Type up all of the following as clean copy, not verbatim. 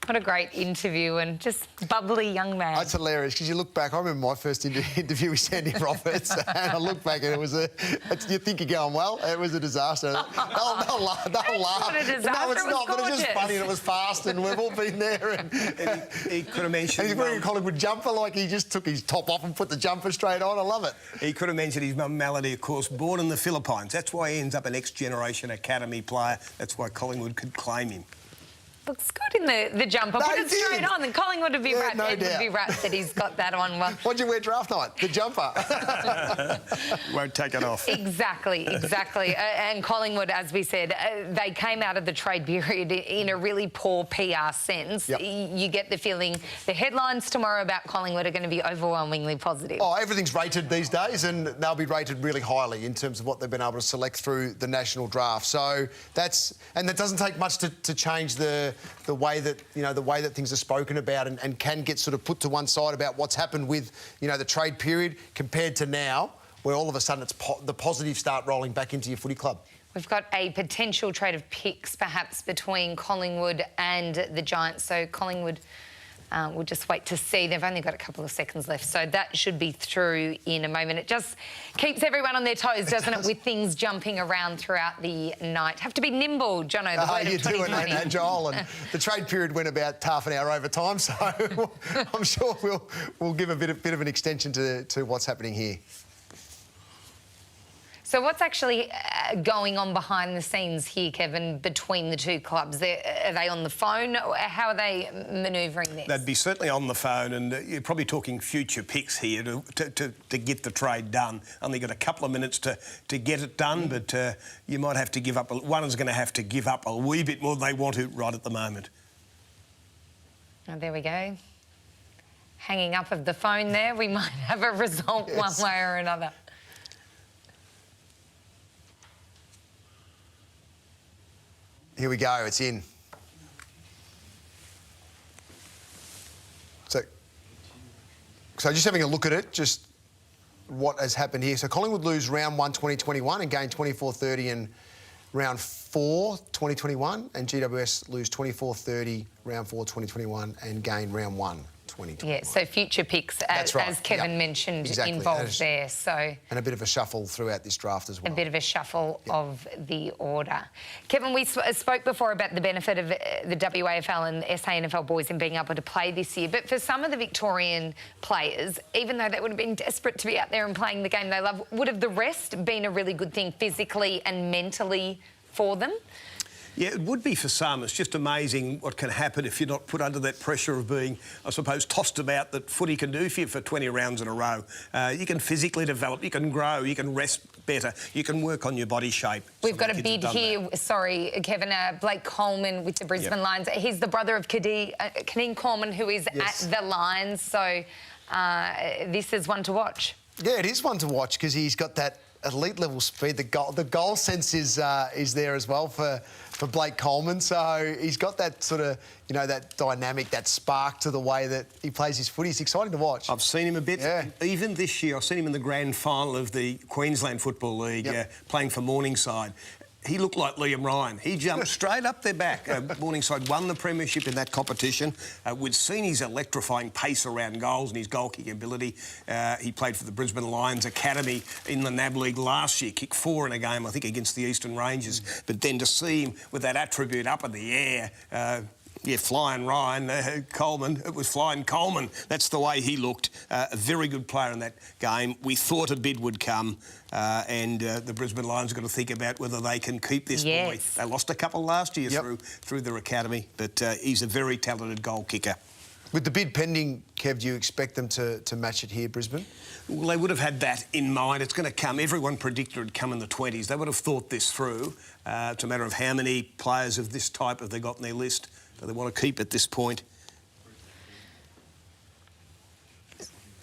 What a great interview and just bubbly young man. That's hilarious because you look back. I remember my first interview with Sandy Roberts, and I look back and it was you think you're going well. It was a disaster. They'll laugh. Not a disaster. No, it's not. But it's just funny. And it was fast, and we've all been there. And he could have mentioned. And he's wearing a Collingwood jumper, like he just took his top off and put the jumper straight on. I love it. He could have mentioned his mum Melody, of course, born in the Philippines. That's why he ends up a next-generation academy player. That's why Collingwood could claim him. Looks good in the jumper. No, Put it straight on. And Collingwood would be right. No Ed would be right that he's got that on. Well, what'd you wear draft night? The jumper. Won't take it off. Exactly. And Collingwood, as we said, they came out of the trade period in a really poor PR sense. Yep. You get the feeling the headlines tomorrow about Collingwood are going to be overwhelmingly positive. Oh, everything's rated these days, and they'll be rated really highly in terms of what they've been able to select through the national draft. So that doesn't take much to change the way that things are spoken about and can get sort of put to one side about what's happened with the trade period compared to now, where all of a sudden the positives start rolling back into your footy club. We've got a potential trade of picks perhaps between Collingwood and the Giants. So Collingwood, we'll just wait to see. They've only got a couple of seconds left, so that should be through in a moment. It just keeps everyone on their toes, doesn't it, with things jumping around throughout the night. Have to be nimble, Jono, the word of 2020. And agile, and the trade period went about half an hour over time, so I'm sure we'll give a bit of an extension to what's happening here. So what's actually going on behind the scenes here, Kevin, between the two clubs? Are they on the phone? How are they manoeuvring this? They'd be certainly on the phone, and you're probably talking future picks here to get the trade done. Only got a couple of minutes to get it done, but you might have to give up. One is going to have to give up a wee bit more than they want to right at the moment. Oh, there we go. Hanging up of the phone there, we might have a result one way or another. Here we go, it's in. So just having a look at it, just what has happened here. So Collingwood lose round 1 2021 and gain 24-30 in round 4 2021, and GWS lose 24-30 round 4 2021 and gain round 1 2021. Yeah, so future picks, as Kevin mentioned, involved there. So and a bit of a shuffle throughout this draft as well. A bit of a shuffle of the order. Kevin, we spoke before about the benefit of the WAFL and SANFL boys in being able to play this year, but for some of the Victorian players, even though they would have been desperate to be out there and playing the game they love, would have the rest been a really good thing physically and mentally for them? Yeah, it would be for some. It's just amazing what can happen if you're not put under that pressure of being, I suppose, tossed about that footy can do for you for 20 rounds in a row. You can physically develop, you can grow, you can rest better, you can work on your body shape. We've got a bid here, sorry, Kevin, Blake Coleman with the Brisbane Lions. He's the brother of Kadeen Coleman, who is at the Lions, so this is one to watch. Yeah, it is one to watch because he's got that elite level speed. The goal sense is there as well for Blake Coleman. So he's got that sort of, that dynamic, that spark to the way that he plays his footy. It's exciting to watch. I've seen him a bit. Yeah. Even this year, I've seen him in the grand final of the Queensland Football League, playing for Morningside. He looked like Liam Ryan. He jumped straight up their back. Morningside won the premiership in that competition. We'd seen his electrifying pace around goals and his goal-kicking ability. He played for the Brisbane Lions Academy in the NAB League last year, kicked 4 in a game, I think, against the Eastern Rangers. But then to see him with that attribute up in the air, Flying Ryan, Coleman. It was Flying Coleman. That's the way he looked. A very good player in that game. We thought a bid would come, and the Brisbane Lions have got to think about whether they can keep this boy. They lost a couple last year through their academy, but he's a very talented goal kicker. With the bid pending, Kev, do you expect them to match it here, Brisbane? Well, they would have had that in mind. It's going to come. Everyone predicted it would come in the 20s. They would have thought this through. It's a matter of how many players of this type have they got on their list that they want to keep at this point.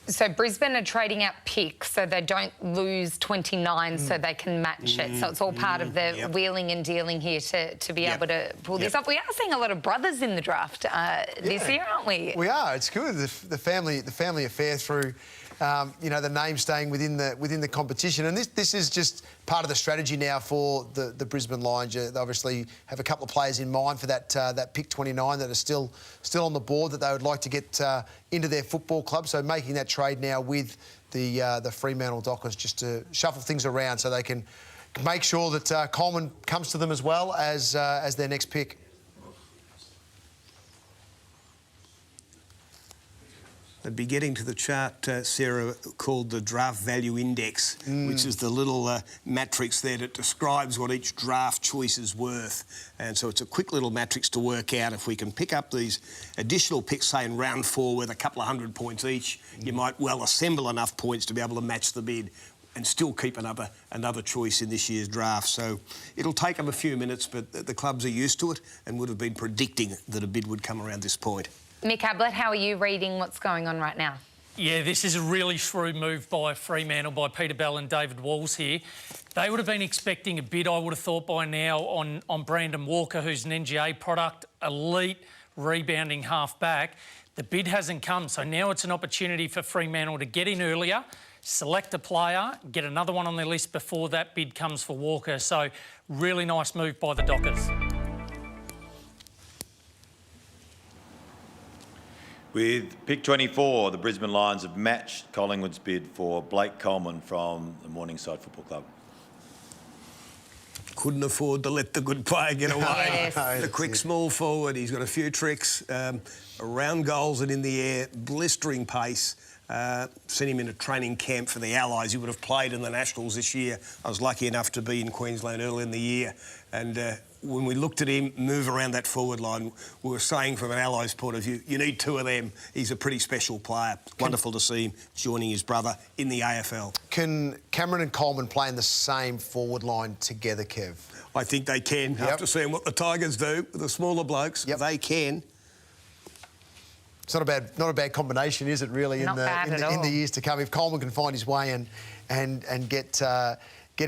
So Brisbane are trading out picks so they don't lose 29 so they can match it. So it's all part of the wheeling and dealing here to be able to pull this off. We are seeing a lot of brothers in the draft this year, aren't we? We are. It's good. The family affair through you know, the name staying within the competition. And this is just part of the strategy now for the Brisbane Lions. They obviously have a couple of players in mind for that pick 29 that are still on the board that they would like to get into their football club. So making that trade now with the Fremantle Dockers just to shuffle things around so they can make sure that Coleman comes to them as well as their next pick. I'd be getting to the chart, Sarah, called the Draft Value Index, which is the little matrix there that describes what each draft choice is worth. And so it's a quick little matrix to work out. If we can pick up these additional picks, say in round 4 with a couple of 100 points each, you might well assemble enough points to be able to match the bid and still keep another choice in this year's draft. So it'll take them a few minutes, but the clubs are used to it and would have been predicting that a bid would come around this point. Mick Ablett, how are you reading what's going on right now? Yeah, this is a really shrewd move by Fremantle, by Peter Bell and David Walls here. They would have been expecting a bid, I would have thought, by now on Brandon Walker, who's an NGA product, elite rebounding half-back. The bid hasn't come, so now it's an opportunity for Fremantle to get in earlier, select a player, get another one on their list before that bid comes for Walker. So really nice move by the Dockers. With pick 24, the Brisbane Lions have matched Collingwood's bid for Blake Coleman from the Morningside Football Club. Couldn't afford to let the good player get away. Yes. The quick small forward, he's got a few tricks, around goals and in the air, blistering pace. Sent him in a training camp for the Allies. He would have played in the Nationals this year. I was lucky enough to be in Queensland early in the year. And when we looked at him move around that forward line, we were saying from an Allies point of view, you need 2 of them. He's a pretty special player. Wonderful to see him joining his brother in the AFL. Can Cameron and Coleman play in the same forward line together, Kev? I think they can. Yep. After seeing what the Tigers do with the smaller blokes, they can. It's not a bad combination, is it? Really, in the years to come, if Coleman can find his way and get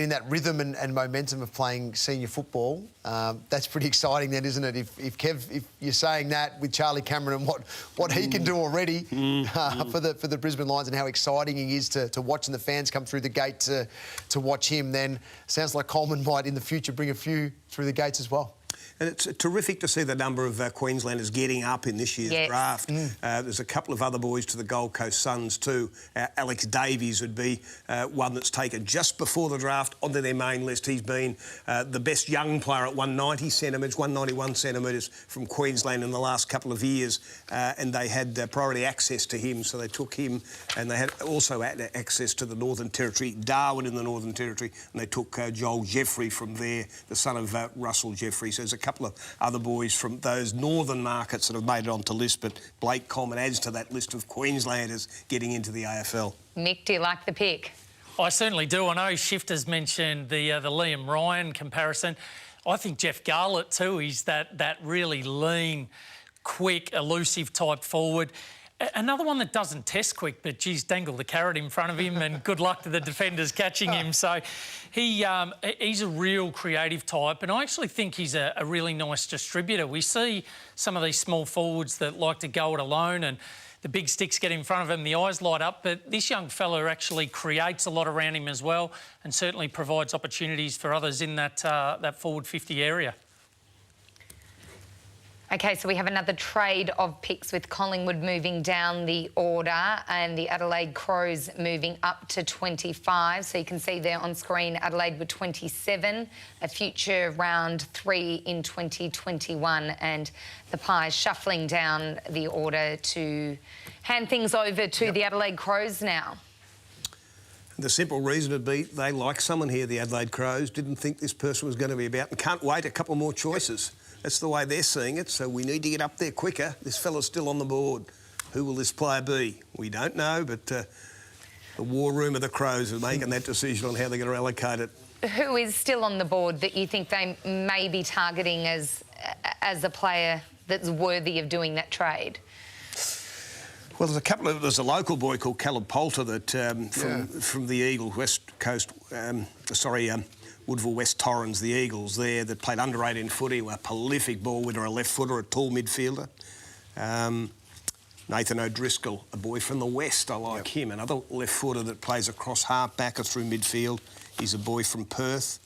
in that rhythm and momentum of playing senior football, that's pretty exciting, then, isn't it? If you're saying that with Charlie Cameron and what he can do already for the Brisbane Lions and how exciting he is to watch and the fans come through the gate to watch him, then sounds like Coleman might in the future bring a few through the gates as well. And it's terrific to see the number of Queenslanders getting up in this year's draft. There's a couple of other boys to the Gold Coast Suns too. Alex Davies would be one that's taken just before the draft onto their main list. He's been the best young player at 190 centimetres, 191 centimetres from Queensland in the last couple of years. And they had priority access to him, so they took him. And they had also access to the Northern Territory, Darwin in the Northern Territory, and they took Joel Jeffrey from there, the son of Russell Jeffrey. So there's a couple of other boys from those northern markets that have made it onto list, but Blake Coleman adds to that list of Queenslanders getting into the AFL. Mick, do you like the pick? I certainly do. I know Shifter's mentioned the Liam Ryan comparison. I think Jeff Garlett too. He's that really lean, quick, elusive type forward. Another one that doesn't test quick, but geez, dangle the carrot in front of him and good luck to the defenders catching him. So he's a real creative type, and I actually think he's a really nice distributor. We see some of these small forwards that like to go it alone and the big sticks get in front of him, the eyes light up, but this young fella actually creates a lot around him as well and certainly provides opportunities for others in that forward 50 area. OK, so we have another trade of picks with Collingwood moving down the order and the Adelaide Crows moving up to 25. So you can see there on screen, Adelaide with 27, a future round 3 in 2021, and the Pies shuffling down the order to hand things over to the Adelaide Crows now. The simple reason would be they like someone here, the Adelaide Crows, didn't think this person was going to be about and can't wait a couple more choices. That's the way they're seeing it, so we need to get up there quicker. This fella's still on the board. Who will this player be? We don't know, but the war room of the Crows are making that decision on how they're going to allocate it. Who is still on the board that you think they may be targeting as a player that's worthy of doing that trade? Well, there's a local boy called Caleb Poulter that from the Eagles, West Coast, Woodville West Torrens, the Eagles there, that played under 18 footy, a prolific ball winner, a left footer, a tall midfielder. Nathan O'Driscoll, a boy from the West, I like him. Another left-footer that plays across half-back or through midfield. He's a boy from Perth.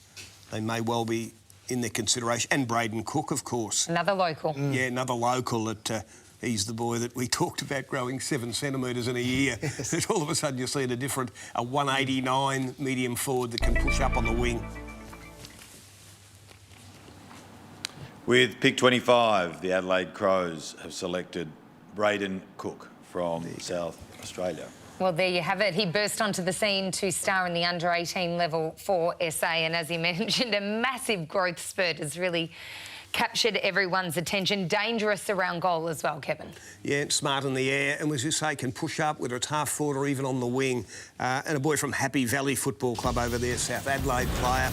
They may well be in their consideration. And Braden Cook, of course. Another local. Yeah, another local that... he's the boy that we talked about growing 7 centimetres in a year. That all of a sudden you're seeing a 189 medium forward that can push up on the wing. With pick 25, the Adelaide Crows have selected Braden Cook from South Australia. Well, there you have it. He burst onto the scene to star in the under-18 level for SA, and as he mentioned, a massive growth spurt has really captured everyone's attention. Dangerous around goal as well, Kevin. Yeah, smart in the air, and as you say, can push up with a half forward or even on the wing. And a boy from Happy Valley Football Club over there, South Adelaide player.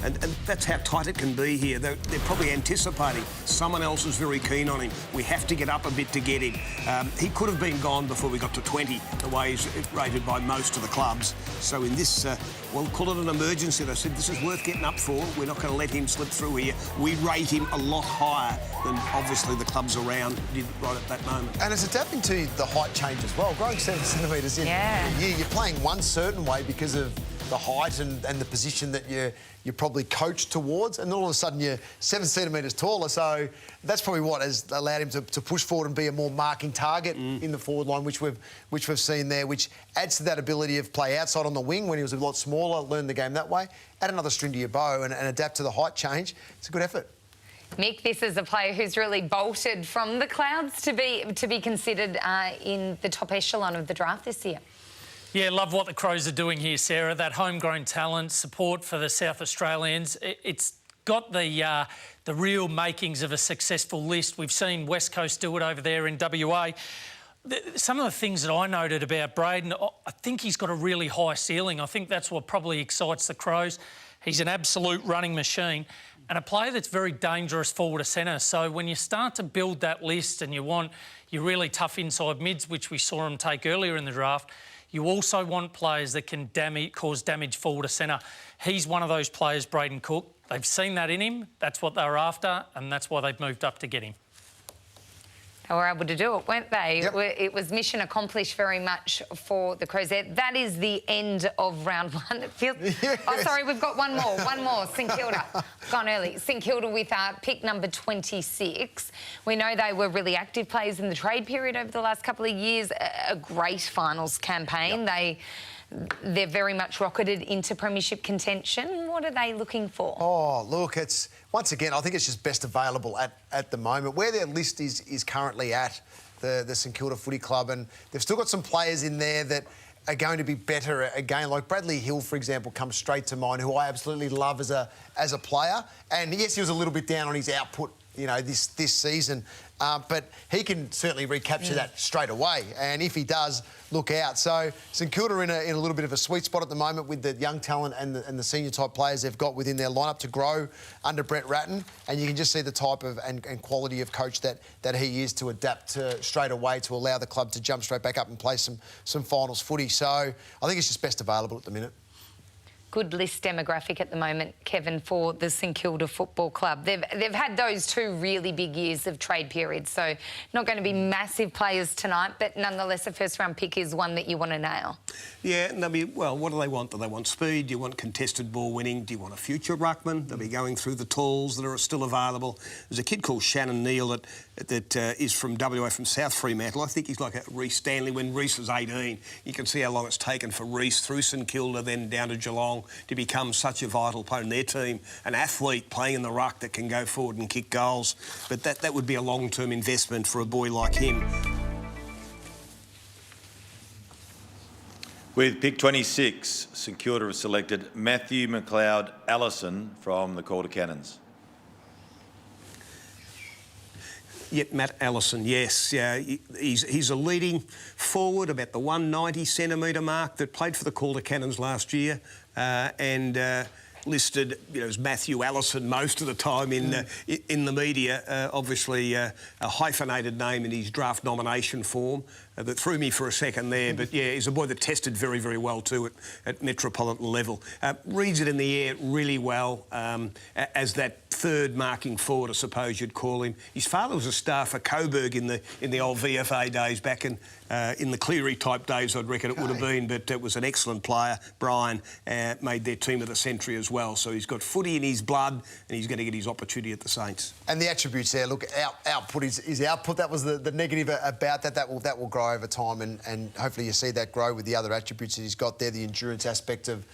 And that's how tight it can be here. They're probably anticipating someone else is very keen on him. We have to get up a bit to get him. He could have been gone before we got to 20, the way he's rated by most of the clubs. So in this, we'll call it an emergency. They said this is worth getting up for. We're not going to let him slip through here. We rate him a lot higher than obviously the clubs around did right at that moment. And it's adapting to the height change as well. Growing 7 centimetres in a year, you're playing one certain way because of the height and the position that you're probably coached towards, and then all of a sudden you're 7 centimetres taller. So that's probably what has allowed him to push forward and be a more marking target in the forward line, which we've seen there, which adds to that ability of play outside on the wing when he was a lot smaller, learn the game that way, add another string to your bow and adapt to the height change. It's a good effort. Mick, this is a player who's really bolted from the clouds to be considered in the top echelon of the draft this year. Yeah, love what the Crows are doing here, Sarah. That homegrown talent, support for the South Australians. It's got the real makings of a successful list. We've seen West Coast do it over there in WA. Some of the things that I noted about Braden, I think he's got a really high ceiling. I think that's what probably excites the Crows. He's an absolute running machine and a player that's very dangerous forward of centre. So when you start to build that list and you want your really tough inside mids, which we saw him take earlier in the draft, you also want players that can cause damage forward of centre. He's one of those players, Braden Cook. They've seen that in him. That's what they were after, and that's why they've moved up to get him. They were able to do it, weren't they? Yep. It was mission accomplished very much for the Crows there. That is the end of round one. It feels... Yes. Oh, sorry, we've got one more. St Kilda. Gone early. St Kilda with pick number 26. We know they were really active players in the trade period over the last couple of years. A great finals campaign. Yep. They're very much rocketed into premiership contention. What are they looking for? Oh, look, it's... Once again, I think it's just best available at the moment. Where their list is currently at, the St Kilda Footy Club, and they've still got some players in there that are going to be better again. Like Bradley Hill, for example, comes straight to mind, who I absolutely love as a player. And yes, he was a little bit down on his output, you know, this season. But he can certainly recapture that straight away. And if he does, look out. So St Kilda are in a little bit of a sweet spot at the moment with the young talent and the senior type players they've got within their lineup to grow under Brett Ratton. And you can just see the type of and quality of coach that he is to adapt to straight away to allow the club to jump straight back up and play some finals footy. So I think it's just best available at the minute. Good list demographic at the moment, Kevin, for the St Kilda Football Club. They've had those 2 really big years of trade periods, so not going to be massive players tonight, but nonetheless a first-round pick is one that you want to nail. Yeah, and they'll be, well, what do they want? Do they want speed? Do you want contested ball winning? Do you want a future ruckman? They'll be going through the tools that are still available. There's a kid called Shannon Neal that is from WA, from South Fremantle. I think he's like a Reece Stanley when Reece was 18. You can see how long it's taken for Reece through St Kilda, then down to Geelong, to become such a vital player in their team, an athlete playing in the ruck that can go forward and kick goals. But that would be a long-term investment for a boy like him. With pick 26, St Kilda have selected Matthew McLeod Allison from the Calder Cannons. Yep, Matt Allison, yes. He's a leading forward, about the 190 centimetre mark, that played for the Calder Cannons last year and listed, you know, as Matthew Allison most of the time in the media. Obviously, a hyphenated name in his draft nomination form that threw me for a second there. But yeah, he's a boy that tested very, very well too at metropolitan level. Reads it in the air really well as that third marking forward, I suppose you'd call him. His father was a star for Coburg in the old VFA days, back in the Cleary type days, I'd reckon it would have been. But it was an excellent player. Brian made their team of the century as well. So he's got footy in his blood, and he's going to get his opportunity at the Saints. And the attributes there, look, output is output. That was the negative about that. That will grow over time, and hopefully you see that grow with the other attributes that he's got there, the endurance aspect of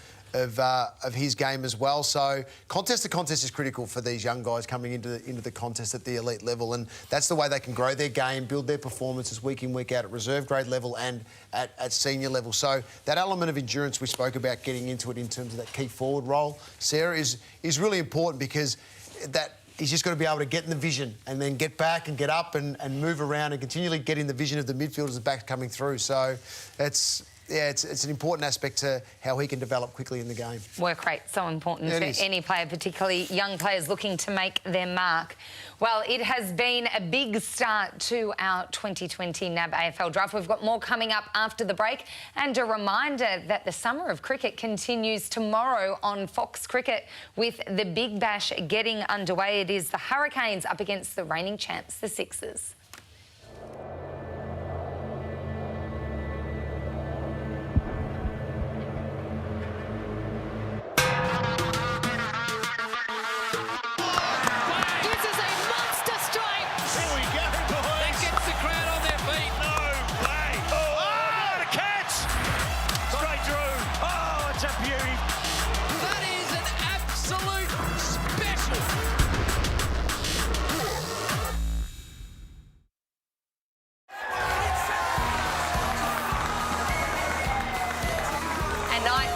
his game as well. So contest to contest is critical for these young guys coming into the contest at the elite level, and that's the way they can grow their game, build their performances week in, week out at reserve grade level and at senior level. So that element of endurance we spoke about, getting into it in terms of that key forward role, Sarah, is really important, because that he's just got to be able to get in the vision and then get back and get up and move around and continually get in the vision of the midfielders and backs coming through. So it's an important aspect to how he can develop quickly in the game. Work rate, so important for any player, particularly young players looking to make their mark. Well, it has been a big start to our 2020 NAB AFL Draft. We've got more coming up after the break, and a reminder that the summer of cricket continues tomorrow on Fox Cricket with the Big Bash getting underway. It is the Hurricanes up against the reigning champs, the Sixers.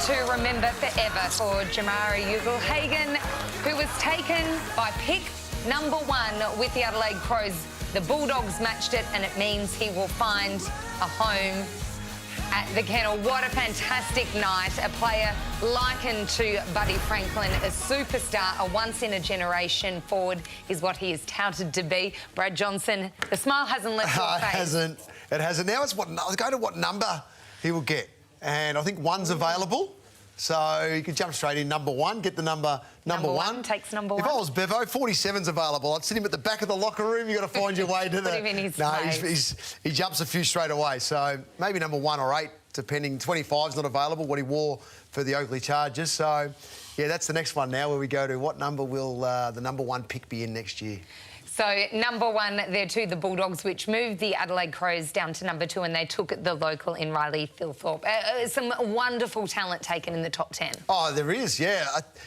To remember forever for Jamara Ugle-Hagan, who was taken by pick number 1 with the Adelaide Crows. The Bulldogs matched it, and it means he will find a home at the kennel. What a fantastic night. A player likened to Buddy Franklin, a superstar, a once-in-a-generation forward is what he is touted to be. Brad Johnson, the smile hasn't left your face. It hasn't. Now it's let's go to what number he will get. And I think 1's available. So you could jump straight in number 1, get the number one. Takes number 1. If I was Bevo, 47's available. I'd sit him at the back of the locker room. You've got to find your way to the... Put him in his place. He jumps a few straight away. So maybe number 1 or 8, depending. 25's not available, what he wore for the Oakley Chargers. So, yeah, that's the next one now, where we go to what number will the number 1 pick be in next year. So number 1 there too, the Bulldogs, which moved the Adelaide Crows down to number 2, and they took the local in Riley Philthorpe. Some wonderful talent taken in the top 10. Oh, there is, yeah.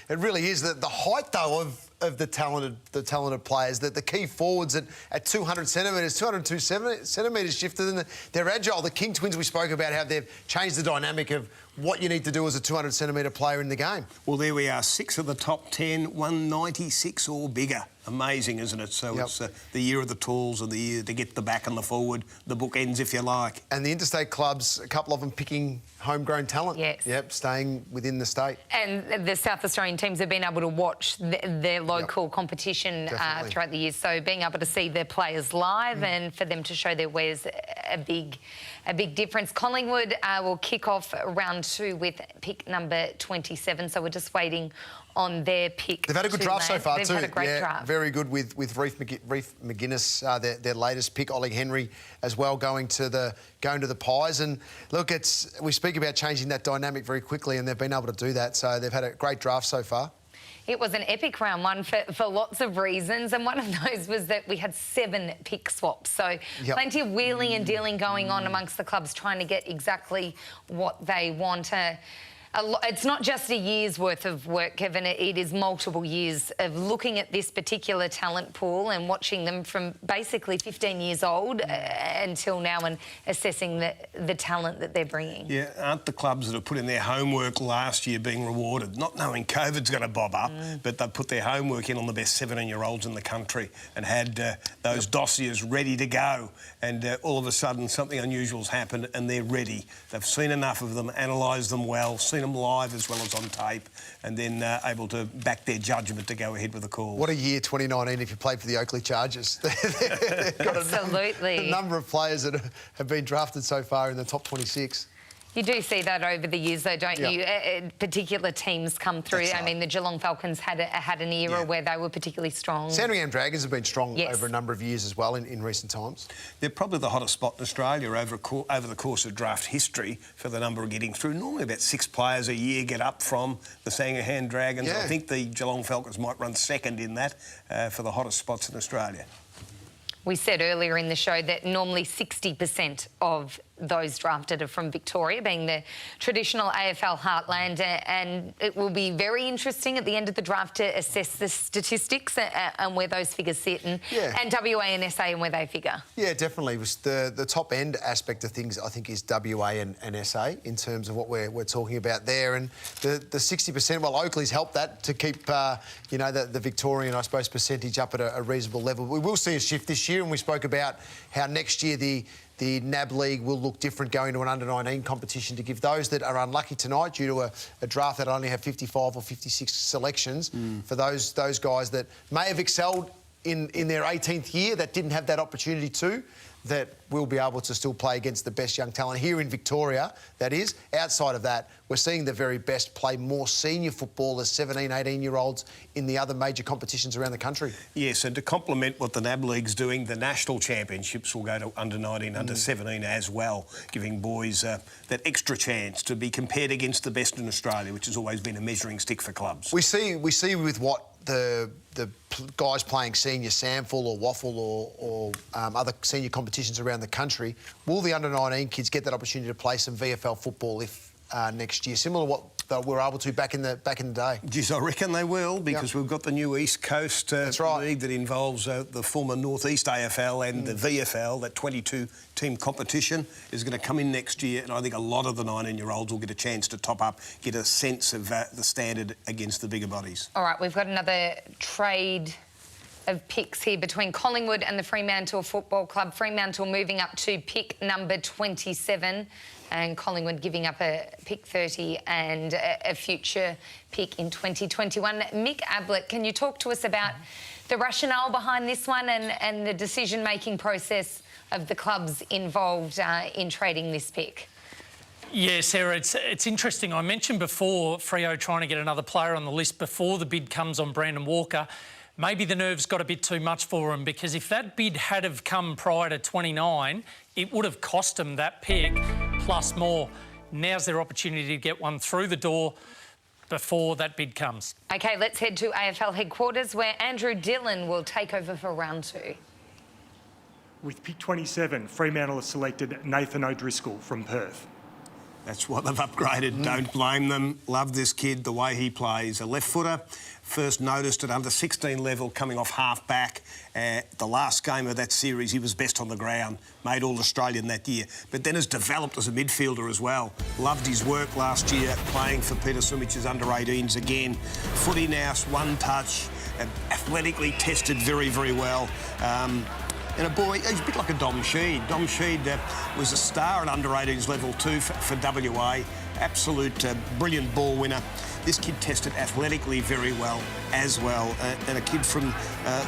It really is. The height, though, of the talented players, that the key forwards at 200 centimetres, 202 centimetres shifted, and they're agile. The King Twins, we spoke about how they've changed the dynamic of what you need to do as a 200 centimetre player in the game. Well, there we are, 6 of the top 10, 196 or bigger. Amazing, isn't it? So it's the year of the tools and the year to get the back and the forward, the bookends, if you like. And the interstate clubs, a couple of them picking homegrown talent. Yes. Yep, staying within the state. And the South Australian teams have been able to watch their local competition throughout the years. So being able to see their players live and for them to show their wares, a big difference. Collingwood will kick off round 2 with pick number 27. So we're just waiting on their pick. They've had a good draft so far too. They've had a great draft. Very good with Reef McGuinness, their latest pick. Ollie Henry as well going to the Pies. And look, we speak about changing that dynamic very quickly, and they've been able to do that. So they've had a great draft so far. It was an epic round 1 for lots of reasons, and one of those was that we had 7 pick swaps. So plenty of wheeling and dealing going on amongst the clubs, trying to get exactly what they want. It's not just a year's worth of work, Kevin. It is multiple years of looking at this particular talent pool and watching them from basically 15 years old until now, and assessing the talent that they're bringing. Yeah, aren't the clubs that have put in their homework last year being rewarded? Not knowing COVID's going to bob up, but they've put their homework in on the best 17-year-olds in the country and had those dossiers ready to go. And all of a sudden something unusual's happened and they're ready. They've seen enough of them, analysed them well, seen them live as well as on tape, and then able to back their judgment to go ahead with the call. What a year 2019 if you played for the Oakley Chargers. They've got Absolutely. a number of players that have been drafted so far in the top 26. You do see that over the years, though, don't Yeah. you? Particular teams come through. That's I right. mean, the Geelong Falcons had an era where they were particularly strong. Sandringham Dragons have been strong Yes. over a number of years as well in recent times. They're probably the hottest spot in Australia over the course of draft history for the number of getting through. Normally about 6 players a year get up from the Sandringham Dragons. Yeah. I think the Geelong Falcons might run second in that for the hottest spots in Australia. We said earlier in the show that normally 60% of those drafted are from Victoria, being the traditional AFL heartland, and it will be very interesting at the end of the draft to assess the statistics and where those figures sit, and WA and SA and where they figure. Yeah, definitely. The top end aspect of things, I think, is WA and SA in terms of what we're talking about there. And the 60%, well, Oakley's helped that to keep, the Victorian, I suppose, percentage up at a reasonable level. We will see a shift this year, and we spoke about how next year the NAB League will look different going to an under-19 competition to give those that are unlucky tonight due to a draft that only have 55 or 56 selections for those guys that may have excelled in their 18th year that didn't have that opportunity to, that will be able to still play against the best young talent here in Victoria, that is. Outside of that, we're seeing the very best play more senior football as 17, 18-year-olds in the other major competitions around the country. Yes, and to complement what the NAB League's doing, the national championships will go to under-19, under-17 as well, giving boys that extra chance to be compared against the best in Australia, which has always been a measuring stick for clubs. We see with what the guys playing senior Samful or Waffle or other senior competitions around the country, will the under-19 kids get that opportunity to play some VFL football if next year, similar to what they were able to back in the day? Geez, I reckon they will, because we've got the new East Coast league that involves the former North East AFL and the VFL. That 22-team competition is going to come in next year, and I think a lot of the 19-year-olds will get a chance to top up, get a sense of the standard against the bigger bodies. All right, we've got another trade of picks here between Collingwood and the Fremantle Football Club. Fremantle moving up to pick number 27 and Collingwood giving up a pick 30 and a future pick in 2021. Mick Ablett, can you talk to us about the rationale behind this one and the decision-making process of the clubs involved in trading this pick? Yeah, Sarah, it's interesting. I mentioned before Freo trying to get another player on the list before the bid comes on Brandon Walker. Maybe the nerves got a bit too much for him, because if that bid had have come prior to 29, it would have cost him that pick plus more. Now's their opportunity to get one through the door before that bid comes. OK, let's head to AFL headquarters where Andrew Dillon will take over for round 2. With pick 27, Fremantle has selected Nathan O'Driscoll from Perth. That's what they've upgraded. Don't blame them. Love this kid, the way he plays. A left footer, first noticed at under 16 level, coming off half back. The last game of that series, he was best on the ground, made All-Australian that year, but then has developed as a midfielder as well. Loved his work last year, playing for Peter Sumich's under-18s again. Footy nous, one touch, athletically tested very, very well. And a boy, he's a bit like a Dom Sheed. Dom Sheed was a star at under-18s level too for WA. Absolute brilliant ball winner. This kid tested athletically very well as well. And a kid from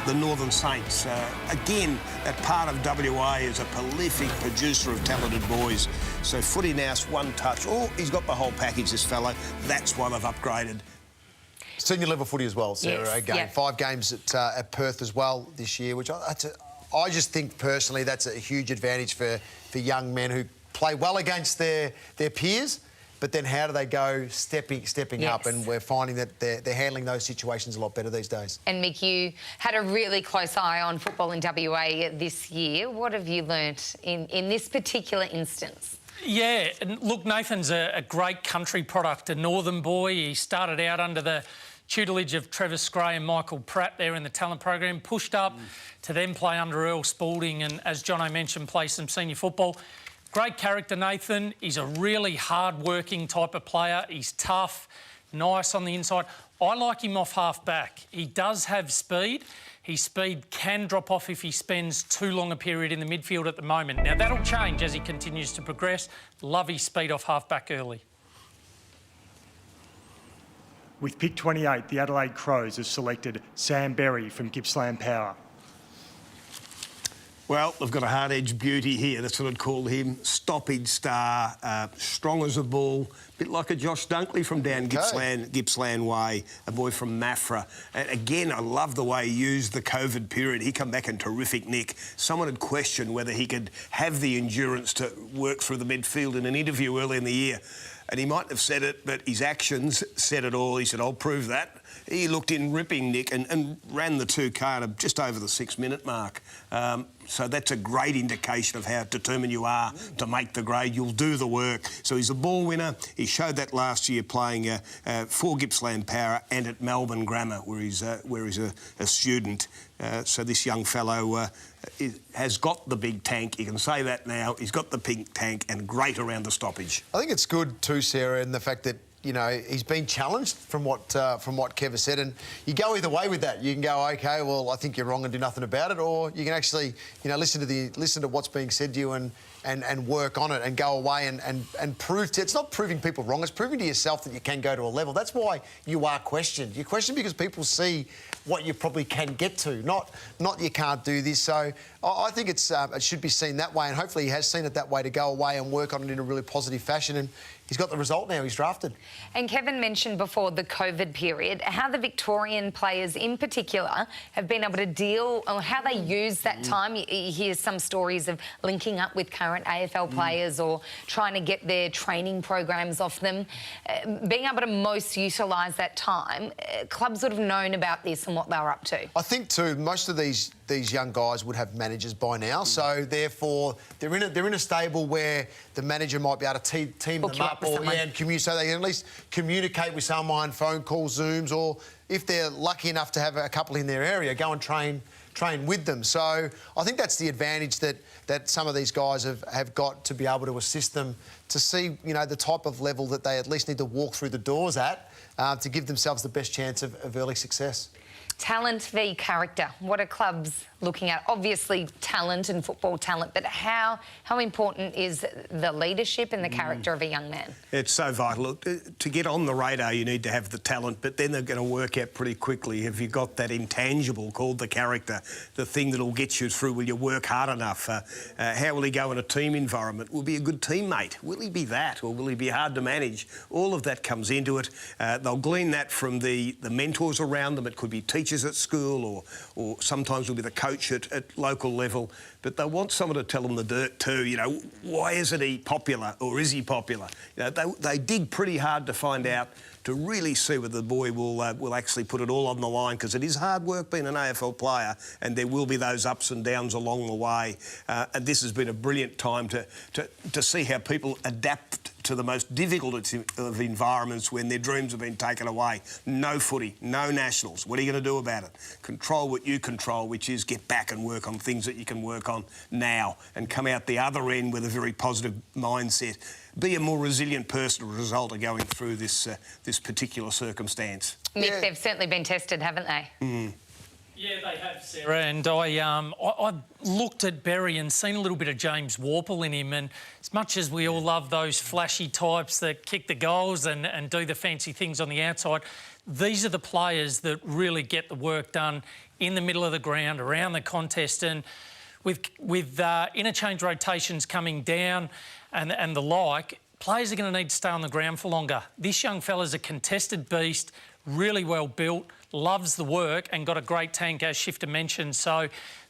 the Northern Saints. Again, that part of WA is a prolific producer of talented boys. So footy nous, one touch. Oh, he's got the whole package, this fellow. That's why they've upgraded. Senior level footy as well, Sarah. Yes, Again, 5 games at Perth as well this year, which I just think personally that's a huge advantage for young men who play well against their peers, but then how do they go stepping up? And we're finding that they're handling those situations a lot better these days. And Mick, you had a really close eye on football in WA this year. What have you learnt in this particular instance? Yeah, and look, Nathan's a great country product, a northern boy. He started out under the tutelage of Trevor Scray and Michael Pratt there in the talent program, pushed up to then play under Earl Spalding and, as Jono mentioned, play some senior football. Great character, Nathan. He's a really hard-working type of player. He's tough, nice on the inside. I like him off half-back. He does have speed. His speed can drop off if he spends too long a period in the midfield at the moment. Now, that'll change as he continues to progress. Love his speed off half-back early. With pick 28, the Adelaide Crows have selected Sam Berry from Gippsland Power. Well, they've got a hard-edged beauty here. That's what I'd call him. Stoppage star, strong as a bull, a bit like a Josh Dunkley from down Gippsland Way, a boy from Maffra. And again, I love the way he used the COVID period. He come back in terrific nick. Someone had questioned whether he could have the endurance to work through the midfield in an interview early in the year. And he might have said it, but his actions said it all. He said, I'll prove that. He looked in ripping nick and ran the 2K just over the 6-minute mark. So that's a great indication of how determined you are to make the grade. You'll do the work. So he's a ball winner. He showed that last year playing for Gippsland Power and at Melbourne Grammar, where he's a student. So this young fellow has got the big tank. You can say that now. He's got the pink tank and great around the stoppage. I think it's good too, Sarah, in the fact that, you know, he's been challenged from what Kev has said, and you go either way with that. You can go, OK, well, I think you're wrong and do nothing about it, or you can actually, you know, listen to what's being said to you and work on it and go away and prove to... It's not proving people wrong, it's proving to yourself that you can go to a level. That's why you are questioned. You're questioned because people see what you probably can get to, not you can't do this. So I think it should be seen that way, and hopefully he has seen it that way, to go away and work on it in a really positive fashion. And he's got the result now. He's drafted. And Kevin mentioned before the COVID period, how the Victorian players in particular have been able to deal, or how they use that time. You hear some stories of linking up with current AFL players or trying to get their training programs off them. Being able to most utilise that time, clubs would have known about this and what they were up to. I think too, most of these young guys would have managers by now, so therefore they're in a stable where the manager might be able to team them up and communicate, so they can at least communicate with someone, phone calls, Zooms, or if they're lucky enough to have a couple in their area, go and train with them. So I think that's the advantage that some of these guys have got, to be able to assist them to see, you know, the type of level that they at least need to walk through the doors at to give themselves the best chance of early success. Talent v character. What are clubs looking at? Obviously talent and football talent, but how important is the leadership and the character of a young man? It's so vital. Look, to get on the radar, you need to have the talent, but then they're going to work out pretty quickly. Have you got that intangible called the character, the thing that'll get you through? Will you work hard enough? How will he go in a team environment? Will he be a good teammate? Will he be that, or will he be hard to manage? All of that comes into it. They'll glean that from the mentors around them. It could be teachers at school, or sometimes it'll be the coach at local level, but they want someone to tell them the dirt too. You know, why isn't he popular, or is he popular? You know, they dig pretty hard to find out, to really see whether the boy will actually put it all on the line, because it is hard work being an AFL player, and there will be those ups and downs along the way. And this has been a brilliant time to see how people adapt to the most difficult of environments when their dreams have been taken away. No footy, no nationals. What are you going to do about it? Control what you control, which is get back and work on things that you can work on now, and come out the other end with a very positive mindset. Be a more resilient person as a result of going through this particular circumstance. Mick, they've certainly been tested, haven't they? Yeah, they have, Sarah. And I looked at Berry and seen a little bit of James Warple in him. And as much as we all love those flashy types that kick the goals and do the fancy things on the outside, these are the players that really get the work done in the middle of the ground, around the contest. And with interchange rotations coming down and the like, players are going to need to stay on the ground for longer. This young fella's a contested beast, really well built, loves the work and got a great tank, as Shifter mentioned. So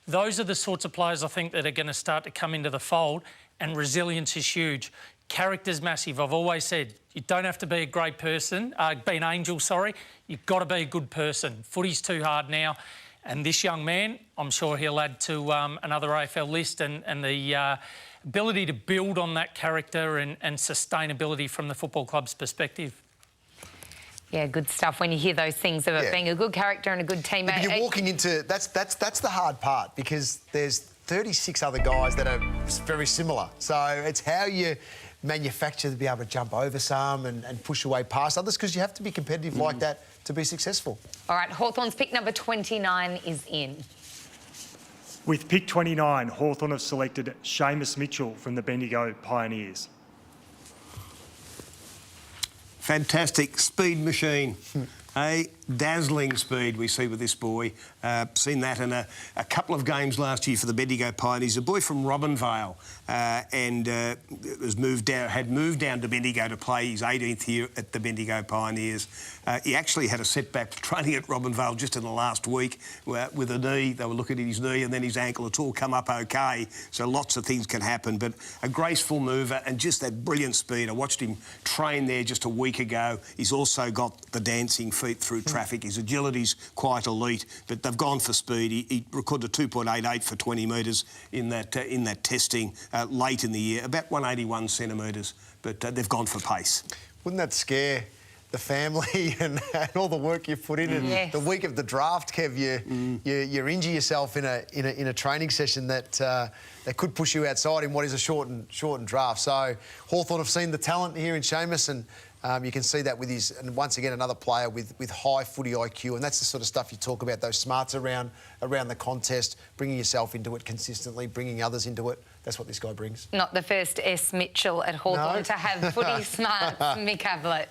those are the sorts of players I think that are going to start to come into the fold, and resilience is huge. Character's massive. I've always said you don't have to be a great person, be an angel, sorry. You've got to be a good person. Footy's too hard now. And this young man, I'm sure he'll add to another AFL list, and the ability to build on that character and sustainability from the football club's perspective. Yeah, good stuff when you hear those things about being a good character and a good teammate. But you're walking into... That's the hard part, because there's 36 other guys that are very similar. So it's how you manufacture to be able to jump over some and push away past others, because you have to be competitive like that to be successful. All right, Hawthorn's pick number 29 is in. With pick 29, Hawthorn have selected Seamus Mitchell from the Bendigo Pioneers. Fantastic speed machine. A dazzling speed we see with this boy. Seen that in a couple of games last year for the Bendigo Pioneers. A boy from Robinvale and had moved down to Bendigo to play his 18th year at the Bendigo Pioneers. He actually had a setback training at Robinvale just in the last week with a knee. They were looking at his knee and then his ankle. It's all come up okay. So lots of things can happen. But a graceful mover and just that brilliant speed. I watched him train there just a week ago. He's also got the dancing feet through traffic. His agility's quite elite, but they've gone for speed. He recorded a 2.88 for 20 metres in that testing late in the year, about 181 centimetres, but they've gone for pace. Wouldn't that scare the family and all the work you've put in? And the week of the draft, Kev, you injure yourself in a training session that could push you outside in what is a shortened draft. So Hawthorn have seen the talent here in Seamus, and you can see that with and once again, another player with high footy IQ, and that's the sort of stuff you talk about, those smarts around the contest, bringing yourself into it consistently, bringing others into it. That's what this guy brings. Not the first S. Mitchell at Hawthorn to have footy smarts, Mick Havlett.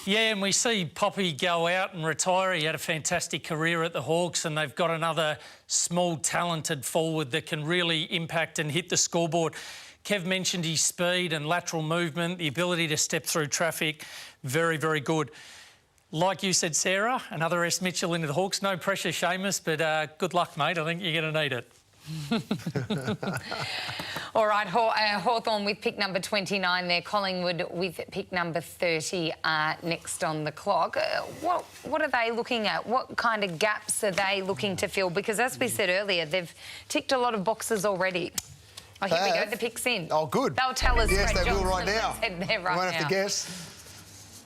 Yeah, and we see Poppy go out and retire. He had a fantastic career at the Hawks, and they've got another small, talented forward that can really impact and hit the scoreboard. Kev mentioned his speed and lateral movement, the ability to step through traffic. Very, very good. Like you said, Sarah, another S. Mitchell into the Hawks. No pressure, Seamus, but good luck, mate. I think you're going to need it. All right, Hawthorn with pick number 29 there. Collingwood with pick number 30 next on the clock. What are they looking at? What kind of gaps are they looking to fill? Because as we said earlier, they've ticked a lot of boxes already. Oh, here we go, the pick's in. Oh, good. They'll tell us. Yes, Brett they will Johnson right now. said there right you won't now. have to guess.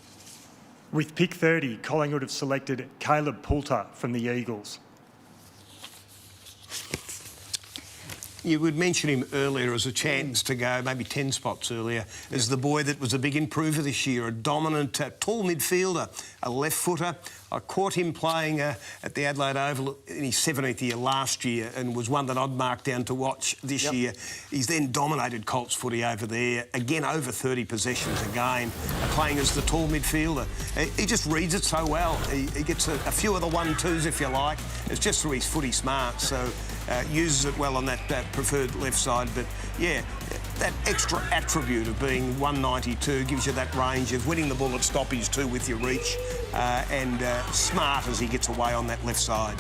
With pick 30, Collingwood have selected Caleb Poulter from the Eagles. You would mention him earlier as a chance to go, maybe 10 spots earlier, as the boy that was a big improver this year, a dominant, tall midfielder, a left footer. I caught him playing at the Adelaide Oval in his 17th year last year and was one that I'd marked down to watch this year. He's then dominated Colts footy over there, again over 30 possessions a game, playing as the tall midfielder. He just reads it so well. He gets a few of the 1-2s, if you like. It's just through his footy smart, so uses it well on that preferred left side. But, yeah, that extra attribute of being 192 gives you that range of winning the ball at stoppage too with your reach and smart as he gets away on that left side.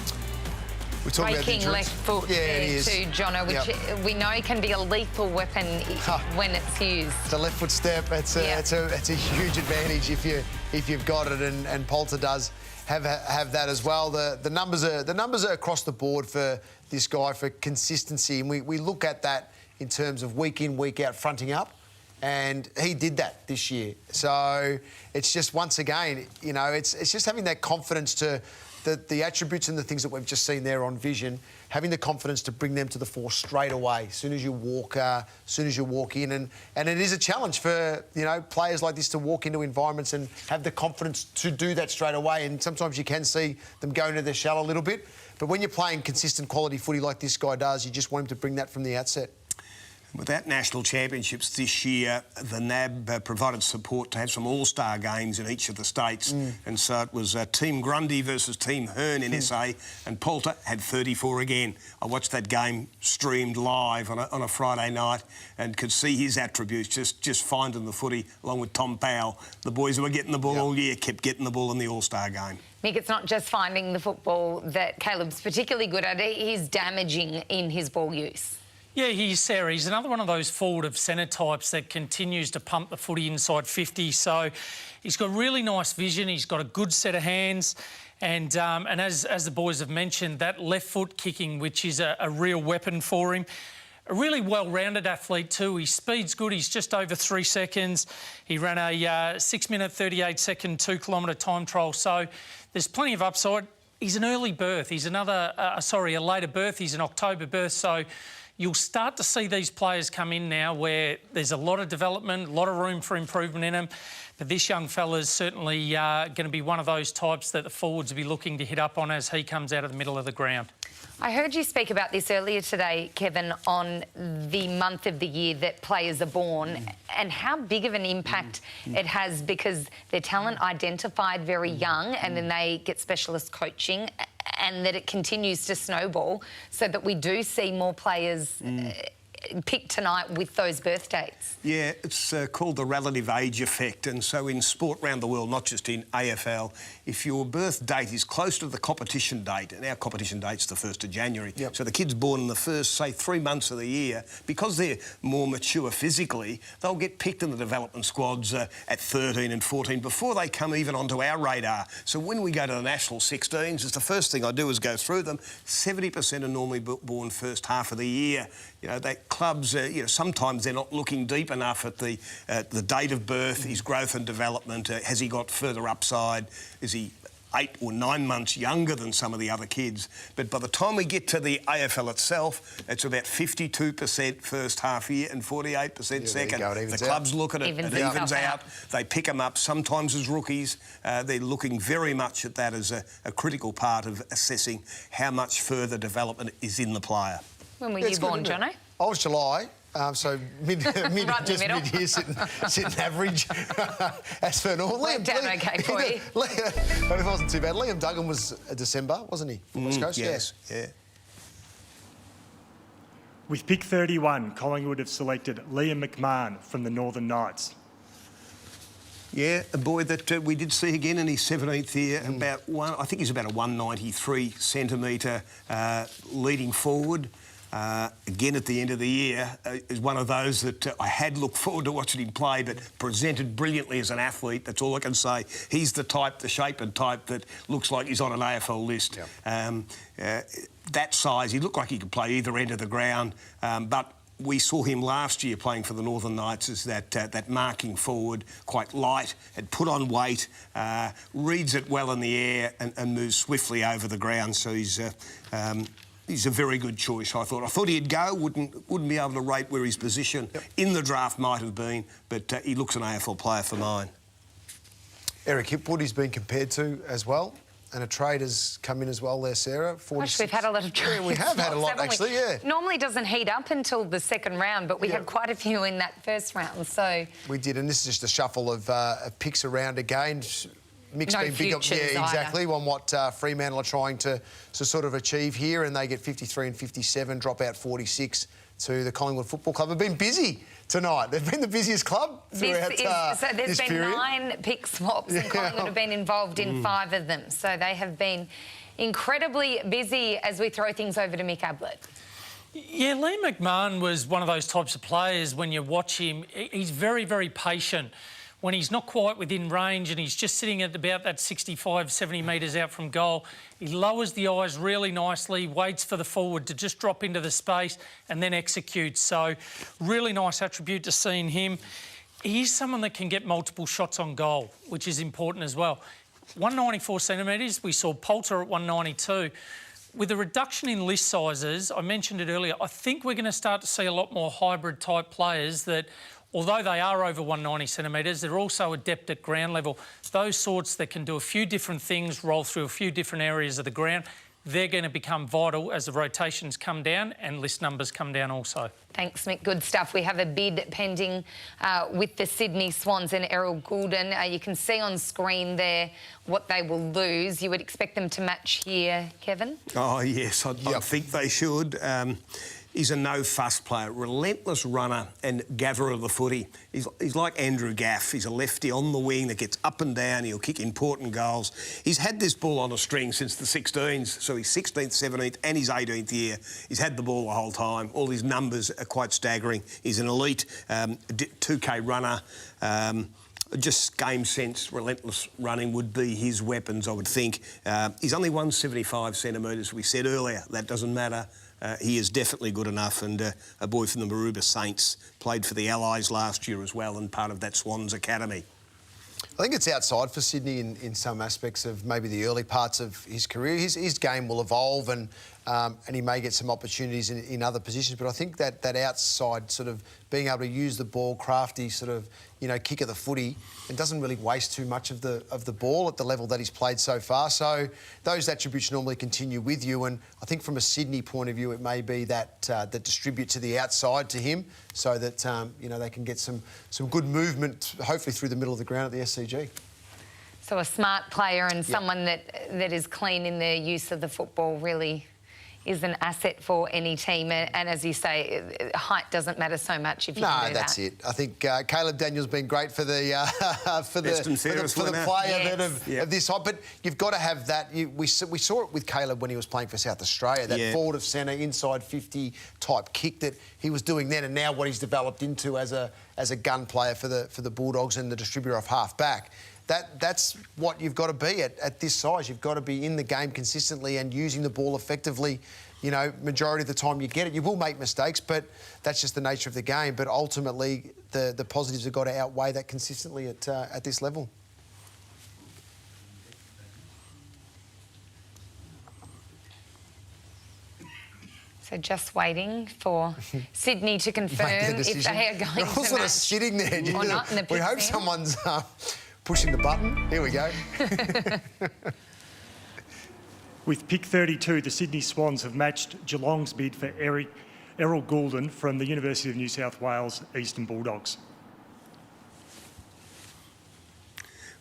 We're talking about Breaking left foot there too, Jono, which we know can be a lethal weapon when it's used. It's a left foot step. It's a huge advantage if you've got it, and Poulter does have that as well. The numbers are across the board for this guy for consistency, and we look at that in terms of week in, week out fronting up, and he did that this year. So it's just, once again, you know, it's just having that confidence to the attributes and the things that we've just seen there on vision, having the confidence to bring them to the fore straight away, as soon as you walk in, and it is a challenge for, you know, players like this to walk into environments and have the confidence to do that straight away. And sometimes you can see them go into their shell a little bit, but when you're playing consistent quality footy like this guy does, you just want him to bring that from the outset. With that national championships this year, the NAB provided support to have some all-star games in each of the states. And so it was Team Grundy versus Team Hearn in SA, and Poulter had 34 again. I watched that game streamed live on a Friday night and could see his attributes just finding the footy, along with Tom Powell. The boys who were getting the ball all year kept getting the ball in the all-star game. Nick, it's not just finding the football that Caleb's particularly good at. He's damaging in his ball use. Yeah, he's another one of those forward of centre types that continues to pump the footy inside 50. So he's got really nice vision. He's got a good set of hands. And as the boys have mentioned, that left foot kicking, which is a real weapon for him. A really well-rounded athlete too. His speed's good. He's just over 3 seconds. He ran a 6-minute, 38-second 2-kilometre time trial. So there's plenty of upside. He's an early birth. He's a later birth. He's an October birth. So you'll start to see these players come in now where there's a lot of development, a lot of room for improvement in them. But this young fella's certainly going to be one of those types that the forwards will be looking to hit up on as he comes out of the middle of the ground. I heard you speak about this earlier today, Kevin, on the month of the year that players are born and how big of an impact it has because their talent identified very young and then they get specialist coaching and that it continues to snowball so that we do see more players picked tonight with those birth dates. Yeah, it's called the relative age effect, and so in sport around the world, not just in AFL, if your birth date is close to the competition date, and our competition date's the 1st of January, so the kid's born in the first, say, 3 months of the year, because they're more mature physically, they'll get picked in the development squads at 13 and 14 before they come even onto our radar. So when we go to the national 16s, it's the first thing I do is go through them. 70% are normally born first half of the year. You know, that clubs, sometimes they're not looking deep enough at the date of birth, his growth and development. Has he got further upside? Is he 8 or 9 months younger than some of the other kids? But by the time we get to the AFL itself, it's about 52% first half year and 48% second. The clubs look at it, it evens out. They pick them up, sometimes as rookies. They're looking very much at that as a critical part of assessing how much further development is in the player. When were you born, Jono? I was July, so mid-year sitting average. As for normal, Liam down okay for you. But it wasn't too bad. Liam Duggan was December, wasn't he? From West Coast, yes, yeah. With pick 31, Collingwood have selected Liam McMahon from the Northern Knights. Yeah, a boy that we did see again in his 17th year, I think he's about a 193 centimetre leading forward. Again, at the end of the year, is one of those that I had looked forward to watching him play, but presented brilliantly as an athlete. That's all I can say. He's the type, the shape and type that looks like he's on an AFL list. That size, he looked like he could play either end of the ground, but we saw him last year playing for the Northern Knights as that marking forward, quite light, had put on weight, reads it well in the air and moves swiftly over the ground. So he's a very good choice, I thought. I thought he'd go, wouldn't be able to rate where his position in the draft might have been, but he looks an AFL player for mine. Eric Hipwood, he's been compared to as well. And a trade has come in as well there, Sarah. 46. Gosh, we've had a lot of trades. Yeah, we have had a lot, actually, yeah. Normally doesn't heat up until the second round, but we had quite a few in that first round, so... We did, and this is just a shuffle of picks around again. Mick's been big up, exactly, on what Fremantle are trying to sort of achieve here, and they get 53 and 57, drop out 46 to the Collingwood Football Club. They've been busy tonight. They've been the busiest club throughout So there's been period. 9 pick swaps, and Collingwood have been involved in 5 of them. So they have been incredibly busy as we throw things over to Mick Ablett. Yeah, Liam McMahon was one of those types of players. When you watch him, he's very, very patient. When he's not quite within range and he's just sitting at about that 65, 70 metres out from goal, he lowers the eyes really nicely, waits for the forward to just drop into the space and then executes. So really nice attribute to seeing him. He's someone that can get multiple shots on goal, which is important as well. 194 centimetres, we saw Poulter at 192. With a reduction in list sizes, I mentioned it earlier, I think we're going to start to see a lot more hybrid type players that, although they are over 190 centimetres, they're also adept at ground level. Those sorts that can do a few different things, roll through a few different areas of the ground, they're going to become vital as the rotations come down and list numbers come down also. Thanks, Mick. Good stuff. We have a bid pending with the Sydney Swans and Errol Goulden. You can see on screen there what they will lose. You would expect them to match here, Kevin? Oh, yes, I think they should. He's a no-fuss player, relentless runner and gatherer of the footy. He's like Andrew Gaff. He's a lefty on the wing that gets up and down. He'll kick important goals. He's had this ball on a string since the 16s, so his 16th, 17th and his 18th year. He's had the ball the whole time. All his numbers are quite staggering. He's an elite 2K runner. Just game sense, relentless running would be his weapons, I would think. He's only 175 centimetres, we said earlier. That doesn't matter. He is definitely good enough, and a boy from the Maroubra Saints, played for the Allies last year as well and part of that Swans Academy. I think it's outside for Sydney in some aspects of maybe the early parts of his career. His game will evolve, and and he may get some opportunities in other positions. But I think that outside sort of being able to use the ball, crafty sort of, kick of the footy, and doesn't really waste too much of the ball at the level that he's played so far. So those attributes normally continue with you. And I think from a Sydney point of view, it may be that distribute to the outside to him, so that they can get some good movement, hopefully through the middle of the ground at the SCG. So a smart player and someone that is clean in their use of the football really is an asset for any team. And as you say, height doesn't matter so much if you can do that. No, that's it. I think Caleb Daniel's been great for the player of this height. But you've got to have that. We saw it with Caleb when he was playing for South Australia, that forward of centre, inside 50 type kick that he was doing then, and now what he's developed into as a gun player for the Bulldogs and the distributor off half back. That's what you've got to be at this size. You've got to be in the game consistently and using the ball effectively. Majority of the time you get it. You will make mistakes, but that's just the nature of the game. But ultimately, the positives have got to outweigh that consistently at this level. So just waiting for Sydney to confirm if they are going You're all sort of sitting there or not in the we hope someone's pushing the button. Here we go. With pick 32, the Sydney Swans have matched Geelong's bid for Errol Goulden from the University of New South Wales Eastern Bulldogs.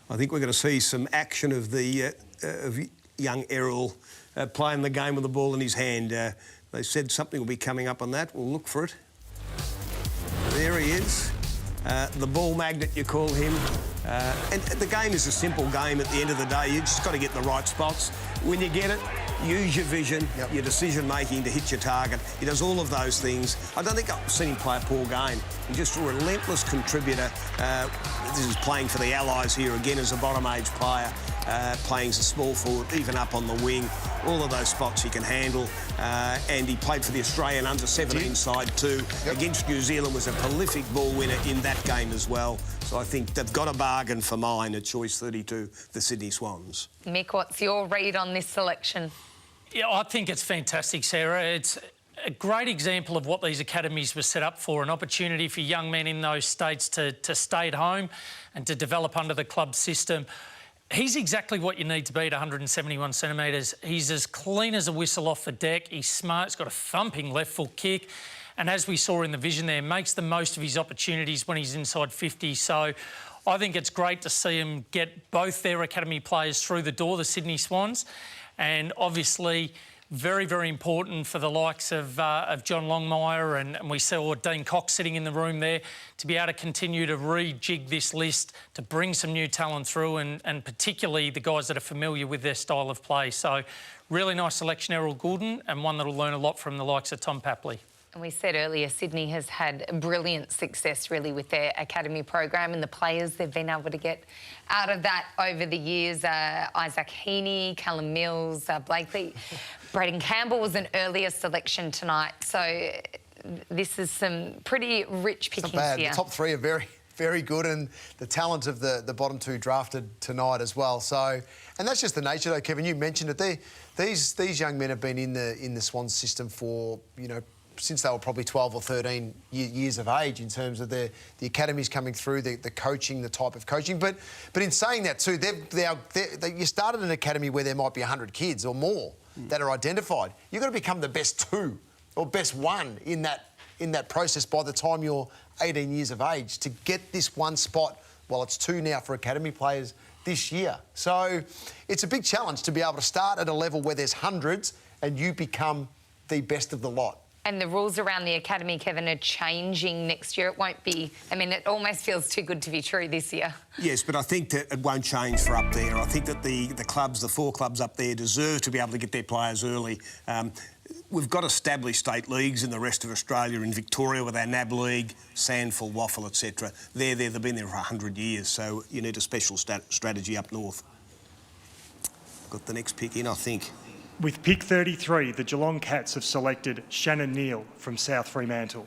I think we're going to see some action of the of young Errol playing the game with the ball in his hand. They said something will be coming up on that. We'll look for it. There he is. The ball magnet, you call him. And the game is a simple game at the end of the day. You just got to get in the right spots. When you get it, use your vision, your decision-making to hit your target. He does all of those things. I don't think I've seen him play a poor game. He's just a relentless contributor. This is playing for the Allies here again as a bottom-age player, playing as a small forward, even up on the wing. All of those spots he can handle. And he played for the Australian under-17 side too. Against New Zealand, was a prolific ball winner in that game as well. So I think they've got a bargain for mine at choice 32, the Sydney Swans. Mick, what's your read on this selection? Yeah, I think it's fantastic, Sarah. It's a great example of what these academies were set up for, an opportunity for young men in those states to stay at home and to develop under the club system. He's exactly what you need to be at 171 centimetres. He's as clean as a whistle off the deck. He's smart. He's got a thumping left foot kick. And as we saw in the vision there, makes the most of his opportunities when he's inside 50. So I think it's great to see him get both their academy players through the door, the Sydney Swans. And obviously very, very important for the likes of John Longmire and we saw Dean Cox sitting in the room there to be able to continue to rejig this list, to bring some new talent through and particularly the guys that are familiar with their style of play. So really nice selection, Errol Goulden, and one that will learn a lot from the likes of Tom Papley. And we said earlier, Sydney has had brilliant success really with their academy program and the players they've been able to get out of that over the years. Isaac Heaney, Callum Mills, Blakely. Braden Campbell was an earlier selection tonight. So this is some pretty rich pickings here. The top three are very, very good, and the talent of the bottom two drafted tonight as well. So, and that's just the nature, though, Kevin. You mentioned it. These young men have been in the Swans system for, since they were probably 12 or 13 years of age in terms of the academies coming through, the coaching, the type of coaching. But in saying that too, you started an academy where there might be 100 kids or more that are identified. You've got to become the best two or best one in that process by the time you're 18 years of age to get this one spot. Well, it's two now for academy players this year. So it's a big challenge to be able to start at a level where there's hundreds and you become the best of the lot. And the rules around the academy, Kevin, are changing next year. It won't be... I mean, it almost feels too good to be true this year. Yes, but I think that it won't change for up there. I think that the clubs, the four clubs up there, deserve to be able to get their players early. We've got established state leagues in the rest of Australia, in Victoria with our NAB League, Sandful, Waffle, etc. They've been there for 100 years, so you need a special strategy up north. Got the next pick in, I think. With pick 33, the Geelong Cats have selected Shannon Neal from South Fremantle.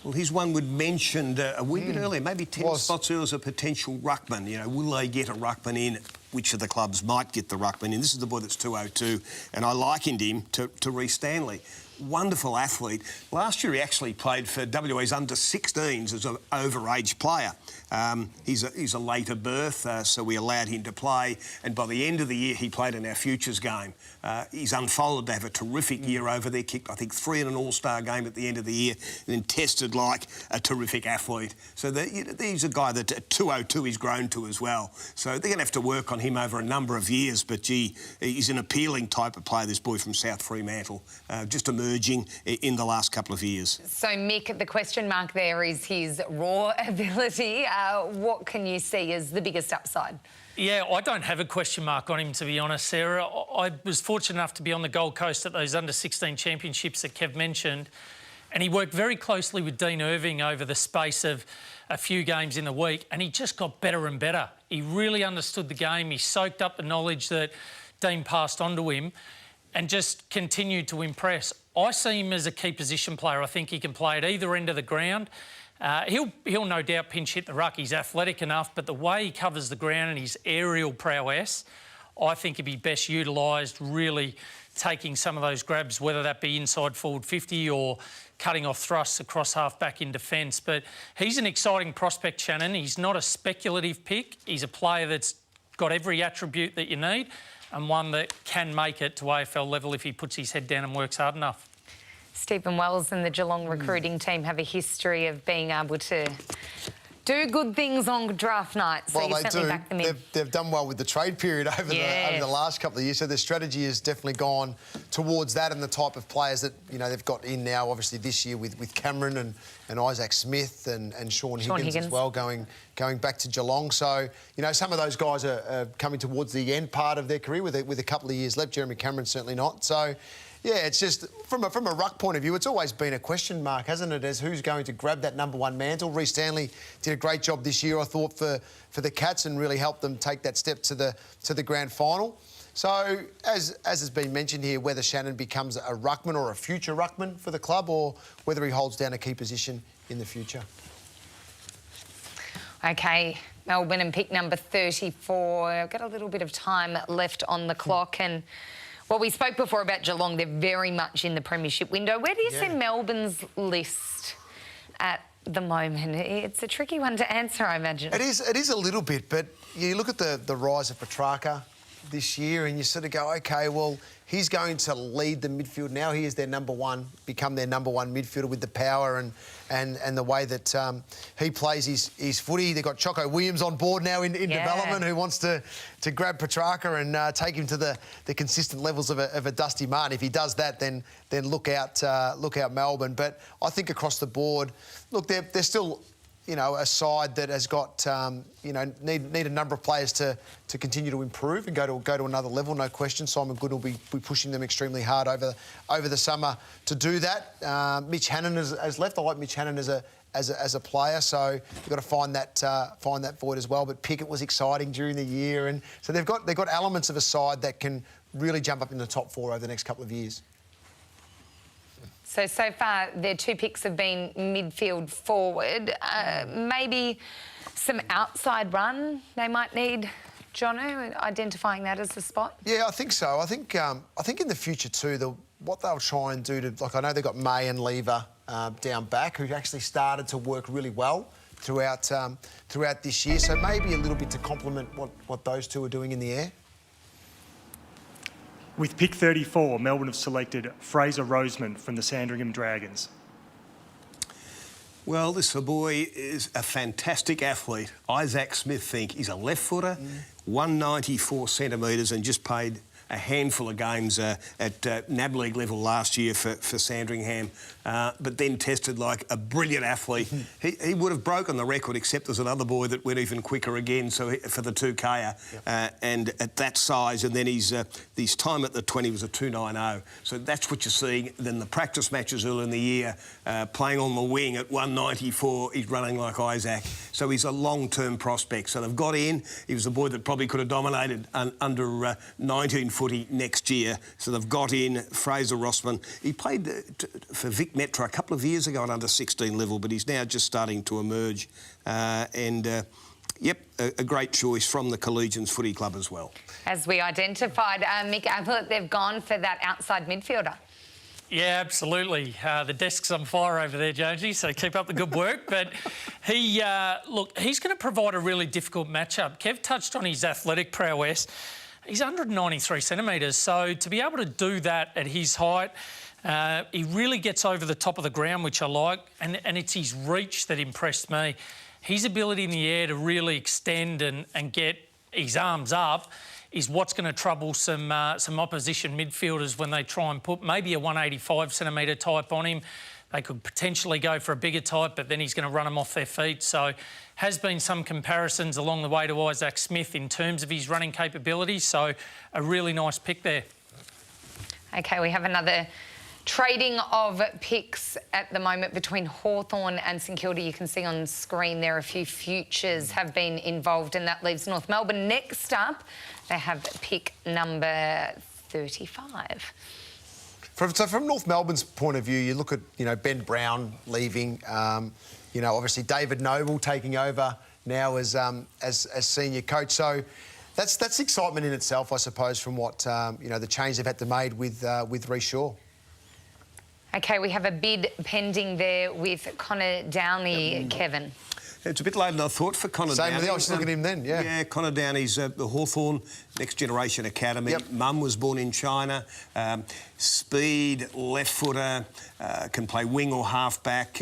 Well, here's one we'd mentioned a wee bit earlier, maybe 10 spots earlier as a potential ruckman. Will they get a ruckman in which of the clubs might get the ruckman in. This is the boy that's 202, and I likened him to Reece Stanley. Wonderful athlete. Last year he actually played for WA's under-16s as an overage player. He's a later birth, so we allowed him to play, and by the end of the year he played in our futures game. He's unfolded to have a terrific year over there, kicked I think 3 in an all-star game at the end of the year, and then tested like a terrific athlete. So he's a guy that at 202 he's grown to as well. So they're going to have to work on him over a number of years, but gee, he's an appealing type of player, this boy from South Fremantle, just emerging in the last couple of years. So, Mick, the question mark there is his raw ability. What can you see as the biggest upside? Yeah, I don't have a question mark on him, to be honest, Sarah. I was fortunate enough to be on the Gold Coast at those under-16 championships that Kev mentioned, and he worked very closely with Dean Irving over the space of a few games in the week, and he just got better and better. He really understood the game. He soaked up the knowledge that Dean passed on to him and just continued to impress. I see him as a key position player. I think he can play at either end of the ground. He'll no doubt pinch hit the ruck. He's athletic enough, but the way he covers the ground and his aerial prowess, I think he'd be best utilised really taking some of those grabs, whether that be inside forward 50 or cutting off thrusts across half-back in defence. But he's an exciting prospect, Shannon. He's not a speculative pick. He's a player that's got every attribute that you need and one that can make it to AFL level if he puts his head down and works hard enough. Stephen Wells and the Geelong recruiting team have a history of being able to do good things on draft night. So well, you they certainly do. back them in. They've done well with the trade period over the last couple of years. So their strategy has definitely gone towards that and the type of players that they've got in now. Obviously this year with Cameron and Isaac Smith and Sean Higgins as well going back to Geelong. So some of those guys are coming towards the end part of their career with a couple of years left. Jeremy Cameron certainly not. So. Yeah, it's just, from a ruck point of view, it's always been a question mark, hasn't it, as who's going to grab that number one mantle. Reece Stanley did a great job this year, I thought, for the Cats and really helped them take that step to the grand final. So, as has been mentioned here, whether Shannon becomes a ruckman or a future ruckman for the club or whether he holds down a key position in the future. OK, Melbourne and pick number 34. I've got a little bit of time left on the clock and... Well, we spoke before about Geelong. They're very much in the premiership window. Where do you see Melbourne's list at the moment? It's a tricky one to answer, I imagine. It is a little bit, but you look at the rise of Petrarca this year and you sort of go, OK, well, he's going to lead the midfield now. He is their number one, become their number one midfielder with the power and the way that he plays his footy. They've got Choco Williams on board now in development who wants to grab Petrarca and take him to the consistent levels of a Dusty Martin. If he does that, then look out Melbourne. But I think across the board, look, they're still... a side that has got, need a number of players to continue to improve and go to another level, no question. Simon Good will be pushing them extremely hard over the summer to do that. Mitch Hannon has left. I like Mitch Hannon as a player, so you've got to find that void as well. But Pickett was exciting during the year, and so they've got elements of a side that can really jump up in the top 4 over the next couple of years. So far, their 2 picks have been midfield forward. Maybe some outside run they might need, Jono, identifying that as the spot? Yeah, I think so. I think in the future too, what they'll try and do I know they've got May and Lever down back who actually started to work really well throughout this year. So maybe a little bit to complement what those two are doing in the air. With pick 34, Melbourne have selected Fraser Roseman from the Sandringham Dragons. Well, this boy is a fantastic athlete. Isaac Smith he's a left footer, 194 centimetres and just played a handful of games at NAB League level last year for Sandringham, but then tested like a brilliant athlete. He would have broken the record, except there's another boy that went even quicker again, so for the 2K'er, and at that size, and then his time at the 20 was a 2.90. So that's what you're seeing. Then the practice matches early in the year, playing on the wing at 194, he's running like Isaac. So he's a long-term prospect. So they've got in. He was a boy that probably could have dominated under 19 footy next year. So they've got in Fraser Roseman. He played for Vic Metro a couple of years ago at under 16 level, but he's now just starting to emerge. Yep, a great choice from the Collegians Footy Club as well. As we identified, Mick Ablett, they've gone for that outside midfielder. Yeah, absolutely. The desk's on fire over there, Jonesy, so keep up the good work. But he, look, he's going to provide a really difficult matchup. Kev touched on his athletic prowess. He's 193 centimetres, so to be able to do that at his height, he really gets over the top of the ground, which I like, and it's his reach that impressed me. His ability in the air to really extend and get his arms up is what's going to trouble some opposition midfielders when they try and put maybe a 185 centimetre type on him. They could potentially go for a bigger type, but then he's going to run them off their feet. So has been some comparisons along the way to Isaac Smith in terms of his running capability. So a really nice pick there. OK, we have another trading of picks at the moment between Hawthorn and St Kilda. You can see on screen there a few futures have been involved, and that leaves North Melbourne. Next up, they have pick number 35. So from North Melbourne's point of view, you look at, Ben Brown leaving, obviously David Noble taking over now as senior coach. So that's excitement in itself, I suppose, from what, the change they've had to make with Rhys Shaw. OK, we have a bid pending there with Connor Downey, Kevin. It's a bit later than I thought for Connor Downey. Same with I was looking at him then, yeah. Yeah, Connor Downey's the Hawthorn Next Generation Academy. Yep. Mum was born in China. Speed, left footer, can play wing or half-back.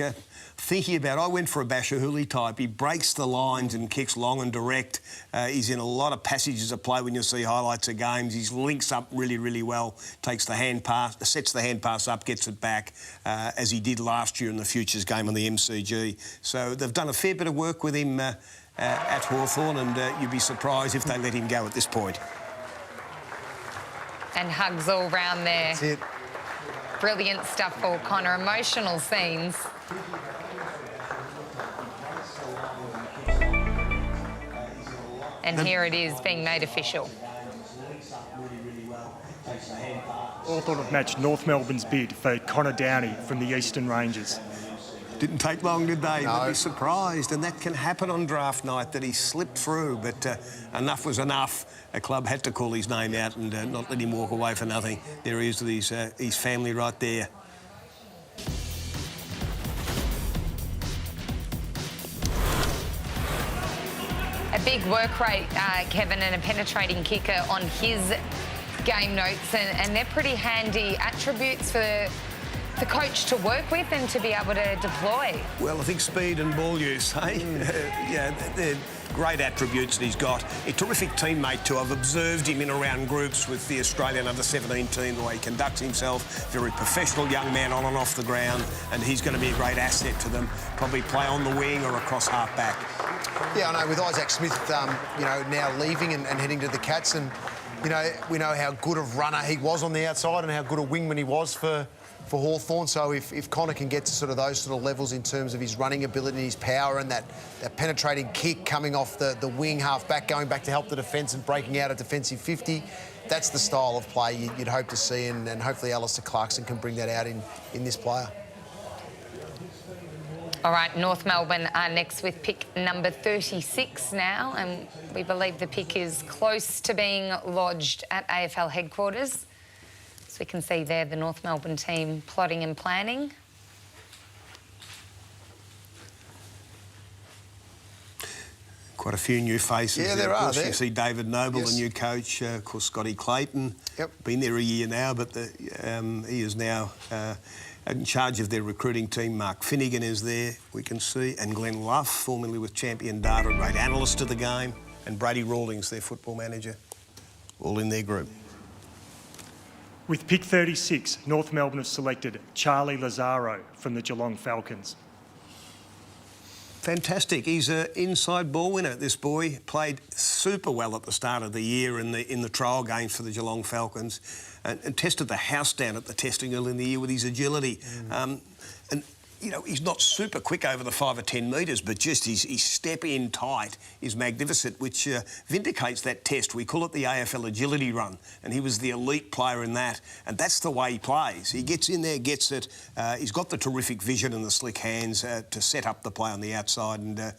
Thinking about, I went for a Bashahuli type. He breaks the lines and kicks long and direct. He's in a lot of passages of play when you see highlights of games. He links up really, really well. Takes the hand pass, sets the hand pass up, gets it back, as he did last year in the Futures game on the MCG. So they've done a fair bit of work with him at Hawthorn, and you'd be surprised if they let him go at this point. And hugs all round there. That's it. Brilliant stuff for Connor. Emotional scenes. And here it is being made official. Hawthorn have matched North Melbourne's bid for Connor Downey from the Eastern Rangers. Didn't take long, did they? No. They'd be surprised, and that can happen on draft night, that he slipped through, but enough was enough. A club had to call his name out and not let him walk away for nothing. There he is with his family right there. A big work rate, Kevin, and a penetrating kicker on his game notes, and they're pretty handy attributes for the coach to work with and to be able to deploy. Well, I think speed and ball use, hey? Yeah, they're great attributes that he's got. A terrific teammate too. I've observed him in around groups with the Australian under-17 team, the way he conducts himself. Very professional young man on and off the ground, and he's going to be a great asset to them. Probably play on the wing or across half-back. Yeah, I know, with Isaac Smith, now leaving and heading to the Cats, and, we know how good a runner he was on the outside and how good a wingman he was for Hawthorn. So if Connor can get to sort of those sort of levels in terms of his running ability, his power, and that penetrating kick coming off the wing half-back, going back to help the defence and breaking out a defensive 50, that's the style of play you'd hope to see, and hopefully Alistair Clarkson can bring that out in this player. All right, North Melbourne are next with pick number 36 now, and we believe the pick is close to being lodged at AFL headquarters. So we can see there the North Melbourne team plotting and planning. Quite a few new faces. Yeah, there are. You see David Noble, Yes. the new coach, of course Scotty Clayton. Yep. Been there a year now, but he is now in charge of their recruiting team. Mark Finnegan is there, we can see, and Glenn Luff, formerly with Champion Data, a great analyst of the game, and Brady Rawlings, their football manager, all in their group. With pick 36, North Melbourne have selected Charlie Lazaro from the Geelong Falcons. Fantastic. He's an inside ball winner, this boy. Played super well at the start of the year in the trial games for the Geelong Falcons, and tested the house down at the testing early in the year with his agility. And, you know, he's not super quick over the 5 or 10 metres, but just his step in tight is magnificent, which vindicates that test. We call it the AFL agility run, and he was the elite player in that, and that's the way he plays. He gets in there, gets it. He's got the terrific vision and the slick hands to set up the play on the outside, and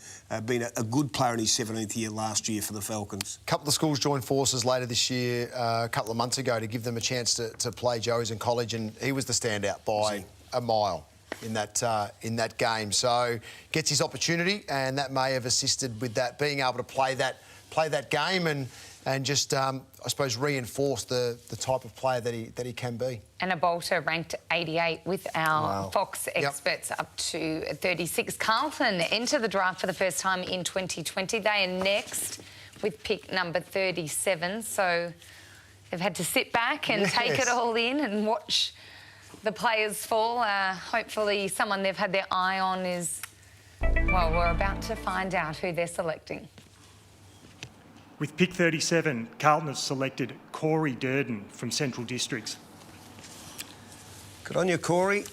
been a good player in his 17th year last year for the Falcons. A couple of schools joined forces later this year, a couple of months ago, to give them a chance to play Joey's in college, and he was the standout by a mile in that game. So gets his opportunity, and that may have assisted with that, being able to play that game and just I suppose reinforce the type of player that he can be. And a bolter ranked 88 with our Fox experts up to 36. Carlton enter the draft for the first time in 2020. They are next with pick number 37. So they've had to sit back and take it all in and watch the players fall. Hopefully someone they've had their eye on is, well, we're about to find out who they're selecting. With pick 37, Carlton have selected Corey Durden from Central Districts. Good on you, Corey.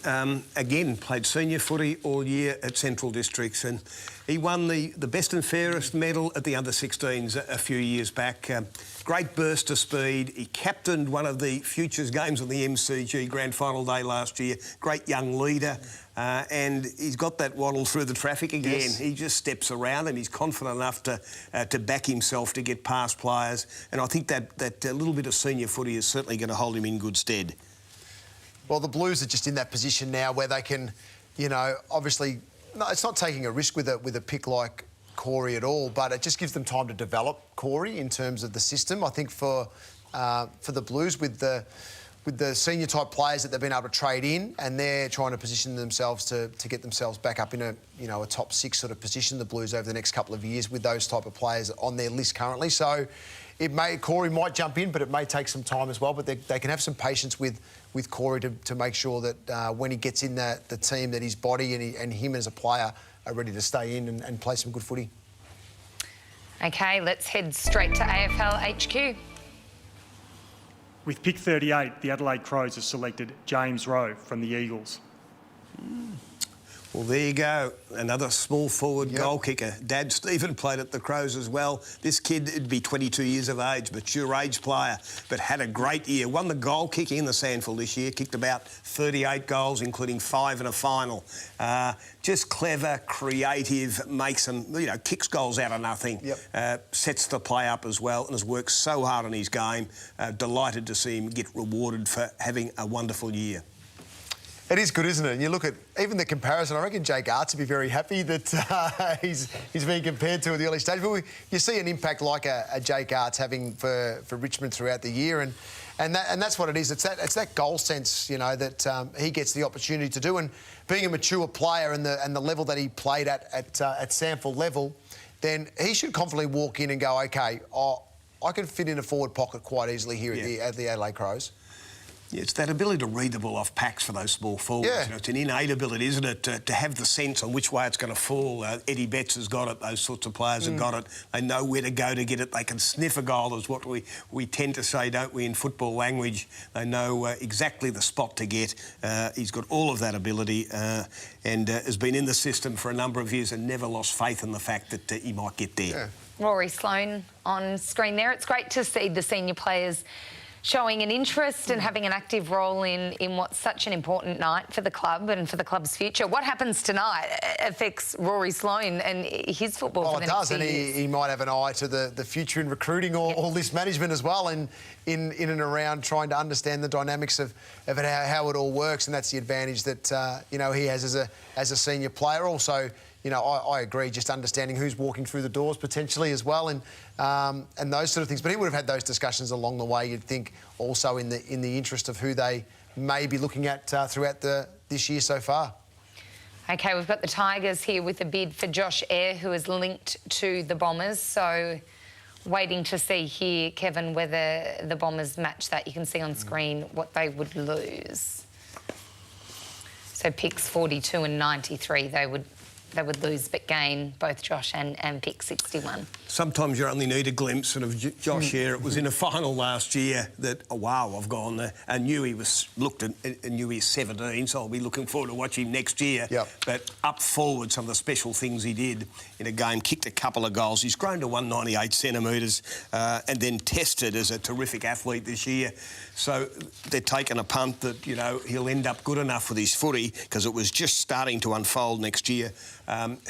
Again, played senior footy all year at Central Districts, and he won the best and fairest medal at the under-16s a few years back. Great burst of speed. He captained one of the Futures games on the MCG Grand Final day last year. Great young leader, and he's got that waddle through the traffic again. Yes. He just steps around, and he's confident enough to back himself to get past players. And I think that little bit of senior footy is certainly going to hold him in good stead. Well, the Blues are just in that position now where they can, you know, obviously, no, it's not taking a risk with a pick like Corey at all, but it just gives them time to develop Corey in terms of the system. I think for the Blues, with the senior type players that they've been able to trade in, and they're trying to position themselves to get themselves back up in a top 6 sort of position, the Blues, over the next couple of years with those type of players on their list currently. So Corey might jump in, but it may take some time as well. But they can have some patience with Corey to make sure that when he gets in the team, that his body and him as a player are ready to stay in and play some good footy. OK, let's head straight to AFL HQ. With pick 38, the Adelaide Crows have selected James Rowe from the Eagles. Well, there you go. Another small forward goal kicker. Dad Stephen played at the Crows as well. This kid would be 22 years of age, mature age player, but had a great year. Won the goal kicking in the SANFL this year, kicked about 38 goals, including 5 in a final. Just clever, creative, makes them, kicks goals out of nothing. Sets the play up as well, and has worked so hard on his game. Delighted to see him get rewarded for having a wonderful year. It is good, isn't it? And you look at even the comparison. I reckon Jake Arts would be very happy that he's being compared to at the early stage. But you see an impact like a Jake Arts having for Richmond throughout the year, and that's what it is. It's that goal sense, that he gets the opportunity to do. And being a mature player and the level that he played at SANFL level, then he should confidently walk in and go, OK, I can fit in a forward pocket quite easily here at the Adelaide Crows. Yeah, it's that ability to read the ball off packs for those small forwards. Yeah. It's an innate ability, isn't it, to have the sense on which way it's going to fall. Eddie Betts has got it. Those sorts of players have got it. They know where to go to get it. They can sniff a goal, is what we tend to say, don't we, in football language. They know exactly the spot to get. He's got all of that ability and has been in the system for a number of years and never lost faith in the fact that he might get there. Yeah. Rory Sloane on screen there. It's great to see the senior players showing an interest and having an active role in what's such an important night for the club and for the club's future. What happens tonight affects Rory Sloane and his football for the next few years. And he might have an eye to the future in recruiting or all this management as well, and in and around trying to understand the dynamics of it, how it all works, and that's the advantage that he has as a senior player. Also, I agree, just understanding who's walking through the doors potentially as well, and those sort of things. But he would have had those discussions along the way, you'd think, also in the interest of who they may be looking at throughout this year so far. OK, we've got the Tigers here with a bid for Josh Eyre, who is linked to the Bombers. So waiting to see here, Kevin, whether the Bombers match that. You can see on screen what they would lose. So picks 42 and 93, they would they would lose but gain both Josh and pick 61. Sometimes you only need a glimpse, and of Josh here, it was in a final last year that, oh, wow, I've gone there. I knew he was knew he was 17, so I'll be looking forward to watching him next year. Yep. But up forward, some of the special things he did in a game, kicked a couple of goals. He's grown to 198 centimetres and then tested as a terrific athlete this year. So they're taking a punt that, you know, he'll end up good enough with his footy because it was just starting to unfold next year.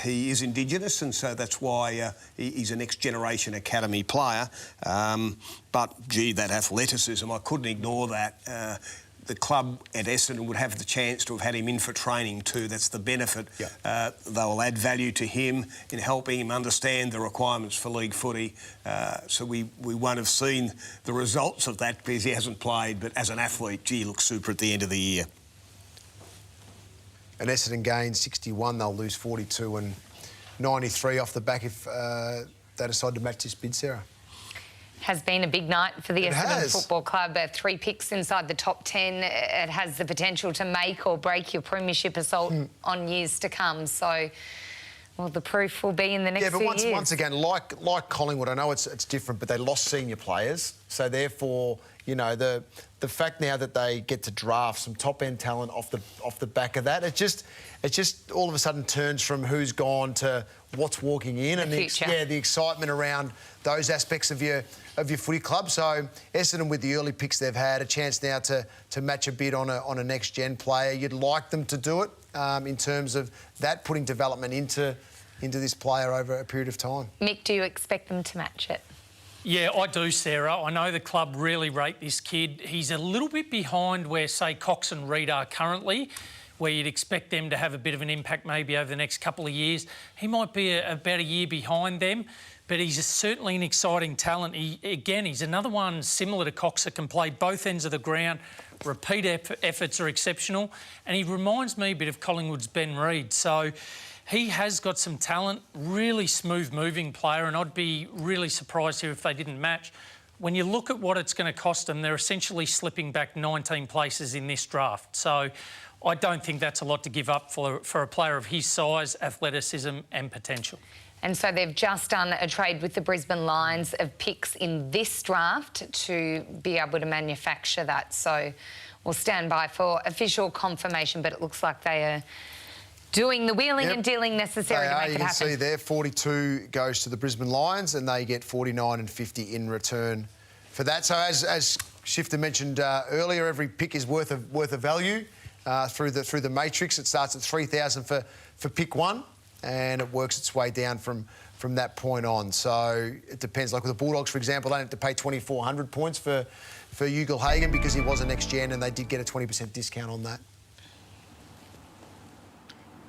He is Indigenous, and so that's why he's a next-generation academy player. But, gee, that athleticism, I couldn't ignore that. The club at Essendon would have the chance to have had him in for training too. That's the benefit. Yep. They will add value to him in helping him understand the requirements for league footy. So we won't have seen the results of that because he hasn't played, but as an athlete, gee, he looks super at the end of the year. And Essendon gains 61, they'll lose 42 and 93 off the back if they decide to match this bid, Sarah. Has been a big night for the Essendon Football Club. 3 picks inside the top 10. It has the potential to make or break your premiership assault on years to come. So, well, the proof will be in the next few years. Once again, like Collingwood, I know it's different, but they lost senior players. So therefore, you know, the fact now that they get to draft some top-end talent off the back of that, it just all of a sudden turns from who's gone to what's walking in, and the excitement around those aspects of your footy club. So Essendon, with the early picks they've had, a chance now to match a bid on a next-gen player. You'd like them to do it in terms of that, putting development into this player over a period of time. Mick, do you expect them to match it? Yeah, I do, Sarah. I know the club really rate this kid. He's a little bit behind where, say, Cox and Reid are currently, where you'd expect them to have a bit of an impact maybe over the next couple of years. He might be about a year behind them, but he's certainly an exciting talent. He's another one similar to Cox that can play both ends of the ground. Repeat efforts are exceptional. And he reminds me a bit of Collingwood's Ben Reid. So he has got some talent, really smooth-moving player, and I'd be really surprised here if they didn't match. When you look at what it's going to cost them, they're essentially slipping back 19 places in this draft. So I don't think that's a lot to give up for a player of his size, athleticism and potential. And so they've just done a trade with the Brisbane Lions of picks in this draft to be able to manufacture that. So we'll stand by for official confirmation, but it looks like they are doing the wheeling and dealing necessary to make it happen. You can see there, 42 goes to the Brisbane Lions, and they get 49 and 50 in return for that. So as Shifter mentioned earlier, every pick is worth a value through the matrix. It starts at 3,000 for pick 1, and it works its way down from that point on. So it depends. Like with the Bulldogs, for example, they had to pay 2,400 points for Ugle-Hagan because he was a next gen, and they did get a 20% discount on that.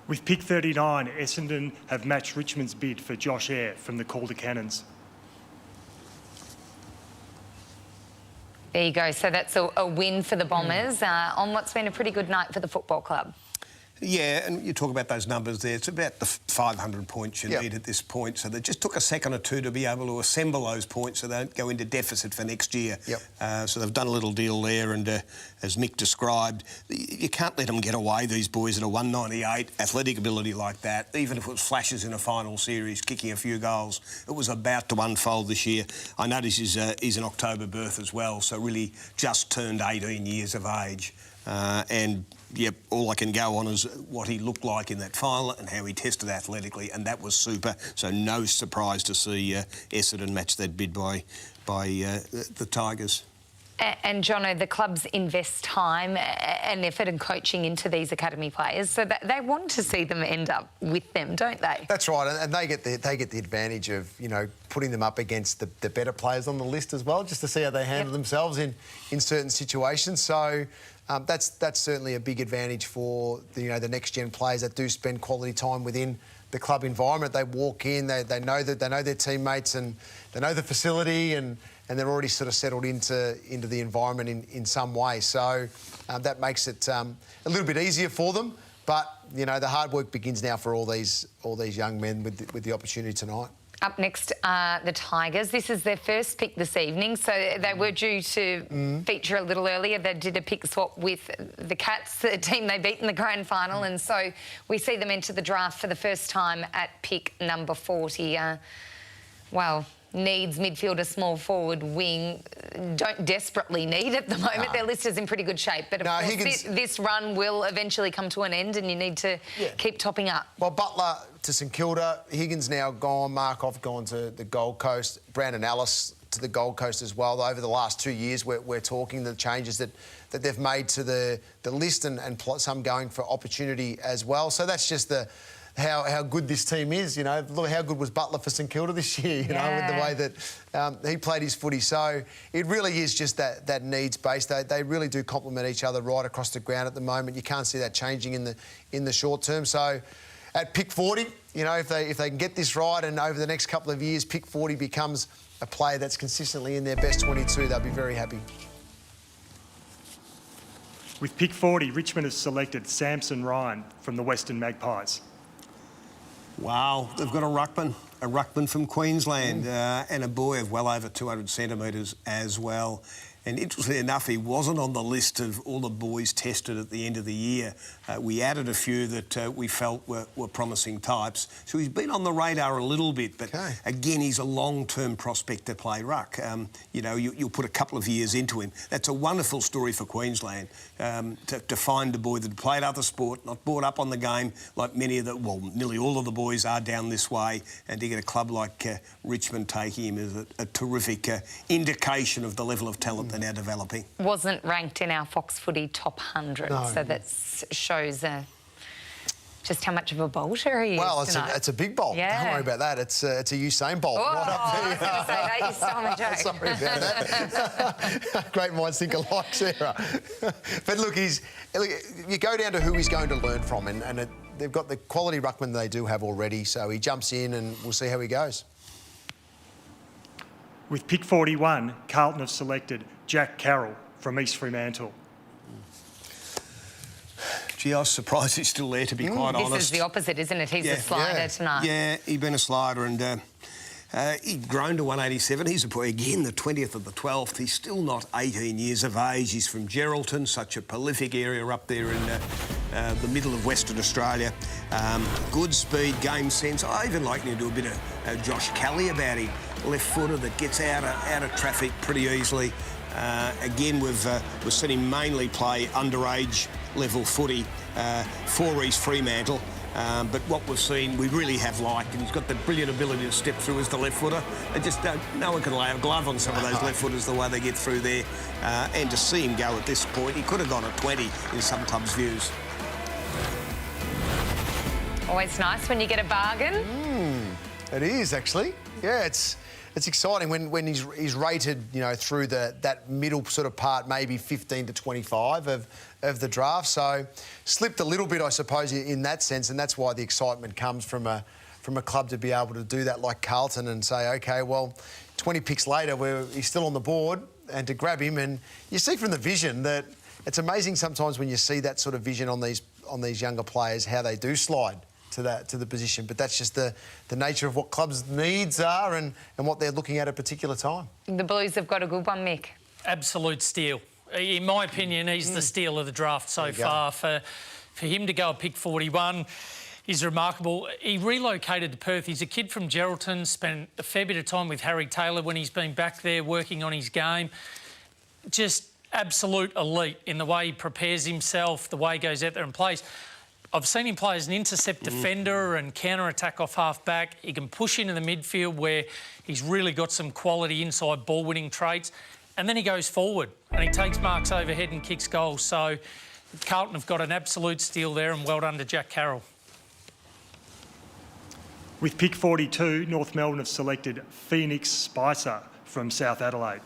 With pick 39, Essendon have matched Richmond's bid for Josh Eyre from the Calder Cannons. There you go. So that's a win for the Bombers on what's been a pretty good night for the football club. Yeah, and you talk about those numbers there. It's about the 500 points you need at this point. So they just took a second or two to be able to assemble those points so they don't go into deficit for next year. So they've done a little deal there, and as Mick described, you can't let them get away, these boys at a 198 athletic ability like that, even if it was flashes in a final series, kicking a few goals. It was about to unfold this year. I notice he's an October birth as well, so really just turned 18 years of age. And yep, all I can go on is what he looked like in that final and how he tested athletically, and that was super. So no surprise to see Essendon match that bid by the Tigers. And Jono, the clubs invest time and effort and coaching into these academy players, so that they want to see them end up with them, don't they? That's right, and they get the advantage of, you know, putting them up against the better players on the list as well, just to see how they handle themselves in certain situations. So that's certainly a big advantage for the next gen players that do spend quality time within the club environment. They walk in, they know their teammates, and they know the facility, and they're already sort of settled into the environment in some way. So that makes it a little bit easier for them. But, you know, the hard work begins now for all these young men with the opportunity tonight. Up next are the Tigers. This is their first pick this evening, so they were due to feature a little earlier. They did a pick swap with the Cats, the team they beat in the grand final, and so we see them enter the draft for the first time at pick number 40. Well, needs midfielder, small forward, wing. Don't desperately need at the moment. Their list is in pretty good shape. But of course, Higgins, this run will eventually come to an end and you need to keep topping up. Well, Butler to St Kilda, Higgins now gone, Markov gone to the Gold Coast, Brandon Ellis to the Gold Coast as well. Over the last 2 years, we're talking the changes that they've made to the list and some going for opportunity as well. So that's just how good this team is, you know. Look how good was Butler for St Kilda this year, you know, with the way that he played his footy. So it really is just that needs-based. They really do complement each other right across the ground at the moment. You can't see that changing in the short term. So at pick 40, you know, if they can get this right and over the next couple of years, pick 40 becomes a player that's consistently in their best 22, they'll be very happy. With pick 40, Richmond has selected Samson Ryan from the Western Magpies. Wow, they've got a ruckman from Queensland, and a boy of well over 200 centimetres as well. And interestingly enough, he wasn't on the list of all the boys tested at the end of the year. We added a few that we felt were promising types. So he's been on the radar a little bit, but again, he's a long-term prospect to play ruck. You know, you'll put a couple of years into him. That's a wonderful story for Queensland, to find a boy that played other sport, not brought up on the game like many of nearly all of the boys are down this way, and to get a club like Richmond taking him is a terrific indication of the level of talent they're now developing. Wasn't ranked in our Fox Footy top 100, so that shows just how much of a bolter he is. Well, it's a big bolt. Yeah. Don't worry about that. It's a Usain Bolt. Oh, right up there. I was going to say that. You stole my joke. Sorry about that. Great minds think alike, Sarah. But look, you go down to who he's going to learn from, and they've got the quality ruckman they do have already, so he jumps in and we'll see how he goes. With pick 41, Carlton have selected Jack Carroll from East Fremantle. Gee, I was surprised he's still there, to be quite honest. This is the opposite, isn't it? He's a slider tonight. Yeah, he's been a slider, and he'd grown to 187. He's, again, the 20th of the 12th. He's still not 18 years of age. He's from Geraldton, such a prolific area up there in the middle of Western Australia. Good speed, game sense. I even like him to do a bit of Josh Kelly about him. Left footer that gets out of traffic pretty easily. Again, we've seen him mainly play underage level footy for East Fremantle. But what we've seen, we really have liked, and he's got the brilliant ability to step through as the left footer. No one can lay a glove on some of those left footers the way they get through there. And to see him go at this point, he could have gone at 20 in some clubs' views. Always nice when you get a bargain. It is, actually. Yeah, it's exciting when he's rated, you know, through that middle sort of part, maybe 15 to 25 of the draft. So slipped a little bit, I suppose, in that sense, and that's why the excitement comes from a club to be able to do that like Carlton and say, OK, well, 20 picks later, he's still on the board, and to grab him, and you see from the vision that it's amazing sometimes when you see that sort of vision on these younger players, how they do slide to the position, but that's just the nature of what clubs' needs are and what they're looking at a particular time. The Blues have got a good one, Mick. Absolute steal. In my opinion, he's the steal of the draft so far. For him to go at pick 41 is remarkable. He relocated to Perth. He's a kid from Geraldton, spent a fair bit of time with Harry Taylor when he's been back there working on his game. Just absolute elite in the way he prepares himself, the way he goes out there and plays. I've seen him play as an intercept defender and counter-attack off half-back. He can push into the midfield where he's really got some quality inside ball-winning traits. And then he goes forward and he takes marks overhead and kicks goals. So Carlton have got an absolute steal there, and well done to Jack Carroll. With pick 42, North Melbourne have selected Phoenix Spicer from South Adelaide.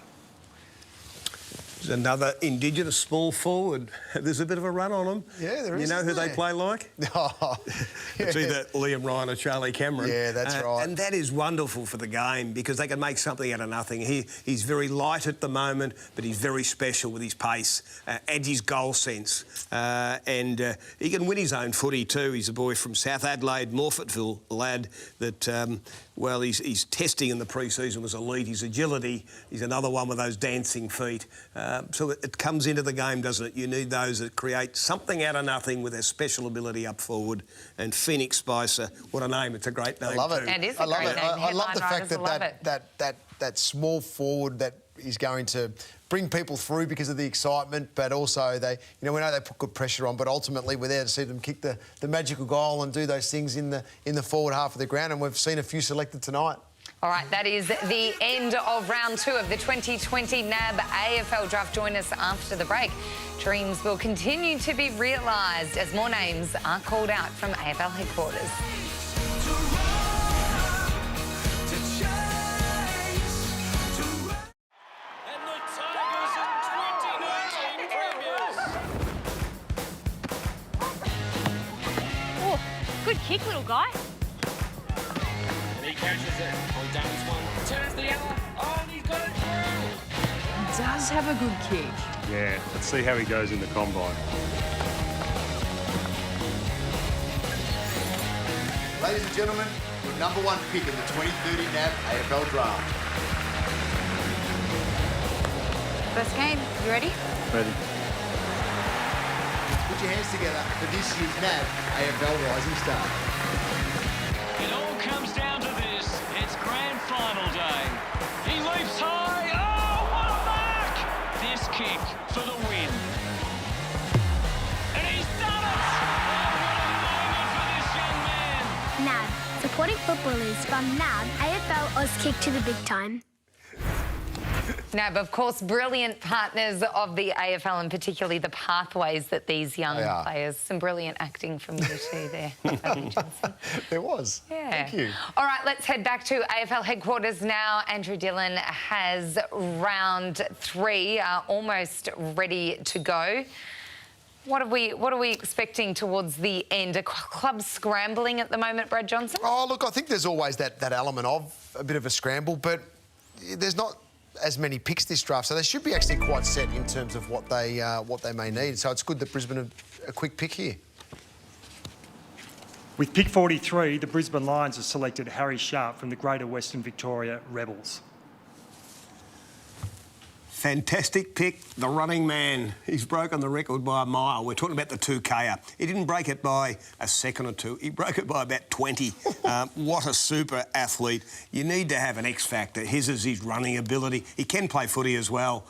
There's another Indigenous small forward. There's a bit of a run on them. Yeah, there is. You know who isn't they play like? Oh, It's either Liam Ryan or Charlie Cameron. Yeah, that's right. And that is wonderful for the game because they can make something out of nothing. He's very light at the moment, but he's very special with his pace and his goal sense. He can win his own footy too. He's a boy from South Adelaide, Morphettville lad that, well, he's testing in the pre-season was elite. His agility, he's another one with those dancing feet. So it comes into the game, doesn't it? You need those that create something out of nothing with their special ability up forward. And Phoenix Spicer, what a name. It's a great name. I love it. It is a I love great it. name. I love the fact Headline riders that small forward that is going to bring people through because of the excitement, but also we know they put good pressure on, but ultimately we're there to see them kick the magical goal and do those things in the forward half of the ground, and we've seen a few selected tonight. All right, that is the end of round 2 of the 2020 NAB AFL Draft. Join us after the break. Dreams will continue to be realised as more names are called out from AFL headquarters. Oh, good kick, little guy. And he catches it. Oh, Davis one. Turns the other. Oh, and he's got it through. He does have a good kick. Yeah, let's see how he goes in the combine. Ladies and gentlemen, your #1 pick in the 2030 NAB AFL Draft. First game, you ready? Ready. Put your hands together for this year's NAB AFL Rising Star. It all comes down to this. It's grand final day. He leaps high. Oh, what a mark! This kick for the win. And he's done it! Oh, what a moment for this young man. NAB, supporting footballers from NAB AFL Oz Kick to the big time. NAB, of course, brilliant partners of the AFL, and particularly the pathways that these young players. Some brilliant acting from you too there, Fabian Johnson. There was. Yeah. Thank you. All right, let's head back to AFL headquarters now. Andrew Dillon has round 3 almost ready to go. What are we expecting towards the end? Are clubs scrambling at the moment, Brad Johnson? Oh, look, I think there's always that element of a bit of a scramble, but there's not as many picks this draft, so they should be actually quite set in terms of what they may need. So it's good that Brisbane have a quick pick here. With pick 43, the Brisbane Lions have selected Harry Sharp from the Greater Western Victoria Rebels. Fantastic pick, the running man. He's broken the record by a mile. We're talking about the 2K-er. He didn't break it by a second or two. He broke it by about 20. What a super athlete. You need to have an X factor. His is his running ability. He can play footy as well,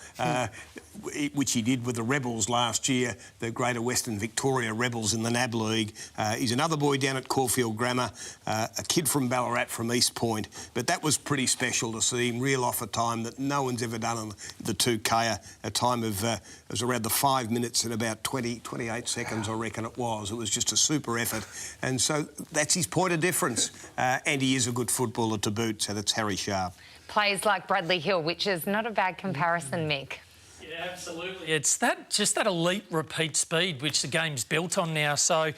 which he did with the Rebels last year, the Greater Western Victoria Rebels in the NAB League. He's another boy down at Caulfield Grammar, a kid from Ballarat from East Point. But that was pretty special to see him reel off a time that no one's ever done on the 2K-er, a time of, it was around the 5 minutes and about 28 seconds, I reckon it was. It was just a super effort. And so that's his point of difference. And he is a good footballer to boot, so that's Harry Sharp. Plays like Bradley Hill, which is not a bad comparison, Mick. Yeah, absolutely. It's just that elite repeat speed which the game's built on now. So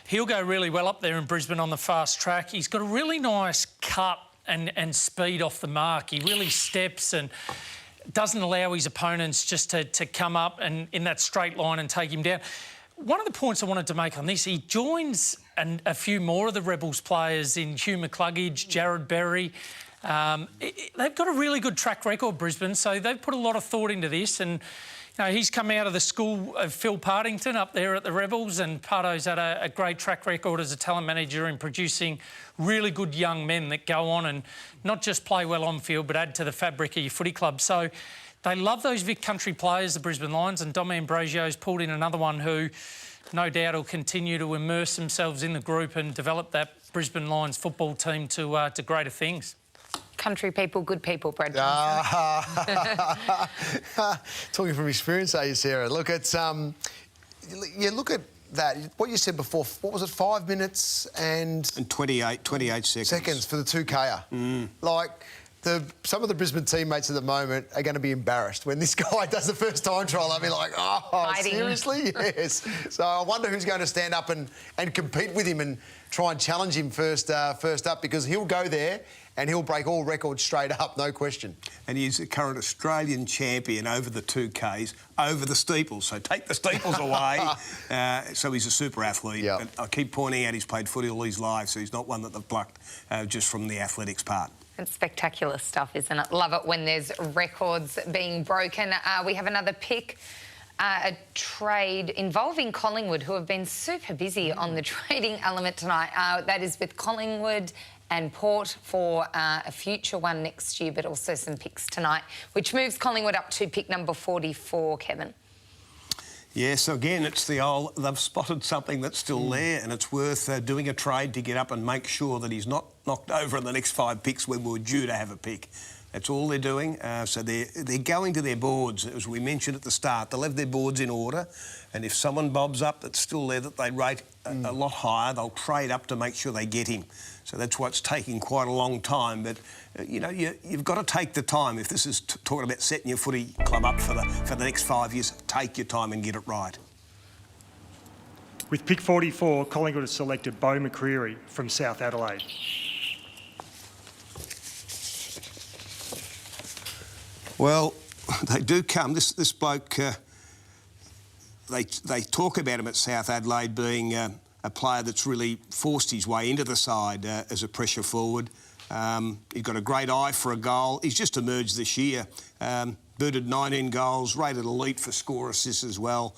he'll go really well up there in Brisbane on the fast track. He's got a really nice cut and speed off the mark. He really steps and doesn't allow his opponents just to come up and in that straight line and take him down. One of the points I wanted to make on this, he joins a few more of the Rebels players in Hugh McCluggage, Jared Berry. They've got a really good track record, Brisbane, so they've put a lot of thought into this. And he's come out of the school of Phil Partington up there at the Rebels, and Pardo's had a great track record as a talent manager in producing really good young men that go on and not just play well on field but add to the fabric of your footy club. So they love those Vic Country players, the Brisbane Lions, and Dom Ambrosio's pulled in another one who no doubt will continue to immerse themselves in the group and develop that Brisbane Lions football team to greater things. Country people, good people, Brad Johnson. Talking from experience, are you, Sarah? Look, it's look at that. What you said before. What was it? 5 minutes and 28 seconds. For the 2K-er. Like, some of the Brisbane teammates at the moment are going to be embarrassed when this guy does the first time trial. They'll be like, oh, Fighting. seriously? Yes. So I wonder who's going to stand up and compete with him and try and challenge him first up, because he'll go there and he'll break all records straight up, no question. And he's the current Australian champion over the 2Ks, over the steeples. So take the steeples away. So he's a super athlete. Yep. And I keep pointing out he's played footy all his life, so he's not one that they've plucked just from the athletics part. It's spectacular stuff, isn't it? Love it when there's records being broken. We have another pick. A trade involving Collingwood, who have been super busy on the trading element tonight. That is with Collingwood and Port for a future one next year, but also some picks tonight, which moves Collingwood up to pick number 44, Kevin. Yeah, so again, it's the old, they've spotted something that's still there, and it's worth doing a trade to get up and make sure that he's not knocked over in the next 5 picks when we're due to have a pick. That's all they're doing. So they're going to their boards, as we mentioned at the start. They'll have their boards in order, and if someone bobs up that's still there that they rate a lot higher, they'll trade up to make sure they get him. So that's why it's taking quite a long time. But you know, you've got to take the time. If this is talking about setting your footy club up for the next 5 years, take your time and get it right. With pick 44, Collingwood has selected Beau McCreery from South Adelaide. Well, they do come. This bloke, they talk about him at South Adelaide being a player that's really forced his way into the side as a pressure forward. He's got a great eye for a goal. He's just emerged this year. Booted 19 goals, rated elite for score assists as well.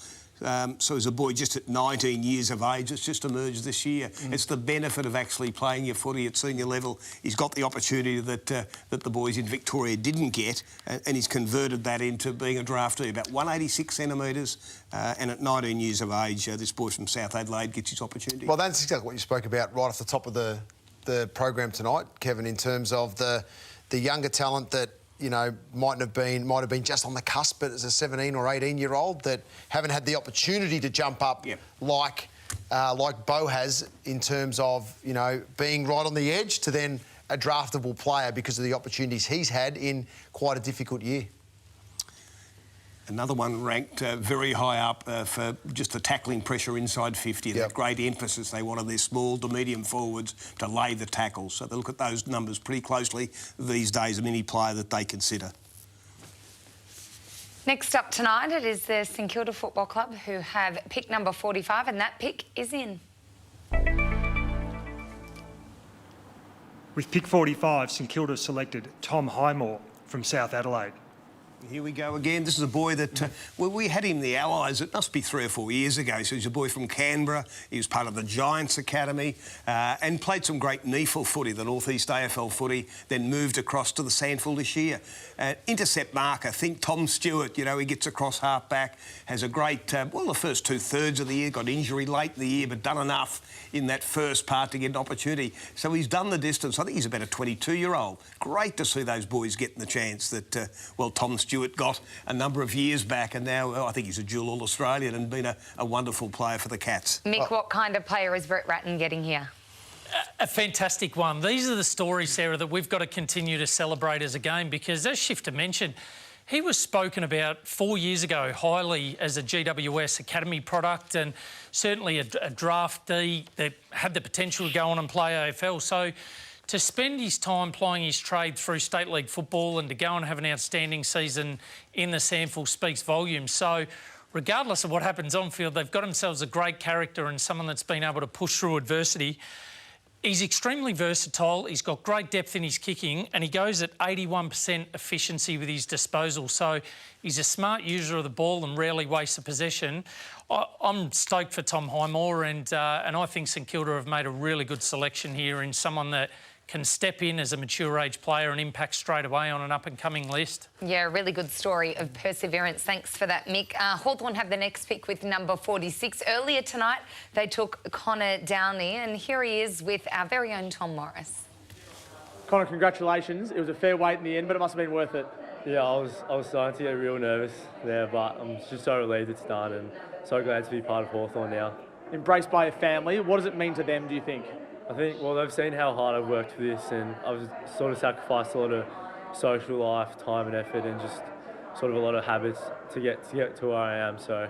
So he's a boy just at 19 years of age. It's just emerged this year. It's the benefit of actually playing your footy at senior level. He's got the opportunity that the boys in Victoria didn't get, and he's converted that into being a draftee. About 186 centimetres, and at 19 years of age, this boy from South Adelaide gets his opportunity. Well, that's exactly what you spoke about right off the top of the program tonight, Kevin, in terms of the younger talent that, you know, might have been just on the cusp, but as a 17 or 18-year-old that haven't had the opportunity to jump up like Beau has, in terms of, you know, being right on the edge to then a draftable player because of the opportunities he's had in quite a difficult year. Another one ranked very high up for just the tackling pressure inside 50. That great emphasis they wanted their small to medium forwards to lay the tackles. So they look at those numbers pretty closely these days of any player that they consider. Next up tonight, it is the St Kilda Football Club, who have pick number 45, and that pick is in. With pick 45, St Kilda selected Tom Highmore from South Adelaide. Here we go again. This is a boy that, well, we had him in the Allies, it must be 3 or 4 years ago. So he's a boy from Canberra. He was part of the Giants Academy and played some great NEFL footy, the North East AFL footy, then moved across to the Sandful this year. Intercept marker, think Tom Stewart, you know, he gets across half back, has a great, well, the first 2/3 of the year, got injury late in the year, but done enough in that first part to get an opportunity. So he's done the distance. I think he's about a 22-year-old. Great to see those boys getting the chance that, well, Tom Stewart got a number of years back, and now I think he's a dual All-Australian and been a wonderful player for the Cats. Mick, what kind of player is Brett Ratton getting here? A fantastic one. These are the stories, Sarah, that we've got to continue to celebrate as a game, because as Shifter mentioned, he was spoken about 4 years ago highly as a GWS Academy product, and certainly a draftee that had the potential to go on and play AFL. So to spend his time plying his trade through State League football and to go and have an outstanding season in the Sandful speaks volumes. So regardless of what happens on field, they've got themselves a great character and someone that's been able to push through adversity. He's extremely versatile, he's got great depth in his kicking, and he goes at 81% efficiency with his disposal. So he's a smart user of the ball and rarely wastes a possession. I'm stoked for Tom Highmore, and I think St Kilda have made a really good selection here in someone that can step in as a mature age player and impact straight away on an up-and-coming list. Yeah, a really good story of perseverance. Thanks for that, Mick. Hawthorn have the next pick with number 46. Earlier tonight, they took Connor Downey, and here he is with our very own Tom Morris. Connor, congratulations. It was a fair wait in the end, but it must have been worth it. Yeah, I was starting to get real nervous there, but I'm just so relieved it's done and so glad to be part of Hawthorn now. Embraced by your family, what does it mean to them, do you think? I think, well, they've seen how hard I've worked for this, and I've sort of sacrificed a lot of social life, time and effort, and just sort of a lot of habits to get to where I am. So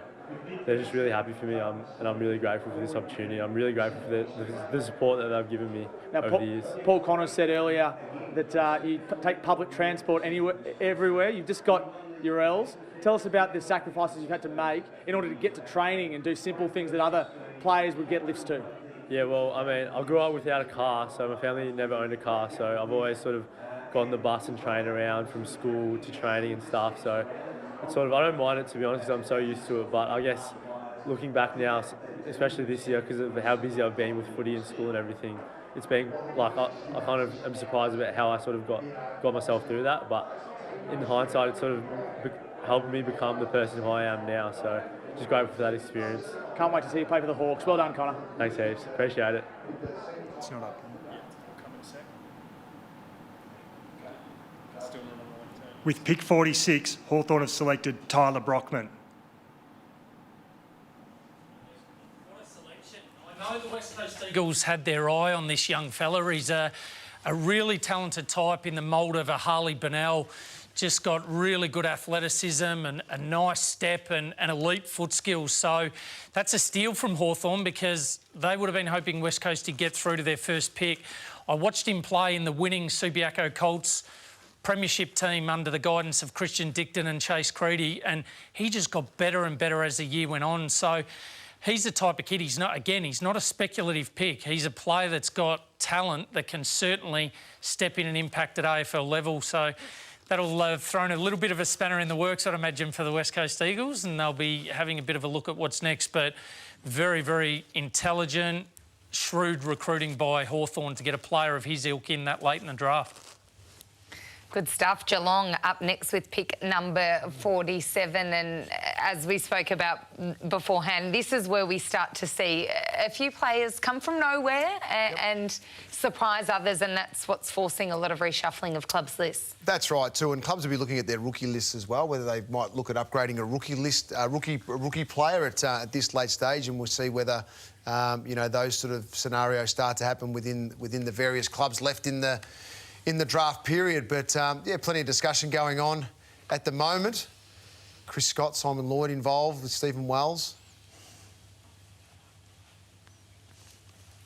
they're just really happy for me, and I'm really grateful for this opportunity. I'm really grateful for the support that they've given me over the years. Paul Connors said earlier that you take public transport everywhere. You've just got your L's. Tell us about the sacrifices you've had to make in order to get to training and do simple things that other players would get lifts to. Yeah, well, I mean, I grew up without a car, so my family never owned a car, so I've always sort of gone the bus and trained around from school to training and stuff. So it's sort of, I don't mind it, to be honest, because I'm so used to it. But I guess looking back now, especially this year, because of how busy I've been with footy and school and everything, it's been like I kind of am surprised about how I sort of got myself through that. But in hindsight, it sort of helped me become the person who I am now. So just grateful for that experience. Can't wait to see you play for the Hawks. Well done, Connor. Thanks, heaps. Appreciate it. It's not up. With pick 46, Hawthorn have selected Tyler Brockman. What a selection. I know the West Coast Eagles had their eye on this young fella. He's a really talented type in the mould of a Harley Bennell. Just got really good athleticism and a nice step and elite foot skills. So that's a steal from Hawthorn because they would have been hoping West Coast to get through to their first pick. I watched him play in the winning Subiaco Colts premiership team under the guidance of Christian Dicton and Chase Creedy, and he just got better and better as the year went on. So he's the type of kid, he's not a speculative pick. He's a player that's got talent that can certainly step in and impact at AFL level. So that'll have thrown a little bit of a spanner in the works, I'd imagine, for the West Coast Eagles, and they'll be having a bit of a look at what's next. But very, very intelligent, shrewd recruiting by Hawthorn to get a player of his ilk in that late in the draft. Good stuff. Geelong up next with pick number 47. And as we spoke about beforehand, this is where we start to see a few players come from nowhere and surprise others, and that's what's forcing a lot of reshuffling of clubs' lists. That's right too, and clubs will be looking at their rookie lists as well, whether they might look at upgrading a rookie player at this late stage, and we'll see whether those sort of scenarios start to happen within the various clubs left in the draft period. But yeah, plenty of discussion going on at the moment. Chris Scott, Simon Lloyd involved with Stephen Wells.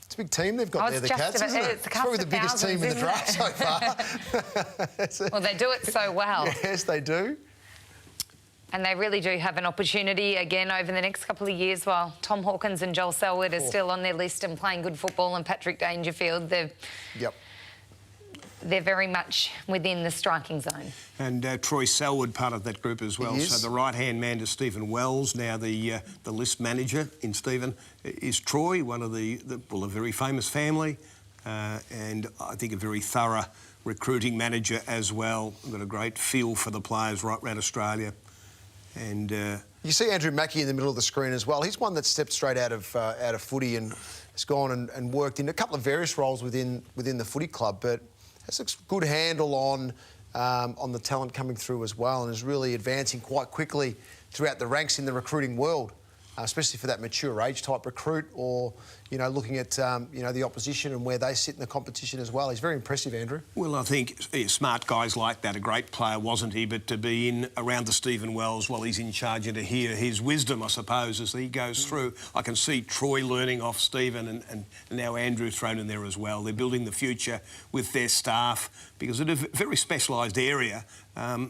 It's a big team they've got there, the Cats, isn't it? It's probably the biggest team in the draft so far. Well, they do it so well. Yes, they do. And they really do have an opportunity again over the next couple of years while Tom Hawkins and Joel Selwood are still on their list and playing good football, and Patrick Dangerfield, they're very much within the striking zone. And Troy Selwood, part of that group as well. So the right-hand man to Stephen Wells, now the list manager in Stephen, is Troy, one of a very famous family, and I think a very thorough recruiting manager as well. Got a great feel for the players right around Australia. And you see Andrew Mackey in the middle of the screen as well. He's one that stepped straight out of footy and has gone and worked in a couple of various roles within the footy club, but has a good handle on the talent coming through as well, and is really advancing quite quickly throughout the ranks in the recruiting world, especially for that mature age type recruit, or looking at the opposition and where they sit in the competition as well. He's very impressive, Andrew. Well, I think smart guys like that. A great player, wasn't he? But to be in around the Stephen Wells while he's in charge, and to hear his wisdom, I suppose, as he goes through. I can see Troy learning off Stephen, and now Andrew thrown in there as well. They're building the future with their staff because it's a very specialised area,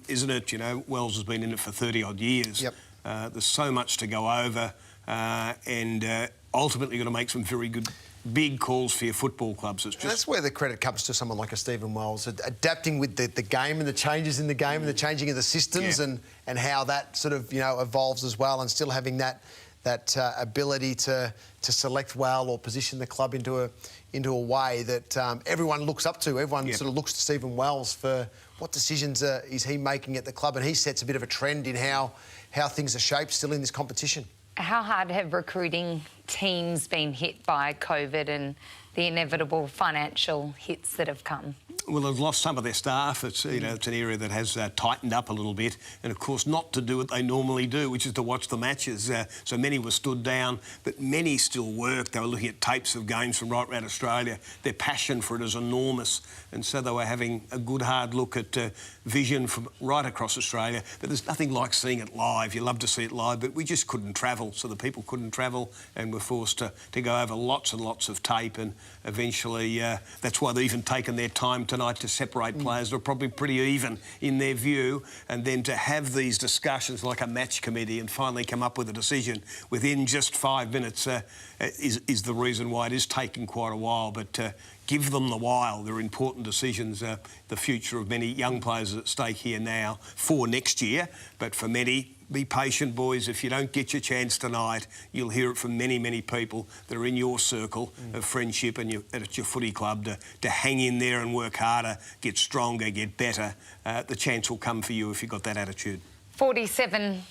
isn't it? Wells has been in it for 30-odd years. Yep. There's so much to go over, and ultimately you've got to make some very good big calls for your football clubs. That's where the credit comes to someone like a Stephen Wells, adapting with the game and the changes in the game and the changing of the systems, and how that sort of evolves as well, and still having that ability to select well or position the club into a way that everyone looks up to. Everyone sort of looks to Stephen Wells for what decisions is he making at the club, and he sets a bit of a trend in how things are shaped still in this competition. How hard have recruiting teams been hit by COVID and the inevitable financial hits that have come? Well, they've lost some of their staff. It's it's an area that has tightened up a little bit, and of course not to do what they normally do, which is to watch the matches. So many were stood down, but many still worked. They were looking at tapes of games from right around Australia. Their passion for it is enormous, and so they were having a good hard look at vision from right across Australia. But there's nothing like seeing it live. You love to see it live, but we just couldn't travel, so the people couldn't travel, and were forced to go over lots and lots of tape, and eventually that's why they've even taken their time tonight to separate players. They're probably pretty even in their view, and then to have these discussions like a match committee and finally come up with a decision within just 5 minutes is the reason why it is taking quite a while. But give them the while. They're important decisions. The future of many young players is at stake here now for next year, but for many, be patient, boys. If you don't get your chance tonight, you'll hear it from many, many people that are in your circle of friendship and at your footy club to hang in there and work harder, get stronger, get better. The chance will come for you if you've got that attitude. 47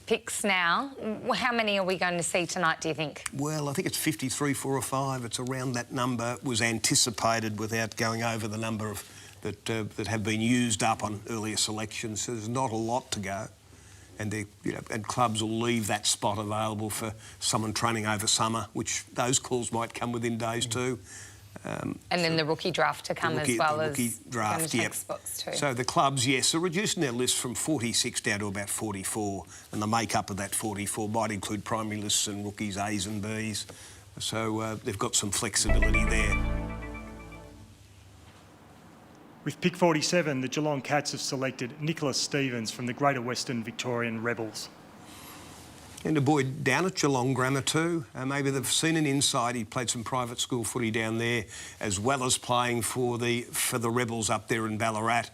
picks now. How many are we going to see tonight, do you think? Well, I think it's 53, 4 or 5. It's around that number. Was anticipated without going over the number of that have been used up on earlier selections. So there's not a lot to go. And and clubs will leave that spot available for someone training over summer, which those calls might come within days too. And then the rookie draft to come as well as draft, take spots too. So the clubs, yes, are reducing their list from 46 down to about 44, and the makeup of that 44 might include primary lists and rookies, A's and B's. So they've got some flexibility there. With pick 47, the Geelong Cats have selected Nicholas Stevens from the Greater Western Victorian Rebels. And a boy down at Geelong Grammar too. Maybe they've seen an insight. He played some private school footy down there, as well as playing for the Rebels up there in Ballarat.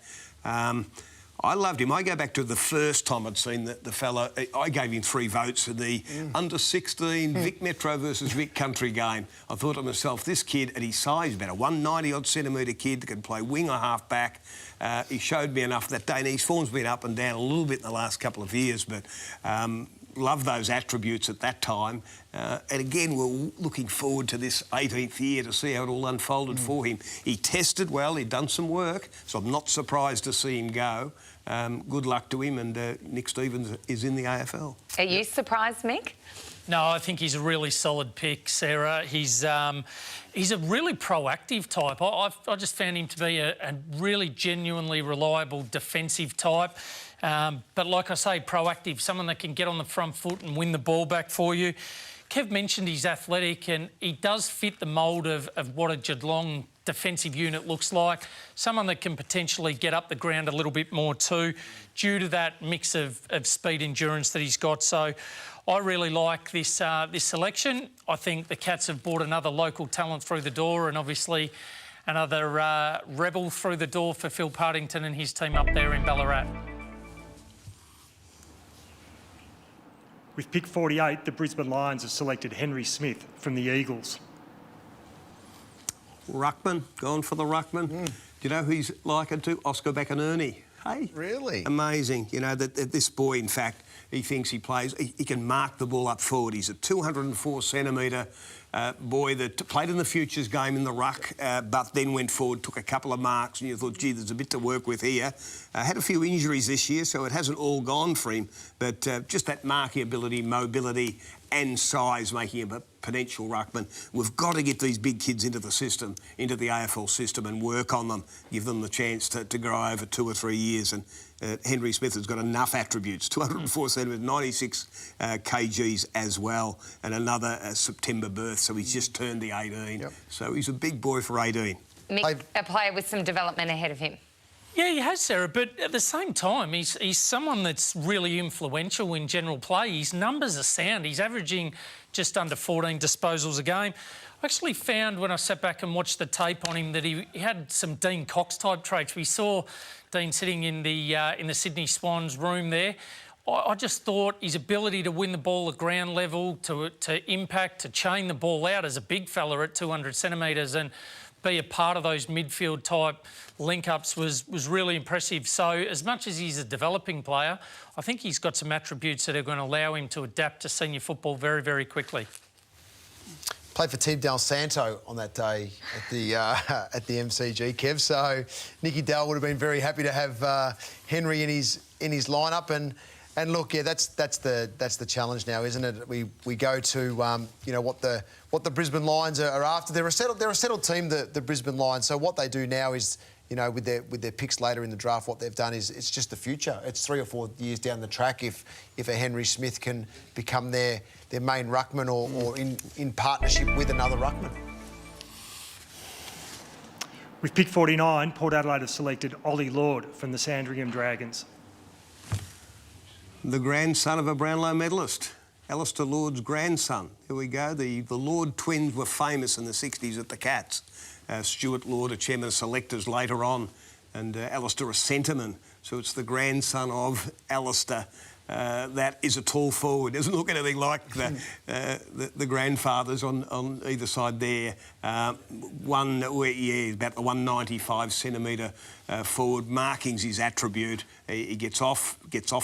I loved him. I go back to the first time I'd seen the fella. I gave him 3 votes for the under-16 Vic Metro versus Vic Country game. I thought to myself, this kid at his size, about a 190-odd centimetre kid that can play wing or half-back. He showed me enough that day, and his form's been up and down a little bit in the last couple of years, but loved those attributes at that time. And again, we're looking forward to this 18th year to see how it all unfolded for him. He tested well, he'd done some work, so I'm not surprised to see him go. Good luck to him, and Nick Stevens is in the AFL. Are you surprised, Mick? No, I think he's a really solid pick, Sarah. He's a really proactive type. I just found him to be a really genuinely reliable defensive type. But like I say, proactive, someone that can get on the front foot and win the ball back for you. Kev mentioned he's athletic, and he does fit the mould of what a Geelong defensive unit looks like. Someone that can potentially get up the ground a little bit more too, due to that mix of speed endurance that he's got. So I really like this selection. I think the Cats have brought another local talent through the door, and obviously another rebel through the door for Phil Partington and his team up there in Ballarat. With pick 48, the Brisbane Lions have selected Henry Smith from the Eagles. Ruckman, gone for the Ruckman. Do you know who he's likened to? Oscar Bacanini. Hey? Really? Amazing. You know, that this boy, in fact, he thinks he plays... He can mark the ball up forward. He's a 204-centimetre boy that played in the Futures game in the ruck, but then went forward, took a couple of marks, and you thought, gee, there's a bit to work with here. Had a few injuries this year, so it hasn't all gone for him, but just that marking ability, mobility and size making him a potential ruckman. We've got to get these big kids into the system, into the AFL system, and work on them, give them the chance to grow over 2 or 3 years. And Henry Smith has got enough attributes, 204 centimetres, 96 kgs as well, and another September birth, so he's just turned the 18. Yep. So he's a big boy for 18. Mick, a player with some development ahead of him. Yeah, he has, Sarah, but at the same time, he's someone that's really influential in general play. His numbers are sound. He's averaging just under 14 disposals a game. I actually found when I sat back and watched the tape on him that he had some Dean Cox-type traits. We saw Dean sitting in the Sydney Swans room there. I just thought his ability to win the ball at ground level, to impact, to chain the ball out as a big fella at 200 centimetres and be a part of those midfield type link-ups was really impressive. So as much as he's a developing player, I think he's got some attributes that are going to allow him to adapt to senior football very, very quickly. played for Team Del Santo on that day at the MCG, Kev. So Nicky Dell would have been very happy to have Henry in his lineup. And look, yeah, that's the challenge now, isn't it? We go to you know, what the Brisbane Lions are after. They're a settled team, the Brisbane Lions. So what they do now is, you know, with their picks later in the draft, what they've done is it's just the future. It's 3 or 4 years down the track if a Henry Smith can become their main ruckman or in partnership with another ruckman. With pick 49, Port Adelaide have selected Ollie Lord from the Sandringham Dragons. The grandson of a Brownlow medalist, Alistair Lord's grandson. Here we go. The Lord twins were famous in the 60s at the Cats. Stuart Lord, a chairman of selectors later on, and Alistair a centreman. So it's the grandson of Alistair. That is a tall forward. Doesn't look anything like the grandfathers on either side there. About the 195 centimetre forward. Marking's his attribute. He gets off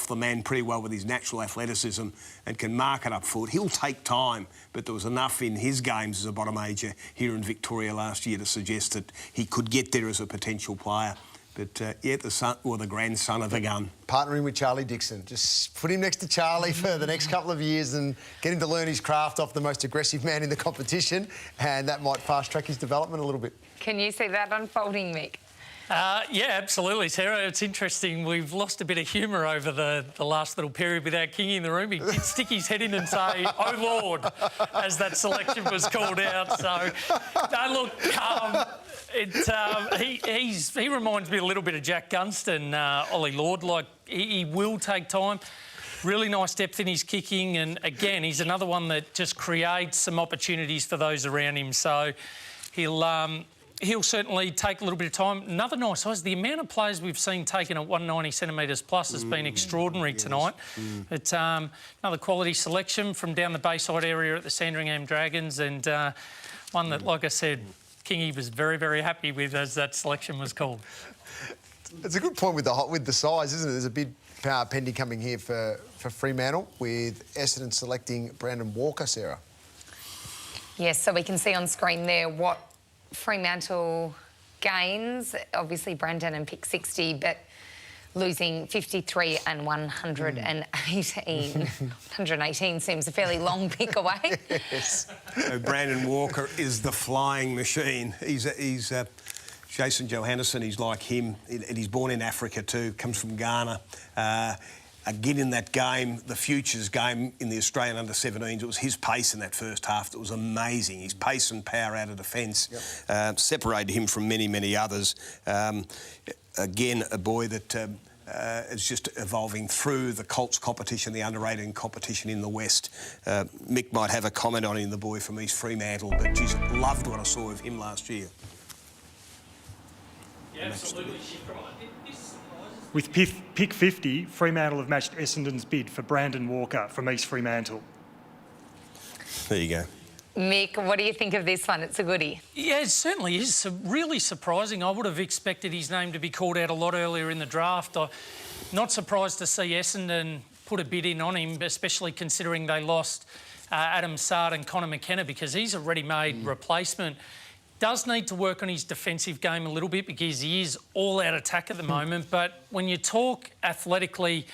the man pretty well with his natural athleticism and can mark it up forward. He'll take time, but there was enough in his games as a bottom major here in Victoria last year to suggest that he could get there as a potential player. But yeah, the son or the grandson of the gun. Partnering with Charlie Dixon. Just put him next to Charlie for the next couple of years and get him to learn his craft off the most aggressive man in the competition, and that might fast-track his development a little bit. Can you see that unfolding, Mick? Yeah, absolutely, Sarah. It's interesting. We've lost a bit of humour over the last little period without Kingy in the room. He did stick his head in and say, "Oh Lord," as that selection was called out. So, no, look, he reminds me a little bit of Jack Gunston, Ollie Lord. Like, he will take time. Really nice depth in his kicking, and again, he's another one that just creates some opportunities for those around him. So he'll certainly take a little bit of time. Another nice size. The amount of players we've seen taken at 190 centimetres plus has been extraordinary tonight. It's another quality selection from down the Bayside area at the Sandringham Dragons, and one that, like I said, Kingy was very, very happy with as that selection was called. It's a good point with the size, isn't it? There's a big pending coming here for Fremantle, with Essendon selecting Brandon Walker, Sarah. Yes, so we can see on screen there what Fremantle gains. Obviously, Brandon and pick 60, but losing 53 and 118. 118 seems a fairly long pick away. Yes. So Brandon Walker is the flying machine. He's Jason Johannesson. He's like him, and he's born in Africa too. Comes from Ghana. Again, in that game, the futures game in the Australian under-17s, it was his pace in that first half that was amazing. His pace and power out of defence separated him from many, many others. Again, a boy that is just evolving through the Colts competition, the under-18 competition in the West. Mick might have a comment on him, the boy from East Fremantle, but geez, loved what I saw of him last year. Yeah, absolutely. With pick 50, Fremantle have matched Essendon's bid for Brandon Walker from East Fremantle. There you go. Mick, what do you think of this one? It's a goodie. Yeah, it certainly is. Really surprising. I would have expected his name to be called out a lot earlier in the draft. I'm not surprised to see Essendon put a bid in on him, especially considering they lost Adam Sard and Connor McKenna, because he's a ready-made replacement. Does need to work on his defensive game a little bit because he is all-out attack at the moment. But when you talk athletically,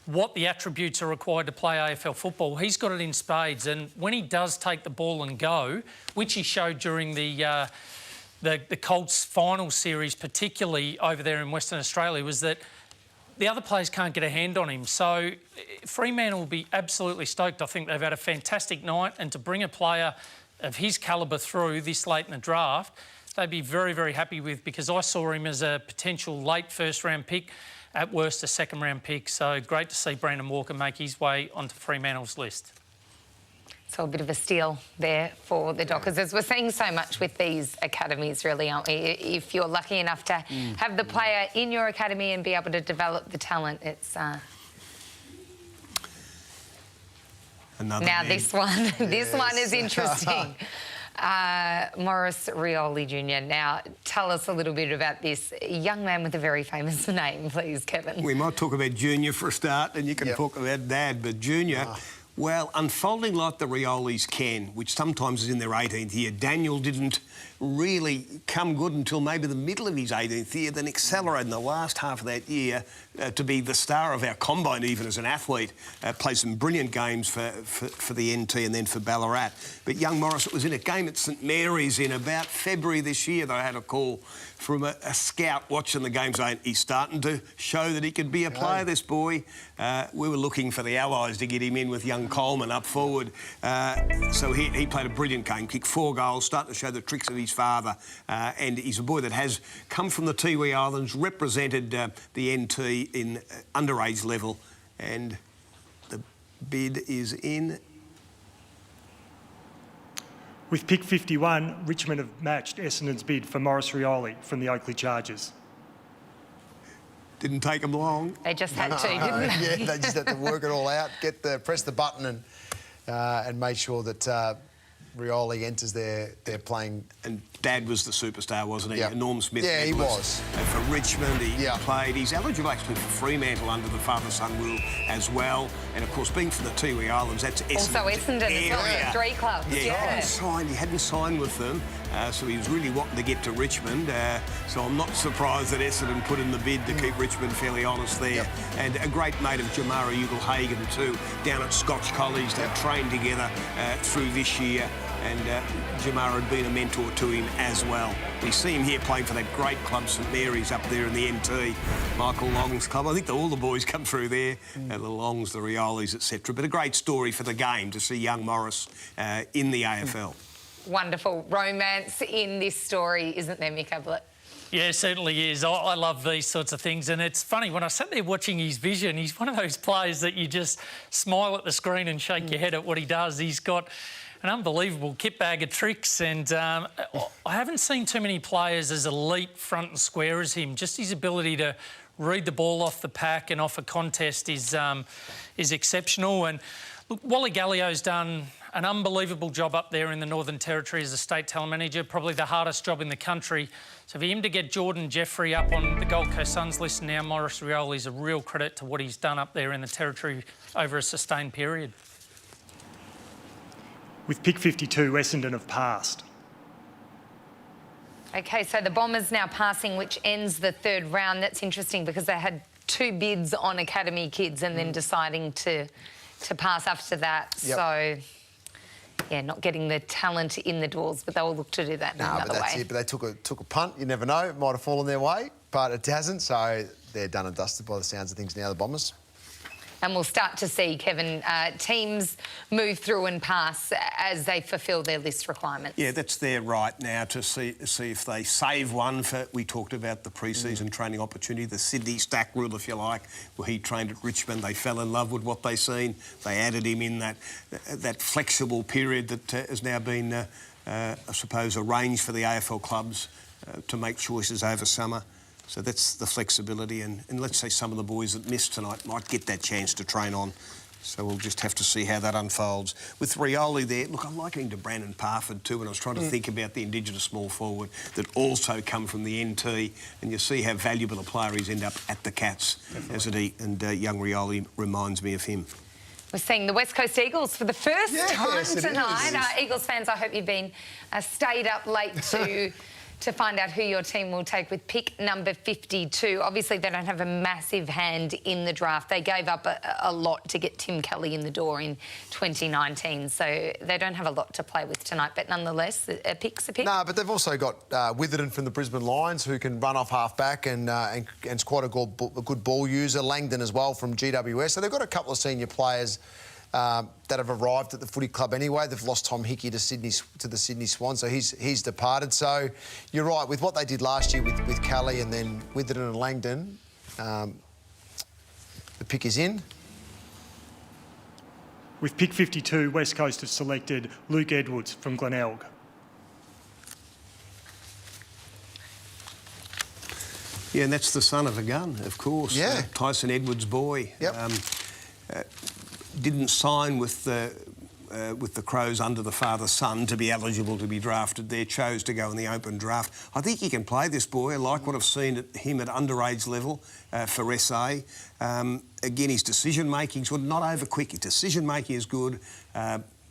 what the attributes are required to play AFL football, he's got it in spades. And when he does take the ball and go, which he showed during the Colts final series, particularly over there in Western Australia, was that the other players can't get a hand on him. So Fremantle will be absolutely stoked. I think they've had a fantastic night, and to bring a player of his calibre through this late in the draft, they'd be very, very happy with, because I saw him as a potential late first-round pick, at worst a second-round pick. So great to see Brandon Walker make his way onto Fremantle's list. So a bit of a steal there for the Dockers, as we're seeing so much with these academies, really, aren't we? If you're lucky enough to have the player in your academy and be able to develop the talent, it's... Now this one is interesting. Morris Rioli Jr. Now, tell us a little bit about this young man with a very famous name, please, Kevin. We might talk about Junior for a start, and you can talk about Dad, but Junior Well, unfolding like the Riolis can, which sometimes is in their 18th year, Daniel didn't really come good until maybe the middle of his 18th year, then accelerated in the last half of that year to be the star of our combine even as an athlete. Played some brilliant games for the NT and then for Ballarat. But young Morris, it was in a game at St Mary's in about February this year that I had a call from a scout watching the game saying he's starting to show that he could be a player, this boy. We were looking for the allies to get him in with young Coleman up forward. So he played a brilliant game, kicked 4 goals, starting to show the tricks of his father. And he's a boy that has come from the Tiwi Islands, represented the NT in underage level. And the bid is in. With pick 51, Richmond have matched Essendon's bid for Morris Rioli from the Oakley Chargers. Didn't take them long. They just had to, didn't they? Yeah, they just had to work it all out, press the button and make sure that Rioli enters their playing. And Dad was the superstar, wasn't he? Yep. Norm Smith. Yeah, he was. And for Richmond, he played. He's eligible actually for Fremantle under the father-son rule as well. And of course, being from the Tiwi Islands, that's Essendon. Also Essendon as well, 3 clubs. Yeah, he hadn't signed with them, so he was really wanting to get to Richmond. So I'm not surprised that Essendon put in the bid to keep Richmond fairly honest there. Yep. And a great mate of Jamara Ugle-Hagan too, down at Scotch College. They've trained together through this year. And Jamara had been a mentor to him as well. We see him here playing for that great club, St Mary's, up there in the NT. Michael Long's club. I think all the boys come through there. The Longs, the Riolis, etc. But a great story for the game to see young Morris in the AFL. Wonderful romance in this story, isn't there, Mick Ablett? Yeah, it certainly is. I love these sorts of things. And it's funny, when I sat there watching his vision, he's one of those players that you just smile at the screen and shake your head at what he does. He's got an unbelievable kit bag of tricks, and I haven't seen too many players as elite front and square as him. Just his ability to read the ball off the pack and off a contest is exceptional. And look, Wally Gallio's done an unbelievable job up there in the Northern Territory as a state talent manager, probably the hardest job in the country. So for him to get Jordan Jeffrey up on the Gold Coast Suns list now, Morris Rioli, is a real credit to what he's done up there in the Territory over a sustained period. With pick 52, Essendon have passed. OK, so the Bombers now passing, which ends the 3rd round. That's interesting because they had 2 bids on academy kids and then deciding to pass after that. Yep. So, yeah, not getting the talent in the doors, but they'll look to do that in another but that's way. it. But they took a punt. You never know. It might have fallen their way, but it hasn't. So they're done and dusted by the sounds of things now, the Bombers. And we'll start to see, Kevin, teams move through and pass as they fulfil their list requirements. Yeah, that's their right now to see if they save one for... We talked about the pre-season training opportunity, the Sydney Stack rule, if you like, where he trained at Richmond. They fell in love with what they seen. They added him in that flexible period that has now been, I suppose, arranged for the AFL clubs to make choices over summer. So that's the flexibility, and let's say some of the boys that missed tonight might get that chance to train on. So we'll just have to see how that unfolds. With Rioli there, look, I'm likening to Brandon Parford too, and I was trying to think about the Indigenous small forward that also come from the NT, and you see how valuable a player he's end up at the Cats, as it and young Rioli reminds me of him. We're seeing the West Coast Eagles for the first time it tonight. Eagles fans, I hope you've been stayed up late to find out who your team will take with pick number 52. Obviously, they don't have a massive hand in the draft. They gave up a lot to get Tim Kelly in the door in 2019, so they don't have a lot to play with tonight. But nonetheless, a pick's a pick. No, but they've also got Witherden from the Brisbane Lions, who can run off half-back and is quite a good ball user. Langdon as well from GWS. So they've got a couple of senior players that have arrived at the footy club anyway. They've lost Tom Hickey to the Sydney Swans, so he's departed. So you're right, with what they did last year with Kelly and then Witherden and Langdon, the pick is in. With pick 52, West Coast have selected Luke Edwards from Glenelg. Yeah, and that's the son of a gun, of course. Yeah. Tyson Edwards' boy. Yep. Didn't sign with with the Crows under the father's son to be eligible to be drafted there, chose to go in the open draft. I think he can play, this boy. I like what I've seen at him at underage level for SA. Again, his decision-making's good, not over quick. His decision-making is good.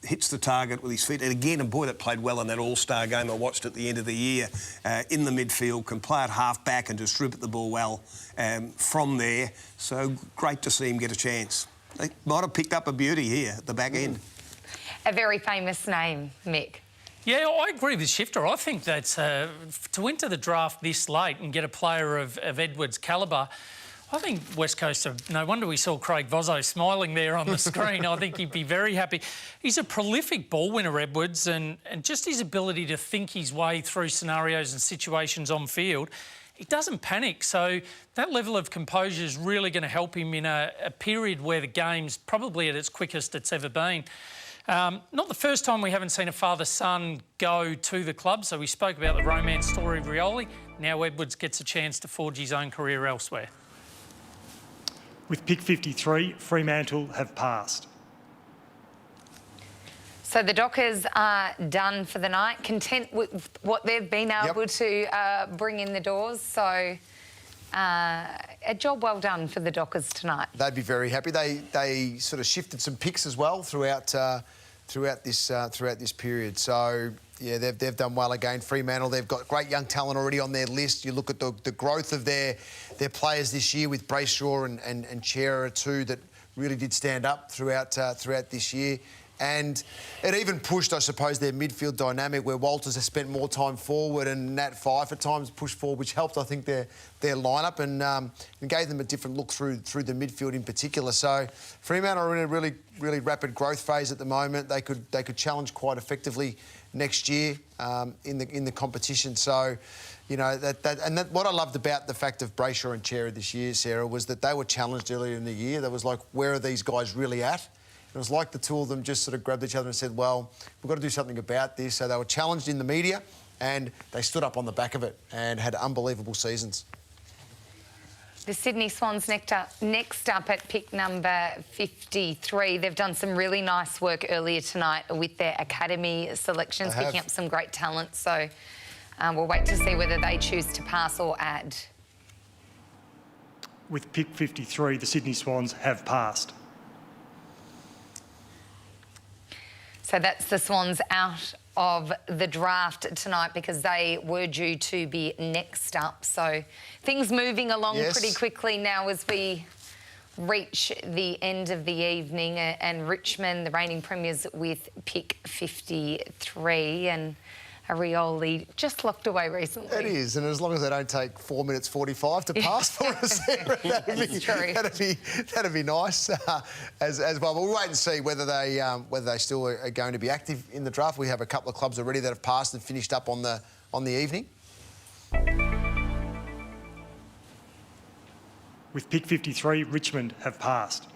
Hits the target with his feet. And again, a boy that played well in that All-Star game I watched at the end of the year in the midfield, can play at half-back and distribute the ball well from there. So great to see him get a chance. They might have picked up a beauty here at the back end. A very famous name, Mick. Yeah, I agree with Shifter. I think that to enter the draft this late and get a player of Edwards' calibre, I think West Coast, no wonder we saw Craig Vozzo smiling there on the screen. I think he'd be very happy. He's a prolific ball winner, Edwards, and just his ability to think his way through scenarios and situations on field, he doesn't panic. So that level of composure is really going to help him in a period where the game's probably at its quickest it's ever been. Not the first time we haven't seen a father-son go to the club. So we spoke about the romance story of Rioli. Now Edwards gets a chance to forge his own career elsewhere. With pick 53, Fremantle have passed. So the Dockers are done for the night, content with what they've been able to bring in the doors. So a job well done for the Dockers tonight. They'd be very happy. They sort of shifted some picks as well throughout this period. So yeah, they've done well again. Fremantle, they've got great young talent already on their list. You look at the growth of their players this year with Brayshaw and Chera, two that really did stand up throughout this year. And it even pushed, I suppose, their midfield dynamic, where Walters has spent more time forward and Nat Fyfe at times pushed forward, which helped, I think, their lineup and gave them a different look through the midfield in particular. So Fremantle are in a really rapid growth phase at the moment. They could challenge quite effectively next year in the competition. So, you know, what I loved about the fact of Brayshaw and Chera this year, Sarah, was that they were challenged earlier in the year. There was like, where are these guys really at? It was like the two of them just sort of grabbed each other and said, well, we've got to do something about this. So they were challenged in the media and they stood up on the back of it and had unbelievable seasons. The Sydney Swans next up at pick number 53. They've done some really nice work earlier tonight with their academy selections, picking up some great talent. So we'll wait to see whether they choose to pass or add. With pick 53, the Sydney Swans have passed. So that's the Swans out of the draft tonight because they were due to be next up. So things moving along pretty quickly now as we reach the end of the evening. And Richmond, the reigning premiers, with pick 53, and Rioli just locked away recently. It is, and as long as they don't take 4 minutes 45 to pass for us, that'd be nice as well. But we'll wait and see whether they still are going to be active in the draft. We have a couple of clubs already that have passed and finished up on the evening. With pick 53, Richmond have passed.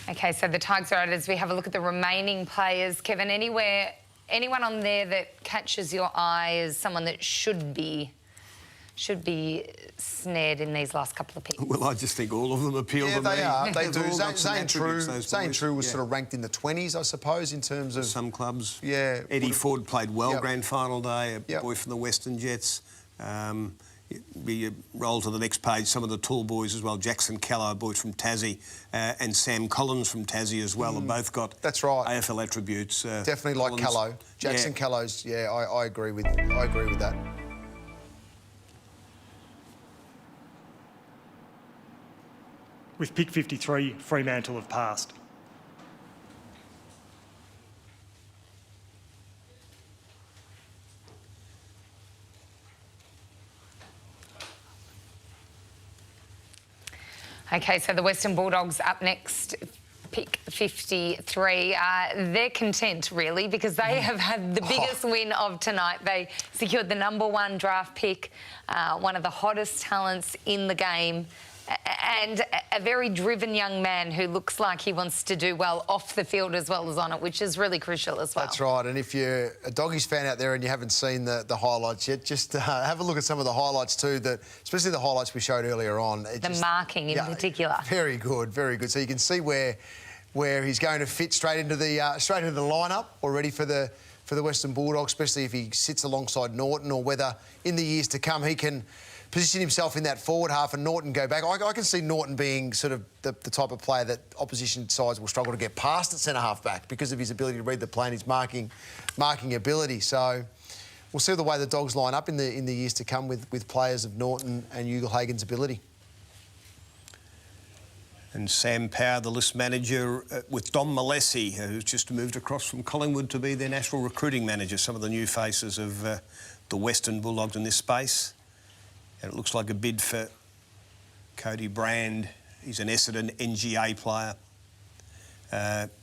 OK, so the Tigers are out as we have a look at the remaining players. Kevin, anyone on there that catches your eye as someone that should be snared in these last couple of picks? Well, I just think all of them appeal to me. Yeah, they are. They do. Zane True was sort of ranked in the 20s, I suppose, in terms of... Some clubs. Yeah. Eddie Ford played well grand final day, a boy from the Western Jets. We roll to the next page, some of the tall boys as well. Jackson Callow, a boy from Tassie, and Sam Collins from Tassie as well, have both got AFL attributes. Definitely like Callow. Jackson Callow's, I agree with that. With pick 53, Fremantle have passed. OK, so the Western Bulldogs up next, pick 53. They're content, really, because they have had the biggest win of tonight. They secured the #1 draft pick, one of the hottest talents in the game, and a very driven young man who looks like he wants to do well off the field as well as on it, which is really crucial as well. That's right. And if you're a Doggies fan out there and you haven't seen the highlights yet, just have a look at some of the highlights too, especially the highlights we showed earlier on. Marking in particular. Very good, very good. So you can see where he's going to fit straight into the lineup already for the Western Bulldogs, especially if he sits alongside Norton, or whether in the years to come he can position himself in that forward half and Norton go back. I can see Norton being sort of the type of player that opposition sides will struggle to get past at centre-half back because of his ability to read the play and his marking ability. So we'll see the way the Dogs line up in the years to come with players of Norton and Ugle-Hagen's ability. And Sam Power, the list manager, with Dom Malesi, who's just moved across from Collingwood to be their national recruiting manager. Some of the new faces of the Western Bulldogs in this space. And it looks like a bid for Cody Brand. He's an Essendon NGA player.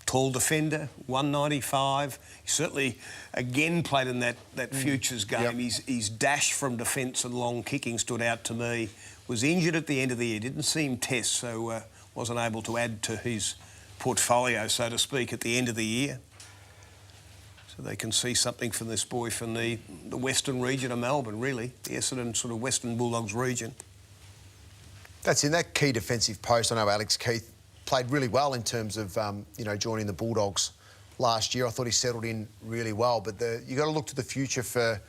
Tall defender, 195. He certainly, again, played in that futures game. Yep. His dash from defence and long kicking stood out to me. Was injured at the end of the year. Didn't see him test, so wasn't able to add to his portfolio, so to speak, at the end of the year. So they can see something from this boy from the western region of Melbourne, really, the Essendon sort of Western Bulldogs region. That's in that key defensive post. I know Alex Keith played really well in terms of, joining the Bulldogs last year. I thought he settled in really well, but you got to look to the future for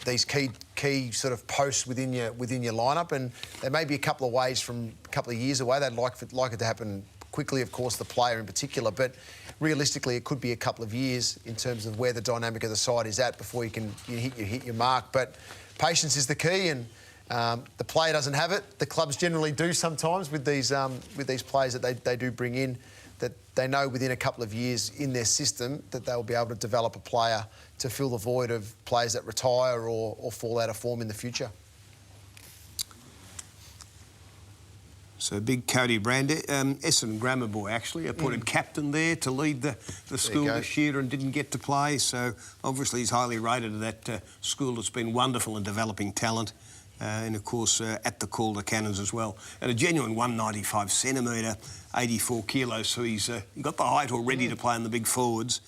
these key sort of posts within your lineup, and there may be a couple of ways from a couple of years away. They'd like it to happen quickly, of course, the player in particular, but realistically it could be a couple of years in terms of where the dynamic of the side is at before you can hit your mark. But patience is the key, and the player doesn't have it. The clubs generally do sometimes with these players that they do bring in, that they know within a couple of years in their system that they'll be able to develop a player to fill the void of players that retire or fall out of form in the future. So big Cody Brand, Essendon grammar boy actually, appointed captain there to lead the school this year and didn't get to play. So obviously he's highly rated at that school that's been wonderful in developing talent. And of course at the Calder Cannons as well. And a genuine 195 centimetre, 84 kilos. So he's got the height already to play in the big forwards.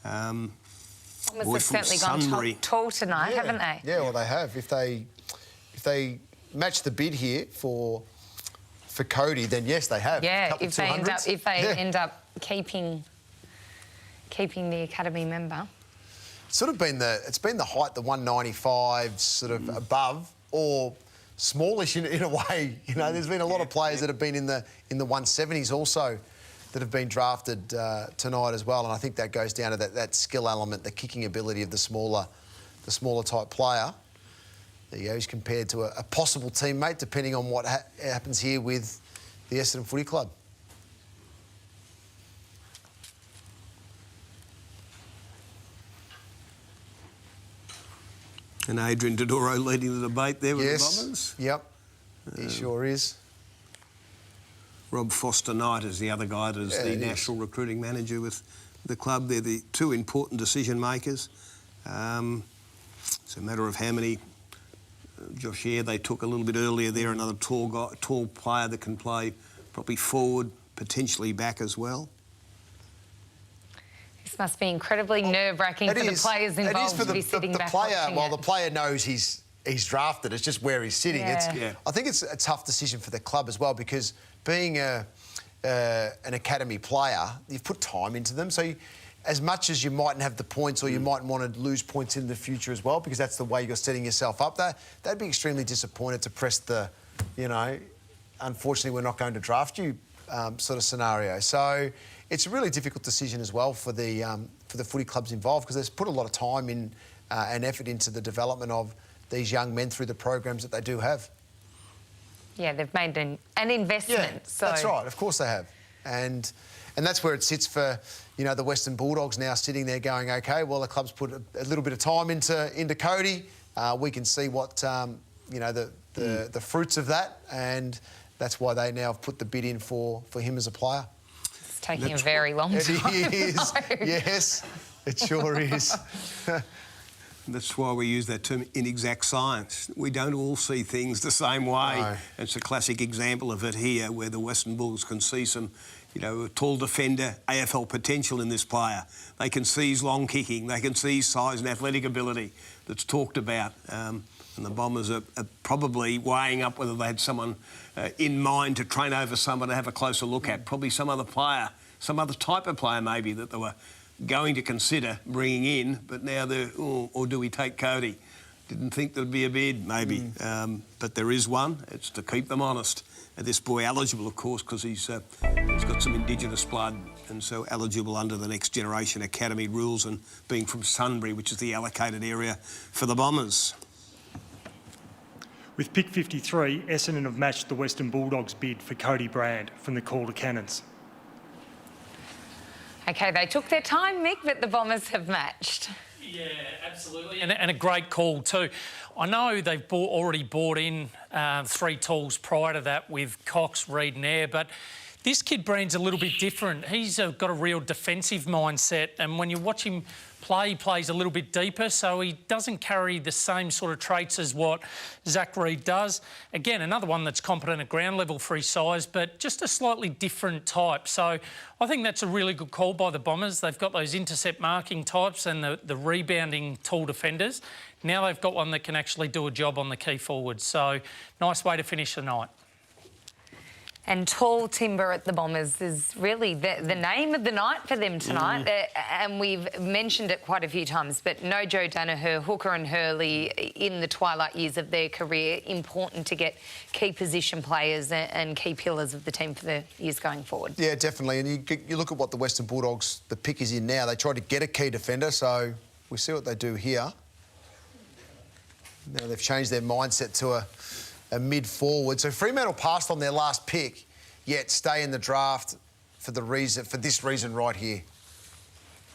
Almost have certainly gone tall tonight, haven't they? Yeah, well they have. If they match the bid here for Cody, then yes, they have. Yeah, if they end up keeping the academy member. It's sort of been the height, the 195 sort of above or smallish in a way. You know, there's been a lot of players that have been in the 170s also that have been drafted tonight as well, and I think that goes down to that skill element, the kicking ability of the smaller type player. There you go, he's compared to a possible teammate, depending on what happens here with the Essendon Footy Club. And Adrian Dodoro leading the debate there with the Bombers. Yep, he sure is. Rob Foster-Knight is the other guy that is the national recruiting manager with the club. They're the two important decision makers. It's a matter of how many. Josh Eyre, they took a little bit earlier there, another tall player that can play probably forward, potentially back as well. This must be incredibly nerve-wracking for the players involved to be sitting back watching While the player knows he's drafted, it's just where he's sitting. Yeah. I think it's a tough decision for the club as well, because being an academy player, you've put time into them. So as much as you mightn't have the points, or you might want to lose points in the future as well, because that's the way you're setting yourself up, they'd be extremely disappointed to press the, unfortunately we're not going to draft you sort of scenario. So it's a really difficult decision as well for the footy clubs involved, because they've put a lot of time in and effort into the development of these young men through the programs that they do have. Yeah, they've made an investment. Yeah, so that's right. Of course they have. And that's where it sits for, the Western Bulldogs now sitting there going, OK, well, the club's put a little bit of time into Cody. We can see what, the fruits of that, and that's why they now have put the bid in for him as a player. It's taking a very long time. It is. Yes, it sure is. That's why we use that term inexact science. We don't all see things the same way. No. It's a classic example of it here, where the Western Bulls can see some, a tall defender, AFL potential in this player. They can see his long kicking. They can see his size and athletic ability that's talked about. And the Bombers are probably weighing up whether they had someone in mind to train over someone to have a closer look at. Probably some other player, some other type of player maybe that they were going to consider bringing in, but now they're, or do we take Cody? Didn't think there'd be a bid, maybe. But there is one. It's to keep them honest. And this boy eligible, of course, because he's got some Indigenous blood and so eligible under the Next Generation Academy rules, and being from Sunbury, which is the allocated area for the Bombers. With pick 53, Essendon have matched the Western Bulldogs bid for Cody Brand from the Calder Cannons. OK, they took their time, Mick, but the Bombers have matched. Yeah, absolutely. And a great call too. I know they've already bought in 3 tools prior to that with Cox, Reid and Eyre, but this kid Brand's a little bit different. He's got a real defensive mindset, and when you watch him play, he plays a little bit deeper, so he doesn't carry the same sort of traits as what Zach Reid does. Again, another one that's competent at ground level for his size, but just a slightly different type. So I think that's a really good call by the Bombers. They've got those intercept marking types and the rebounding tall defenders. Now they've got one that can actually do a job on the key forward. So nice way to finish the night. And tall timber at the Bombers is really the name of the night for them tonight. And we've mentioned it quite a few times, but no Joe Danaher, Hooker and Hurley in the twilight years of their career, important to get key position players and key pillars of the team for the years going forward. Yeah, definitely. And you look at what the Western Bulldogs, the pick is in now. They tried to get a key defender, so we see what they do here. Now they've changed their mindset to a mid-forward. So Fremantle passed on their last pick, yet stay in the draft for this reason right here.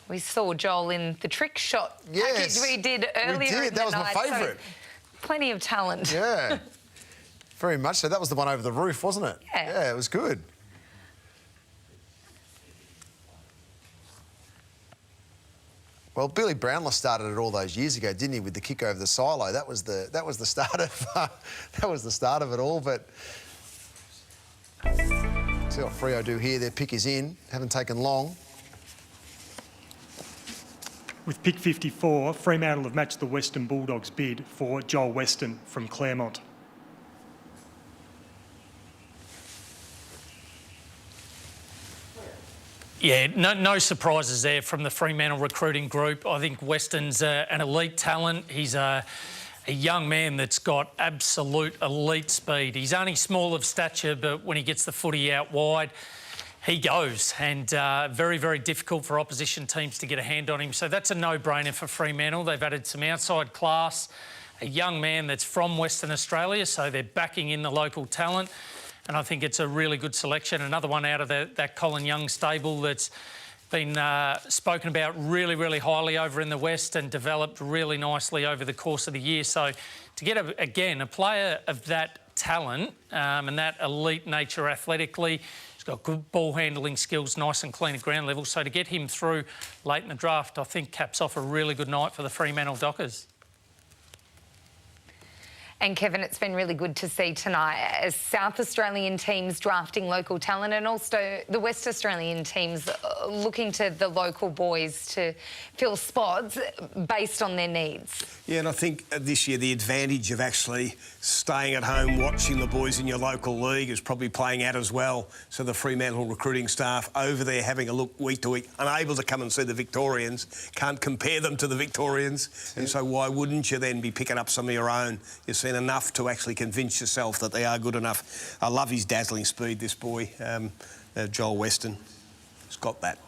We saw Joel in the trick shot package we did earlier. We did. That was my favourite. So plenty of talent. Yeah, very much so. That was the one over the roof, wasn't it? Yeah, it was good. Well, Billy Brownless started it all those years ago, didn't he, with the kick over the silo? That was the start of that was the start of it all. But see what Freo do here. Their pick is in. Haven't taken long. With pick 54, Fremantle have matched the Western Bulldogs bid for Joel Weston from Claremont. Yeah, no surprises there from the Fremantle recruiting group. I think Weston's an elite talent. He's a young man that's got absolute elite speed. He's only small of stature, but when he gets the footy out wide, he goes. And very, very difficult for opposition teams to get a hand on him. So that's a no-brainer for Fremantle. They've added some outside class, a young man that's from Western Australia, so they're backing in the local talent. And I think it's a really good selection. Another one out of that Colin Young stable that's been spoken about really, really highly over in the West and developed really nicely over the course of the year. So to get, a player of that talent and that elite nature athletically, he's got good ball handling skills, nice and clean at ground level. So to get him through late in the draft, I think caps off a really good night for the Fremantle Dockers. And Kevin, it's been really good to see tonight as South Australian teams drafting local talent and also the West Australian teams looking to the local boys to fill spots based on their needs. Yeah, and I think this year the advantage of actually staying at home watching the boys in your local league is probably playing out as well. So the Fremantle recruiting staff over there having a look week to week, unable to come and see the Victorians, can't compare them to the Victorians. And so why wouldn't you then be picking up some of your own? You've seen enough to actually convince yourself that they are good enough. I love his dazzling speed, this boy, Joel Weston. He's got that.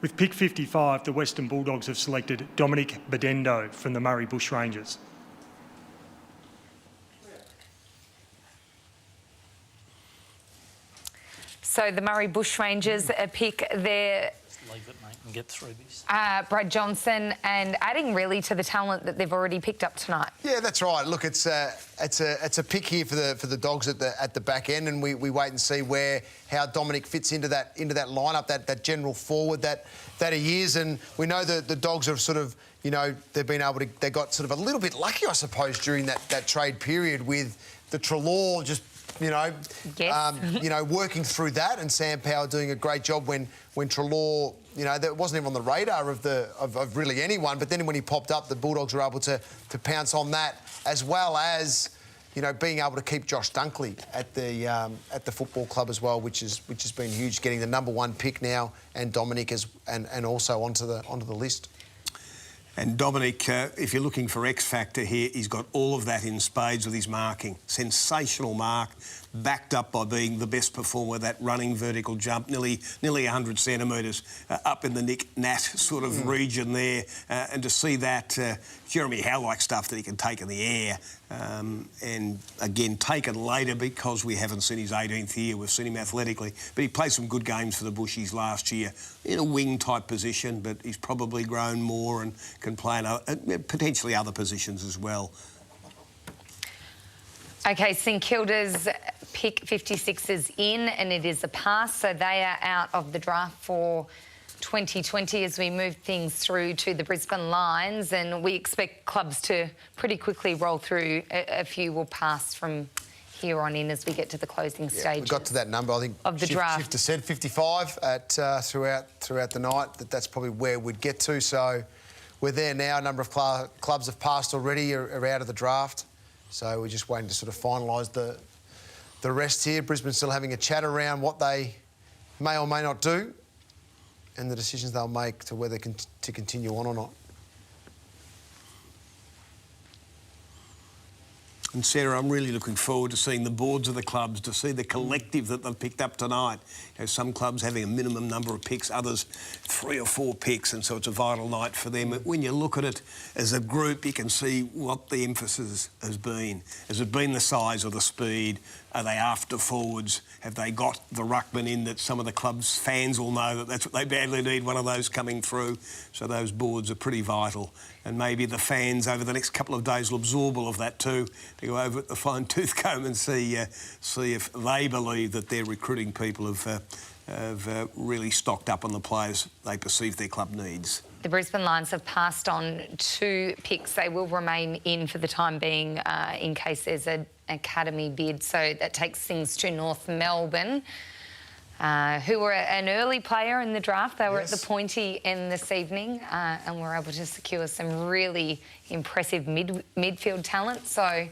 With pick 55, the Western Bulldogs have selected Dominic Bedendo from the Murray Bushrangers. So the Murray Bushrangers pick their believe it, mate, and get through this. Brad Johnson, and adding really to the talent that they've already picked up tonight. Yeah, that's right. Look, it's a pick here for the Dogs at the back end, and we wait and see how Dominic fits into that lineup, that general forward that he is. And we know that the Dogs have sort of, you know, they got sort of a little bit lucky, I suppose, during that trade period with the Treloar just, you know, yes. Working through that, and Sam Power doing a great job when Treloar, you know, that wasn't even on the radar of really anyone. But then when he popped up, the Bulldogs were able to pounce on that, as well as, you know, being able to keep Josh Dunkley at the football club as well, which has been huge, getting the #1 pick now, and Dominic and also onto the list. And Dominic, if you're looking for X factor here, he's got all of that in spades with his marking. Sensational mark, backed up by being the best performer, that running vertical jump, nearly 100 centimetres up in the Nick Nat sort of region there. And to see that, Jeremy Howe-like stuff that he can take in the air. And again, taken later because we haven't seen his 18th year. We've seen him athletically. But he played some good games for the Bushies last year in a wing-type position, but he's probably grown more and can play in potentially other positions as well. OK, St Kilda's pick 56 is in, and it is a pass, so they are out of the draft for 2020 as we move things through to the Brisbane Lions, and we expect clubs to pretty quickly roll through. A few will pass from here on in as we get to the closing stages. We got to that number, I think, of the draft. Shifter said 55 throughout the night. That's probably where we'd get to. So we're there now. A number of clubs have passed already, are out of the draft. So we're just waiting to sort of finalise the rest here. Brisbane's still having a chat around what they may or may not do, and the decisions they'll make to whether to continue on or not. And Sarah, I'm really looking forward to seeing the boards of the clubs, to see the collective that they've picked up tonight. You know, some clubs having a minimum number of picks, others 3 or 4 picks, and so it's a vital night for them. When you look at it as a group, you can see what the emphasis has been. Has it been the size or the speed? Are they after forwards? Have they got the ruckman in that some of the club's fans will know that that's what they badly need, one of those coming through? So those boards are pretty vital. And maybe the fans over the next couple of days will absorb all of that too, to go over at the fine-tooth comb and see if they believe that their recruiting people have really stocked up on the players they perceive their club needs. The Brisbane Lions have passed on 2 picks. They will remain in for the time being in case there's an academy bid. So that takes things to North Melbourne, who were an early player in the draft. They were at the pointy end this evening and were able to secure some really impressive midfield talent. So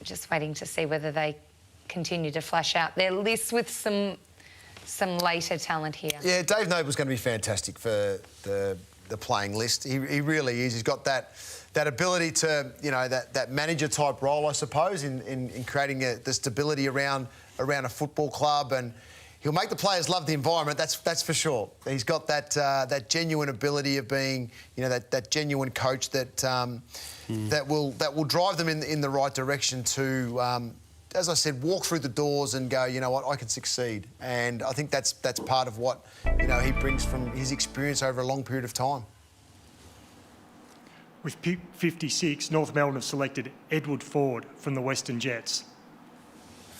just waiting to see whether they continue to flash out their list with some later talent here. Yeah, Dave Noble's going to be fantastic for the playing list. He really is. He's got that ability to, you know, that manager type role, I suppose, in creating the stability around a football club, and he'll make the players love the environment. That's for sure. He's got that genuine ability of being, you know, that genuine coach that that will drive them in the right direction to. As I said, walk through the doors and go, you know what, I can succeed. And I think that's part of what, you know, he brings from his experience over a long period of time. With pick 56, North Melbourne have selected Edward Ford from the Western Jets.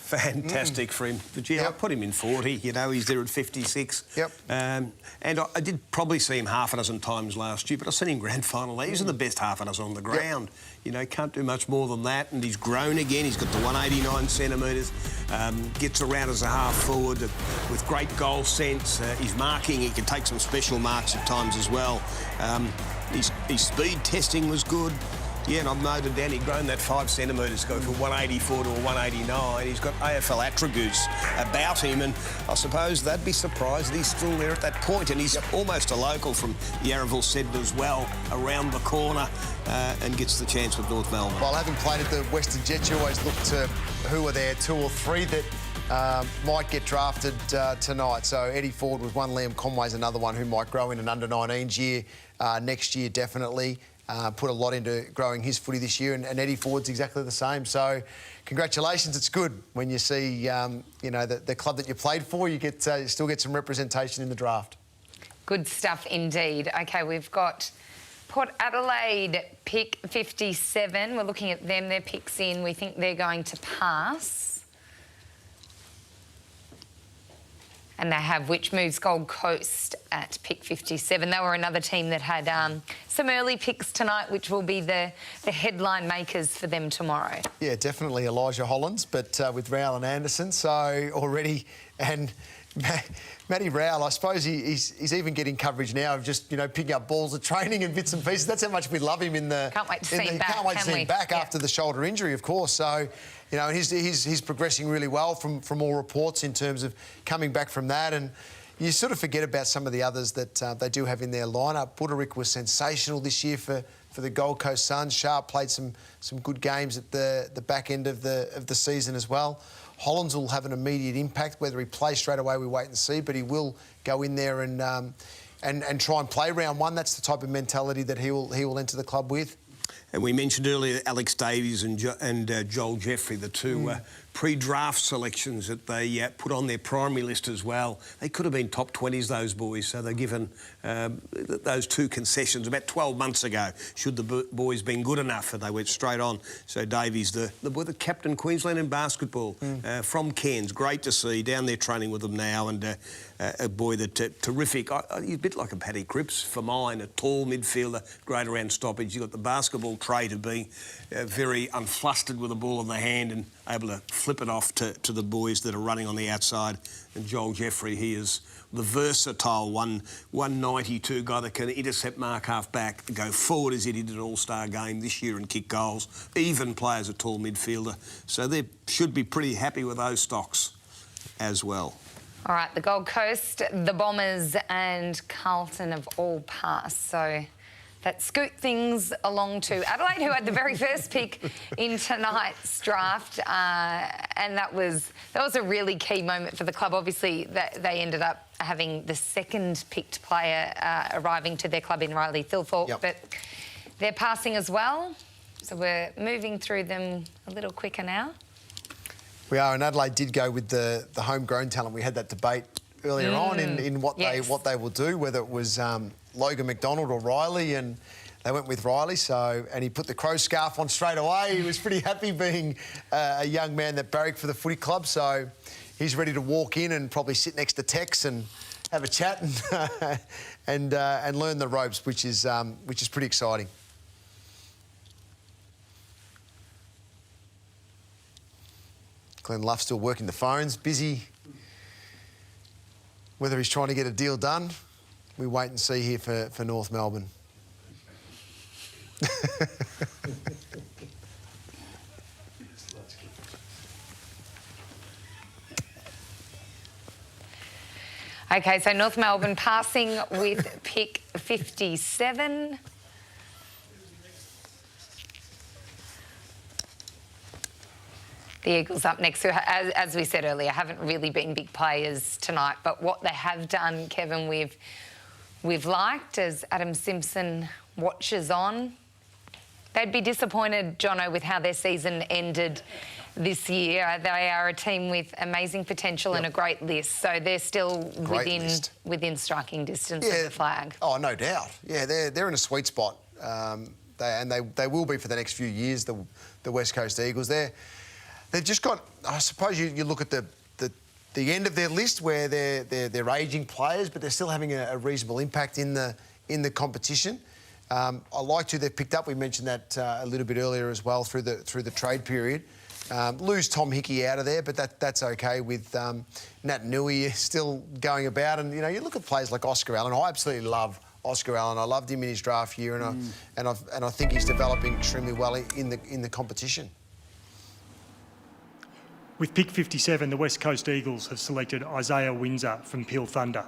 Fantastic for him. But yeah, I put him in 40. You know, he's there at 56. Yep. And I did probably see him half a dozen times last year, but I've seen him grand final. He was in the best half a dozen on the ground. Yep. You know, can't do much more than that. And he's grown again. He's got the 189 centimetres. Gets around as a half forward with great goal sense. His marking, he can take some special marks at times as well. His speed testing was good. Yeah, and I've noted down he's grown that 5 centimetres, go from 184 to a 189. He's got AFL attributes about him, and I suppose they'd be surprised that he's still there at that point. And he's almost a local from Yarraville Sedna as well, around the corner, and gets the chance with North Melbourne. Well, having played at the Western Jets, you always look to who are there, 2 or 3 that might get drafted tonight. So Eddie Ford was one, Liam Conway's another one who might grow in an under-19s year next year, definitely. put a lot into growing his footy this year, and Eddie Ford's exactly the same. So, congratulations. It's good when you see, you know, the club that you played for, you get you still get some representation in the draft. Good stuff indeed. OK, we've got Port Adelaide pick 57. We're looking at them, their picks in. We think they're going to pass. And they have which moves Gold Coast at pick 57. They were another team that had some early picks tonight, which will be the headline makers for them tomorrow. Yeah, definitely Elijah Hollands, but with Rowell and Anderson. So already, and Matty Rowell, I suppose he's even getting coverage now of just, you know, picking up balls at training and bits and pieces. That's how much we love him in the... Can't wait to see him back, Can't wait to see him back after the shoulder injury, of course. So, you know, and he's progressing really well from all reports in terms of coming back from that. And you sort of forget about some of the others that they do have in their lineup. Buderick was sensational this year for the Gold Coast Suns. Sharp played some good games at the back end of the season as well. Hollands will have an immediate impact. Whether he plays straight away, we wait and see. But he will go in there and try and play round one. That's the type of mentality that he will enter the club with. And we mentioned earlier Alex Davies and Joel Jeffrey, the two pre-draft selections that they put on their primary list as well. They could have been top 20s, those boys, so they're given those two concessions about 12 months ago, should the boys been good enough, and they went straight on. So Davies, the boy that captained Queensland in basketball from Cairns, great to see, down there training with them now, and a boy that terrific. He's a bit like a Paddy Cripps for mine, a tall midfielder, great around stoppage. You've got the basketball trait of being very unflustered with the ball in the hand and able to flip it off to the boys that are running on the outside. And Joel Jeffrey, he is the versatile 192 guy that can intercept mark half back, go forward as he did an all-star game this year and kick goals, even play as a tall midfielder. So they should be pretty happy with those stocks as well. All right, the Gold Coast, the Bombers and Carlton have all passed, so that scoot things along to Adelaide, who had the very first pick in tonight's draft, and that was a really key moment for the club. Obviously, they ended up having the second picked player arriving to their club in Riley Thilthorpe, but they're passing as well, so we're moving through them a little quicker now. We are, and Adelaide did go with the homegrown talent. We had that debate earlier on in what they will do, whether it was Logan McDonald or Riley, and they went with Riley. So, and he put the crow scarf on straight away. He was pretty happy being a young man that barracked for the footy club. So he's ready to walk in and probably sit next to Tex and have a chat and learn the ropes, which is pretty exciting. Glenn Luff still working the phones, busy. Whether he's trying to get a deal done, we wait and see here for North Melbourne. OK, so North Melbourne passing with pick 57. The Eagles up next, who, as we said earlier, haven't really been big players tonight, but what they have done, Kevin, we've liked as Adam Simpson watches on. They'd be disappointed, Jono, with how their season ended this year. They are a team with amazing potential and a great list, so they're still within striking distance of the flag. Oh, no doubt. Yeah, they're in a sweet spot, they will be for the next few years. The West Coast Eagles, they've just got. I suppose you look at the end of their list where they're ageing players, but they're still having a reasonable impact in the competition. I liked who they've picked up. We mentioned that a little bit earlier as well through the trade period. Lose Tom Hickey out of there, but that's okay with Nat Nui still going about. And you know, you look at players like Oscar Allen. I absolutely love Oscar Allen. I loved him in his draft year, and I think he's developing extremely well in the competition. With pick 57, the West Coast Eagles have selected Isaiah Windsor from Peel Thunder.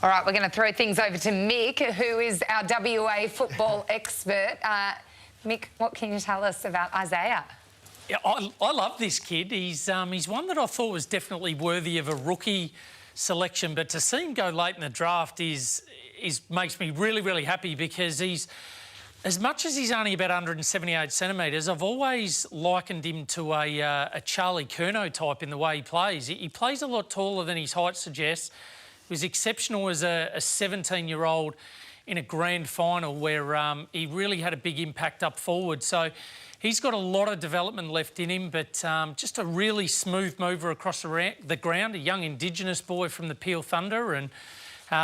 All right, we're going to throw things over to Mick, who is our WA football expert. Mick, what can you tell us about Isaiah? Yeah, I love this kid. He's one that I thought was definitely worthy of a rookie selection, but to see him go late in the draft makes me really, really happy, because he's, as much as he's only about 178 centimetres, I've always likened him to a Charlie Curnow type in the way he plays. He plays a lot taller than his height suggests. He was exceptional as a 17-year-old in a grand final where he really had a big impact up forward. So he's got a lot of development left in him, but just a really smooth mover across the ground, a young Indigenous boy from the Peel Thunder. And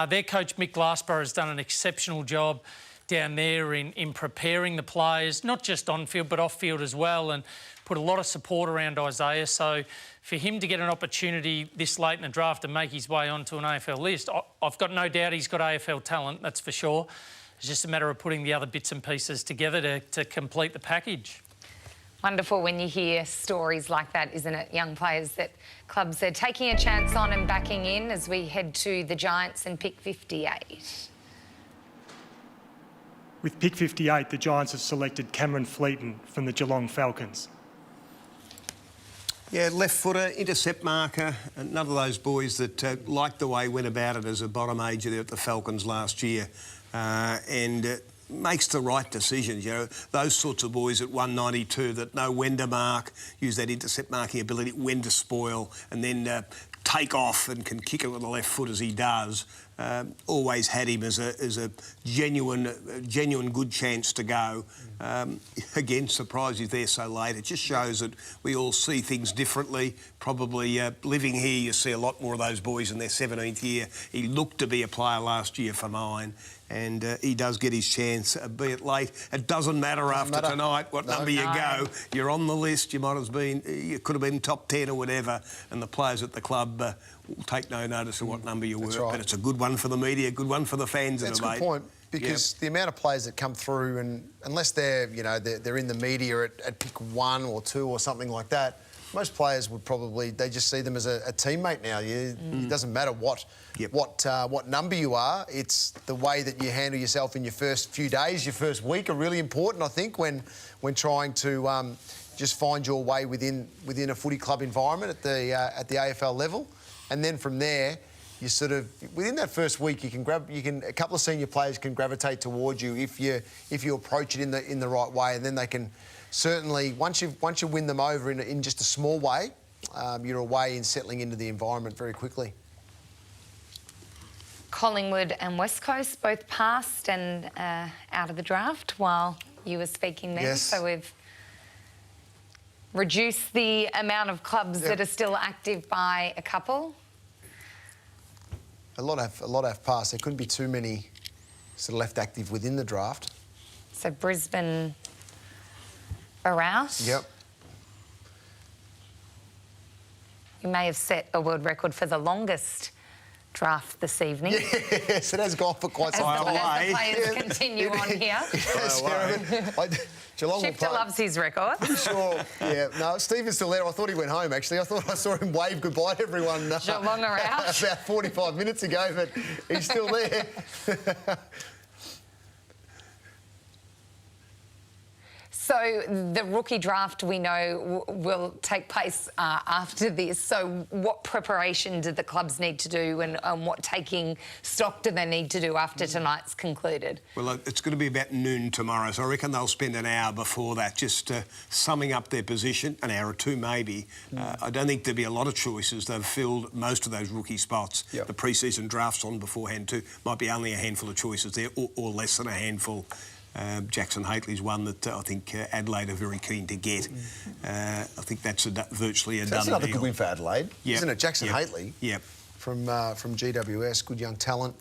their coach, Mick Glassborough, has done an exceptional job down there in preparing the players, not just on-field but off-field as well, and put a lot of support around Isaiah. So for him to get an opportunity this late in the draft and make his way onto an AFL list, I've got no doubt he's got AFL talent, that's for sure. It's just a matter of putting the other bits and pieces together to complete the package. Wonderful when you hear stories like that, isn't it? Young players that clubs are taking a chance on and backing in, as we head to the Giants and pick 58. With pick 58, the Giants have selected Cameron Fleeton from the Geelong Falcons. Yeah, left footer, intercept marker, none of those boys that liked the way he went about it as a bottom ager there at the Falcons last year, and makes the right decisions. You know, those sorts of boys at 192 that know when to mark, use that intercept marking ability, when to spoil, and then take off and can kick it with the left foot as he does. Always had him as a genuine good chance to go. Again, surprised he's there so late. It just shows that we all see things differently. Probably living here, you see a lot more of those boys in their 17th year. He looked to be a player last year for mine, and he does get his chance, be it late. It doesn't matter after tonight what number you go. You're on the list. You could have been top 10 or whatever, and the players at the club will take no notice of what number you were. Right. But it's a good one for the media, a good one for the fans. That's a good point, because the amount of players that come through, and unless they're in the media at pick 1 or 2 or something like that, most players would probably, they just see them as a teammate now. It doesn't matter what number you are. It's the way that you handle yourself in your first few days, your first week are really important, I think, when trying to just find your way within a footy club environment at the AFL level. And then from there, you sort of, within that first week, a couple of senior players can gravitate towards you if you approach it in the right way, and then they can certainly, once you win them over in just a small way, you're away in settling into the environment very quickly. Collingwood and West Coast both passed and out of the draft while you were speaking there. Yes. So we've reduced the amount of clubs that are still active by a couple. A lot have passed. There couldn't be too many sort of left active within the draft. So Brisbane are out. Yep. You may have set a world record for the longest draft this evening. Yes, it has gone for quite some time. As the players continue on here. Shifter loves his record. Sure. Yeah. No, Stephen's still there. I thought he went home, actually. I thought I saw him wave goodbye to everyone Geelong are out. about 45 minutes ago, but he's still there. So the rookie draft, we know, will take place after this. So what preparation do the clubs need to do, and what taking stock do they need to do after tonight's concluded? Well, it's going to be about noon tomorrow, so I reckon they'll spend an hour before that just summing up their position, an hour or two maybe. I don't think there'll be a lot of choices. They've filled most of those rookie spots. Yep. The pre-season draft's on beforehand too. Might be only a handful of choices there, or less than a handful. Jackson Hately's one that I think Adelaide are very keen to get. I think that's virtually a done deal. That's another good win for Adelaide, yep. Isn't it? Jackson Hately. Yep. From GWS, good young talent.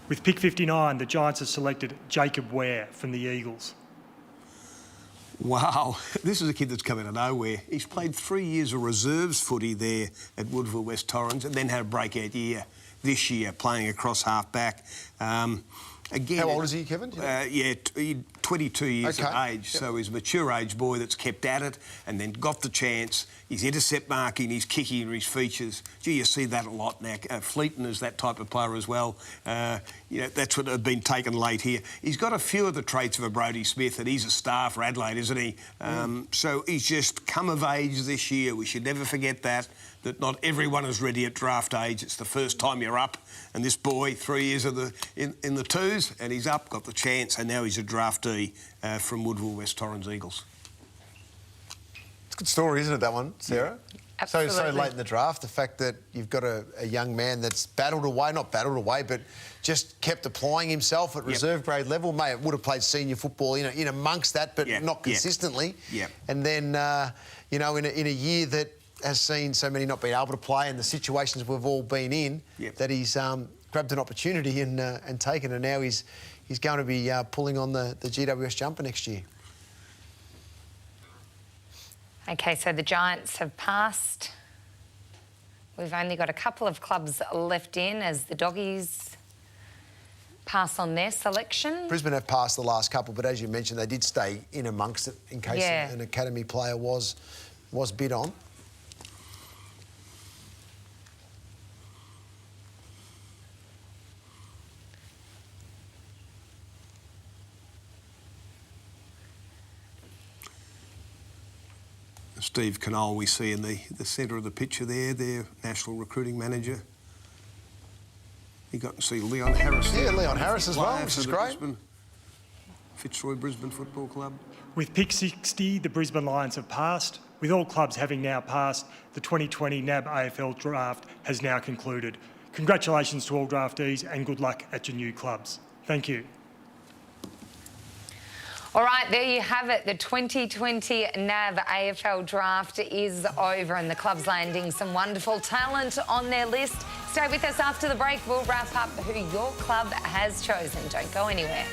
With pick 59, the Giants have selected Jacob Ware from the Eagles. Wow, this is a kid that's come out of nowhere. He's played 3 years of reserves footy there at Woodville West Torrens and then had a breakout year. this year, playing across half-back. Again, how old is he, Kevin? 22 years of age, Yep. so he's a mature age boy that's kept at it and then got the chance. His intercept marking, his kicking and his features. Gee, you see that a lot now. Fleeton is that type of player as well. That's what have been taken late here. He's got a few of the traits of a Brodie Smith, and he's a star for Adelaide, isn't he? So he's just come of age this year. We should never forget that not everyone is ready at draft age. It's the first time you're up, and this boy, 3 years in the twos, and he's up, got the chance, and now he's a draftee from Woodville West Torrens Eagles. It's a good story, isn't it, that one, Sarah? Absolutely. So late in the draft, the fact that you've got a young man that's not battled away, but just kept applying himself at reserve grade level. May it would have played senior football in amongst that, but not consistently. And then, in a year that has seen so many not being able to play and the situations we've all been in, that he's grabbed an opportunity and taken, and now he's going to be pulling on the GWS jumper next year. Okay, so the Giants have passed. We've only got a couple of clubs left in as the Doggies pass on their selection. Brisbane have passed the last couple, but as you mentioned, they did stay in amongst it in case an academy player was bid on. Steve Knoll we see in the centre of the picture there, their national recruiting manager. You got to see Leon Harris. Yeah, Leon Harris as well, which is great. Fitzroy Brisbane Football Club. With pick 60, the Brisbane Lions have passed. With all clubs having now passed, the 2020 NAB AFL Draft has now concluded. Congratulations to all draftees and good luck at your new clubs. Thank you. All right, there you have it. The 2020 NAB AFL Draft is over and the club's landing some wonderful talent on their list. Stay with us after the break. We'll wrap up who your club has chosen. Don't go anywhere.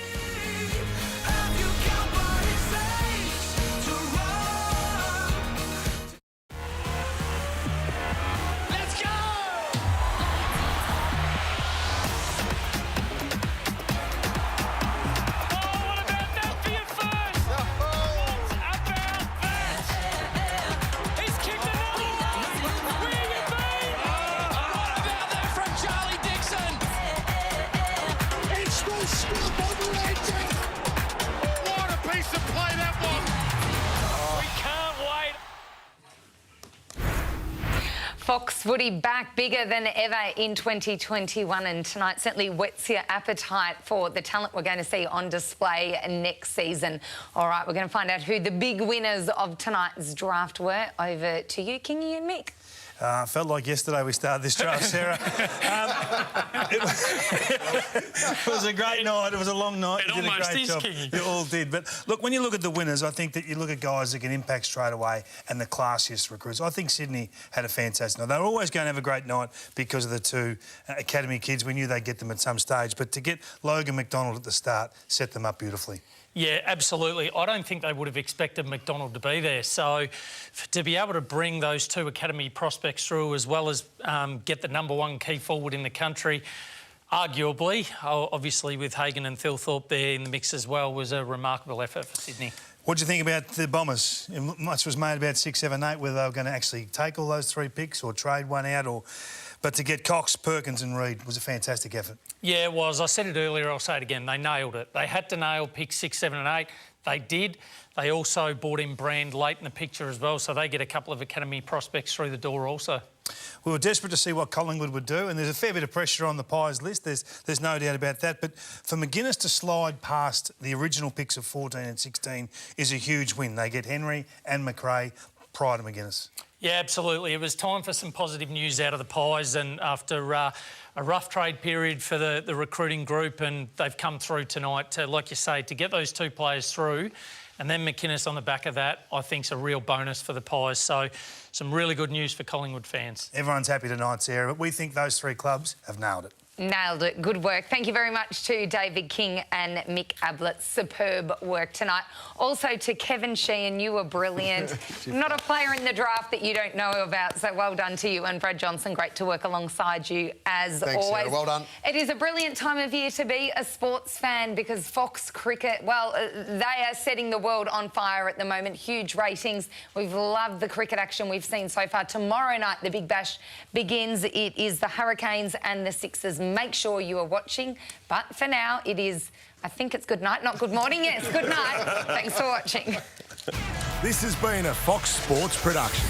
Fox footy back bigger than ever in 2021, and tonight certainly whets your appetite for the talent we're going to see on display next season. All right, we're going to find out who the big winners of tonight's draft were. Over to you, Kingy and Mick. Felt like yesterday we started this draft, Sarah. It was a great night. It was a long night. It you did almost a great is, job. Kingy. You all did. But look, when you look at the winners, I think that you look at guys that can impact straight away and the classiest recruits. I think Sydney had a fantastic night. They were always going to have a great night because of the two academy kids. We knew they'd get them at some stage. But to get Logan McDonald at the start set them up beautifully. Yeah, absolutely. I don't think they would have expected McDonald to be there. So to be able to bring those two academy prospects through, as well as get the #1 key forward in the country, arguably, obviously with Hagan and Thilthorpe there in the mix as well, was a remarkable effort for Sydney. What do you think about the Bombers? Much was made about 6, 7, 8, whether they were going to actually take all those 3 picks or trade one out, but to get Cox, Perkins and Reid was a fantastic effort. Yeah, it was. I said it earlier, I'll say it again. They nailed it. They had to nail picks 6, 7 and 8. They did. They also brought in Brand late in the picture as well, so they get a couple of academy prospects through the door also. We were desperate to see what Collingwood would do, and there's a fair bit of pressure on the Pies list. There's no doubt about that. But for McGuinness to slide past the original picks of 14 and 16 is a huge win. They get Henry and McRae prior to McGuinness. Yeah, absolutely. It was time for some positive news out of the Pies, and after a rough trade period for the recruiting group, and they've come through tonight to, like you say, to get those 2 players through, and then McInnes on the back of that, I think is a real bonus for the Pies. So some really good news for Collingwood fans. Everyone's happy tonight, Sarah, but we think those 3 clubs have nailed it. Nailed it. Good work. Thank you very much to David King and Mick Ablett. Superb work tonight. Also to Kevin Sheehan, you were brilliant. Not a player in the draft that you don't know about, so well done to you. And Brad Johnson, great to work alongside you as Thanks, always. Sarah. Well done. It is a brilliant time of year to be a sports fan because Fox Cricket, well, they are setting the world on fire at the moment. Huge ratings. We've loved the cricket action we've seen so far. Tomorrow night, the Big Bash begins. It is the Hurricanes and the Sixers. Make sure you are watching. But for now, it is, I think it's good night, not good morning. Yes, good night. Thanks for watching. This has been a Fox Sports production.